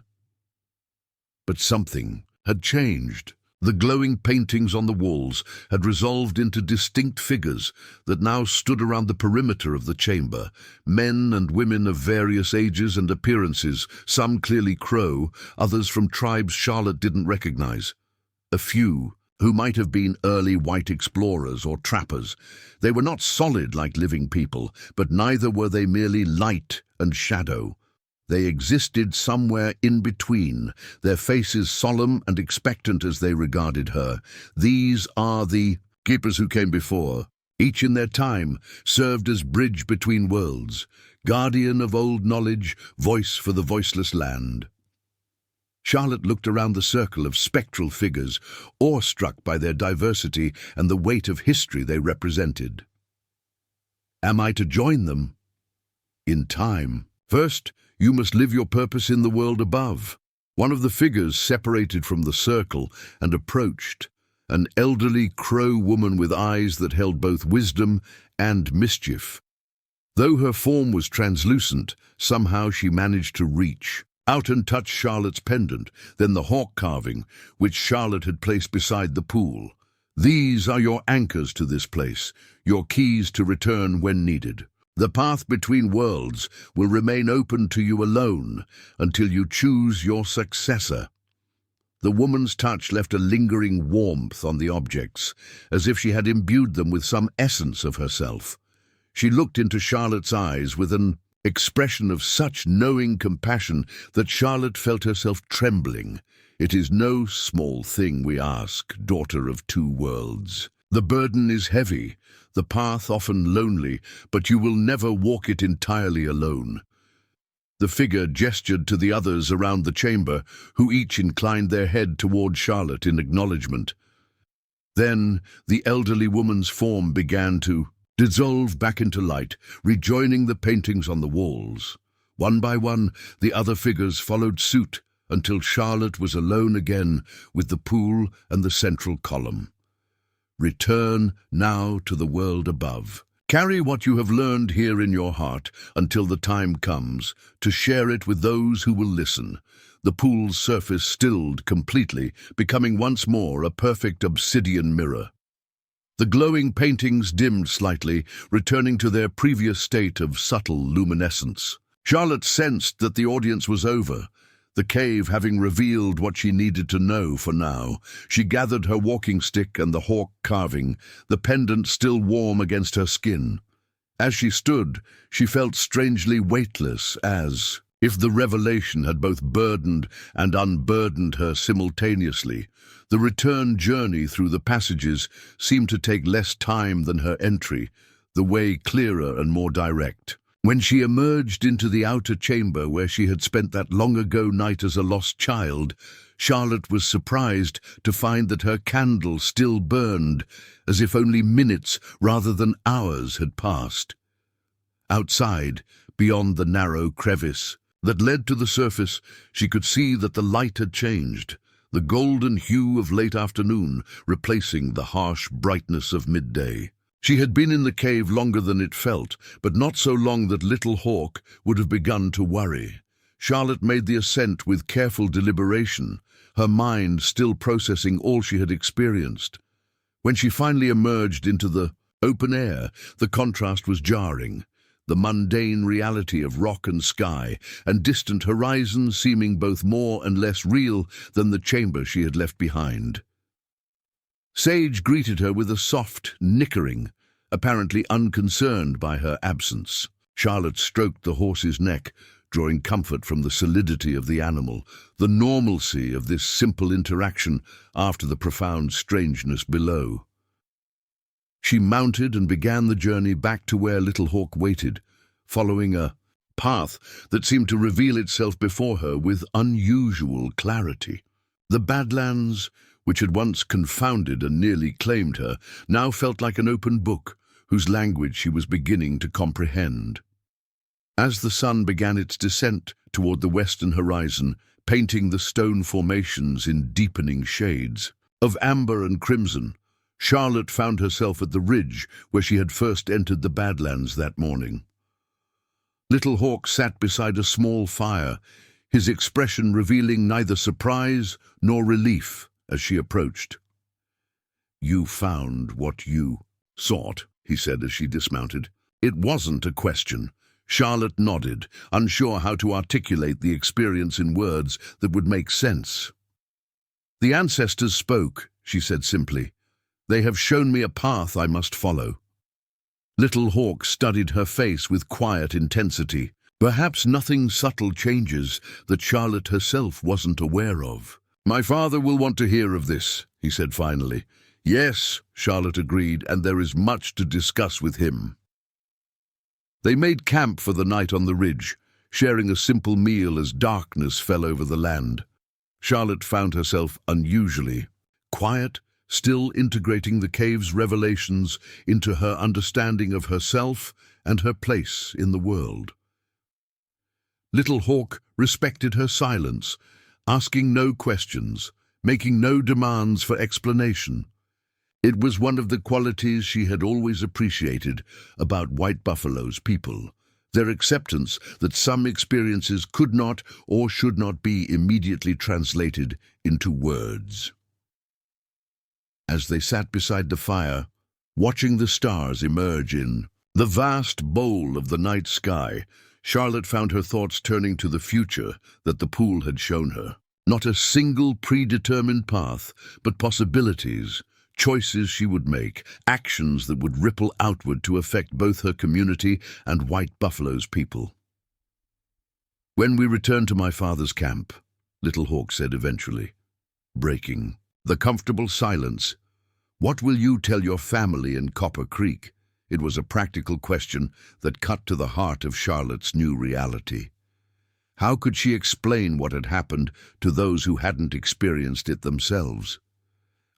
S1: But something had changed. The glowing paintings on the walls had resolved into distinct figures that now stood around the perimeter of the chamber, men and women of various ages and appearances, some clearly Crow, others from tribes Charlotte didn't recognize. A few who might have been early white explorers or trappers. They were not solid like living people, but neither were they merely light and shadow. They existed somewhere in between, their faces solemn and expectant as they regarded her. These are the keepers who came before. Each in their time served as bridge between worlds, guardian of old knowledge, voice for the voiceless land. Charlotte looked around the circle of spectral figures, awestruck by their diversity and the weight of history they represented. Am I to join them? In time. First, you must live your purpose in the world above. One of the figures separated from the circle and approached, an elderly Crow woman with eyes that held both wisdom and mischief. Though her form was translucent, somehow she managed to reach out and touch Charlotte's pendant, then the hawk carving, which Charlotte had placed beside the pool. These are your anchors to this place, your keys to return when needed. The path between worlds will remain open to you alone until you choose your successor." The woman's touch left a lingering warmth on the objects, as if she had imbued them with some essence of herself. She looked into Charlotte's eyes with an expression of such knowing compassion that Charlotte felt herself trembling. "It is no small thing we ask, daughter of two worlds. The burden is heavy, the path often lonely, but you will never walk it entirely alone." The figure gestured to the others around the chamber, who each inclined their head toward Charlotte in acknowledgement. Then the elderly woman's form began to dissolve back into light, rejoining the paintings on the walls. One by one, the other figures followed suit, until Charlotte was alone again with the pool and the central column. Return now to the world above. Carry what you have learned here in your heart until the time comes to share it with those who will listen. The pool's surface stilled completely, becoming once more a perfect obsidian mirror. The glowing paintings dimmed slightly, returning to their previous state of subtle luminescence. Charlotte sensed that the audience was over, the cave having revealed what she needed to know for now. She gathered her walking stick and the hawk carving, the pendant still warm against her skin. As she stood, she felt strangely weightless, as if the revelation had both burdened and unburdened her simultaneously. The return journey through the passages seemed to take less time than her entry, the way clearer and more direct. When she emerged into the outer chamber where she had spent that long-ago night as a lost child, Charlotte was surprised to find that her candle still burned, as if only minutes rather than hours had passed. Outside, beyond the narrow crevice that led to the surface, she could see that the light had changed, the golden hue of late afternoon replacing the harsh brightness of midday. She had been in the cave longer than it felt, but not so long that Little Hawk would have begun to worry. Charlotte made the ascent with careful deliberation, her mind still processing all she had experienced. When she finally emerged into the open air, the contrast was jarring, the mundane reality of rock and sky and distant horizons seeming both more and less real than the chamber she had left behind. Sage greeted her with a soft nickering, apparently unconcerned by her absence. Charlotte stroked the horse's neck, drawing comfort from the solidity of the animal, the normalcy of this simple interaction after the profound strangeness below. She mounted and began the journey back to where Little Hawk waited, following a path that seemed to reveal itself before her with unusual clarity. The Badlands, which had once confounded and nearly claimed her, now felt like an open book, whose language she was beginning to comprehend. As the sun began its descent toward the western horizon, painting the stone formations in deepening shades of amber and crimson, Charlotte found herself at the ridge where she had first entered the Badlands that morning. Little Hawk sat beside a small fire, his expression revealing neither surprise nor relief as she approached. "You found what you sought," he said as she dismounted. It wasn't a question. Charlotte nodded, unsure how to articulate the experience in words that would make sense. "The ancestors spoke," she said simply. "They have shown me a path I must follow." Little Hawk studied her face with quiet intensity. Perhaps nothing subtle changes that Charlotte herself wasn't aware of. "My father will want to hear of this," he said finally. "Yes," Charlotte agreed, "and there is much to discuss with him." They made camp for the night on the ridge, sharing a simple meal as darkness fell over the land. Charlotte found herself unusually quiet, still integrating the cave's revelations into her understanding of herself and her place in the world. Little Hawk respected her silence, asking no questions, making no demands for explanation. It was one of the qualities she had always appreciated about White Buffalo's people, their acceptance that some experiences could not or should not be immediately translated into words. As they sat beside the fire, watching the stars emerge in the vast bowl of the night sky, Charlotte found her thoughts turning to the future that the pool had shown her. Not a single predetermined path, but possibilities, choices she would make, actions that would ripple outward to affect both her community and White Buffalo's people. "When we return to my father's camp," Little Hawk said eventually, breaking the comfortable silence, "what will you tell your family in Copper Creek?" It was a practical question that cut to the heart of Charlotte's new reality. How could she explain what had happened to those who hadn't experienced it themselves?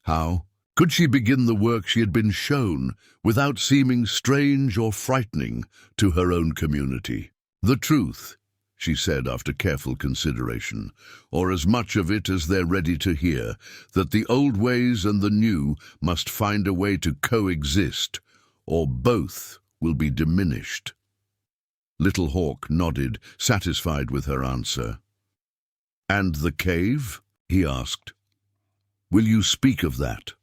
S1: How could she begin the work she had been shown without seeming strange or frightening to her own community? "The truth," she said after careful consideration, "or as much of it as they're ready to hear, that the old ways and the new must find a way to coexist, or both will be diminished." Little Hawk nodded, satisfied with her answer. "And the cave?" he asked. "Will you speak of that?"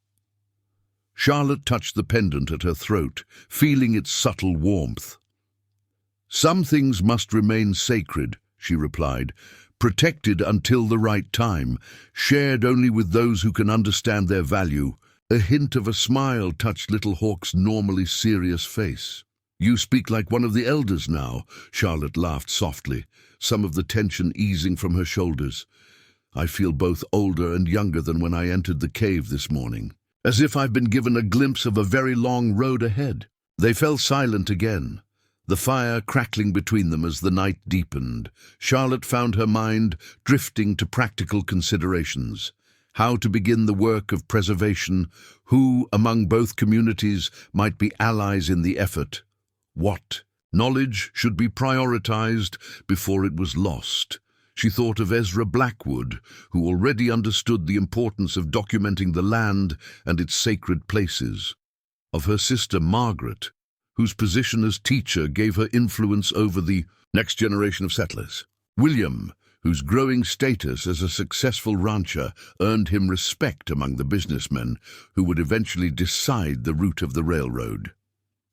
S1: Charlotte touched the pendant at her throat, feeling its subtle warmth. "Some things must remain sacred," she replied, "protected until the right time, shared only with those who can understand their value." A hint of a smile touched Little Hawk's normally serious face. "You speak like one of the elders now," Charlotte laughed softly, some of the tension easing from her shoulders. "I feel both older and younger than when I entered the cave this morning, as if I've been given a glimpse of a very long road ahead." They fell silent again, the fire crackling between them as the night deepened. Charlotte found her mind drifting to practical considerations. How to begin the work of preservation, who among both communities might be allies in the effort. What knowledge should be prioritized before it was lost? She thought of Ezra Blackwood, who already understood the importance of documenting the land and its sacred places. Of her sister Margaret, whose position as teacher gave her influence over the next generation of settlers. William, whose growing status as a successful rancher earned him respect among the businessmen who would eventually decide the route of the railroad.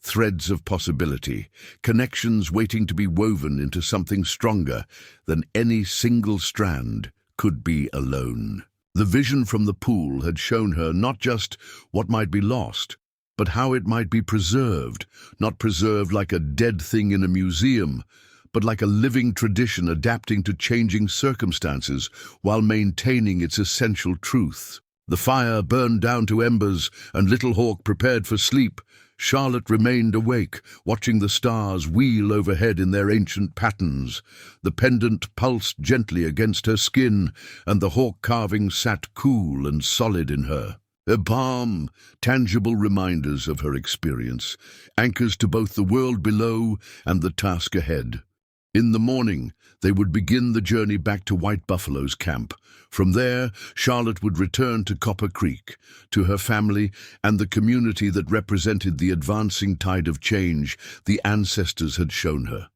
S1: Threads of possibility, connections waiting to be woven into something stronger than any single strand could be alone. The vision from the pool had shown her not just what might be lost, but how it might be preserved, not preserved like a dead thing in a museum, but like a living tradition adapting to changing circumstances while maintaining its essential truth. The fire burned down to embers, and Little Hawk prepared for sleep. Charlotte remained awake, watching the stars wheel overhead in their ancient patterns. The pendant pulsed gently against her skin, and the hawk carving sat cool and solid in her. A balm, tangible reminders of her experience, anchors to both the world below and the task ahead. In the morning, they would begin the journey back to White Buffalo's camp. From there, Charlotte would return to Copper Creek, to her family and the community that represented the advancing tide of change the ancestors had shown her.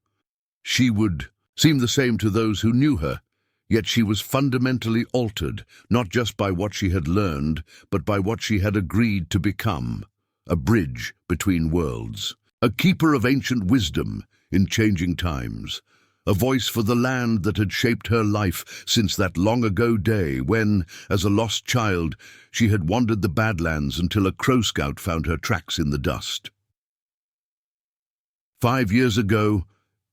S1: She would seem the same to those who knew her, yet she was fundamentally altered, not just by what she had learned, but by what she had agreed to become: a bridge between worlds, a keeper of ancient wisdom in changing times, a voice for the land that had shaped her life since that long-ago day when, as a lost child, she had wandered the Badlands until a Crow Scout found her tracks in the dust. 5 years ago,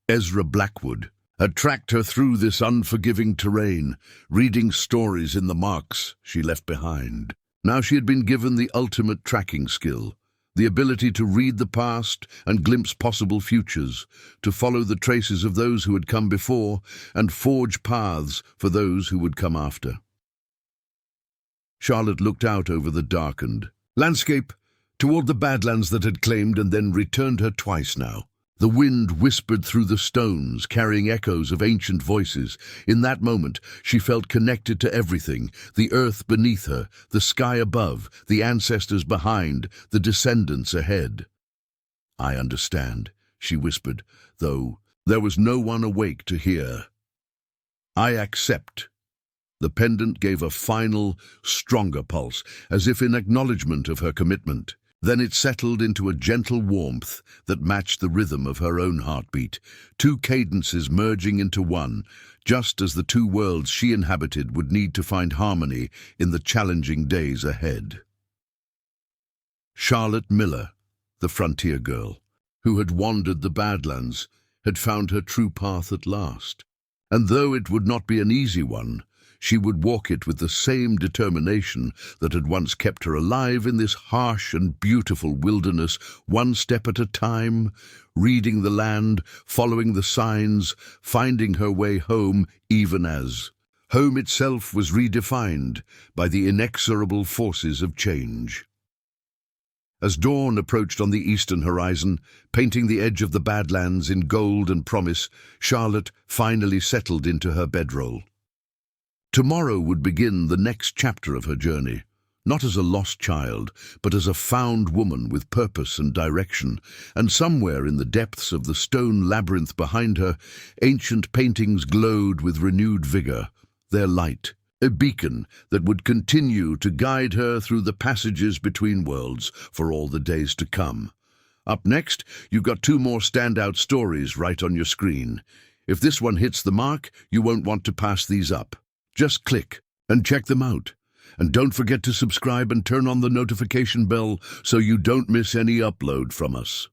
S1: Ezra Blackwood had tracked her through this unforgiving terrain, reading stories in the marks she left behind. Now she had been given the ultimate tracking skill, the ability to read the past and glimpse possible futures, to follow the traces of those who had come before and forge paths for those who would come after. Charlotte looked out over the darkened landscape toward the Badlands that had claimed and then returned her twice now. The wind whispered through the stones, carrying echoes of ancient voices. In that moment, she felt connected to everything: the earth beneath her, the sky above, the ancestors behind, the descendants ahead. "I understand," she whispered, though there was no one awake to hear. "I accept." The pendant gave a final, stronger pulse, as if in acknowledgement of her commitment. Then it settled into a gentle warmth that matched the rhythm of her own heartbeat, two cadences merging into one, just as the two worlds she inhabited would need to find harmony in the challenging days ahead. Charlotte Miller, the frontier girl, who had wandered the Badlands, had found her true path at last. And though it would not be an easy one, she would walk it with the same determination that had once kept her alive in this harsh and beautiful wilderness, one step at a time, reading the land, following the signs, finding her way home, even as home itself was redefined by the inexorable forces of change. As dawn approached on the eastern horizon, painting the edge of the Badlands in gold and promise, Charlotte finally settled into her bedroll. Tomorrow would begin the next chapter of her journey, not as a lost child, but as a found woman with purpose and direction, and somewhere in the depths of the stone labyrinth behind her, ancient paintings glowed with renewed vigor, their light, a beacon that would continue to guide her through the passages between worlds for all the days to come. Up next, you've got two more standout stories right on your screen. If this one hits the mark, you won't want to pass these up. Just click and check them out. And don't forget to subscribe and turn on the notification bell so you don't miss any upload from us.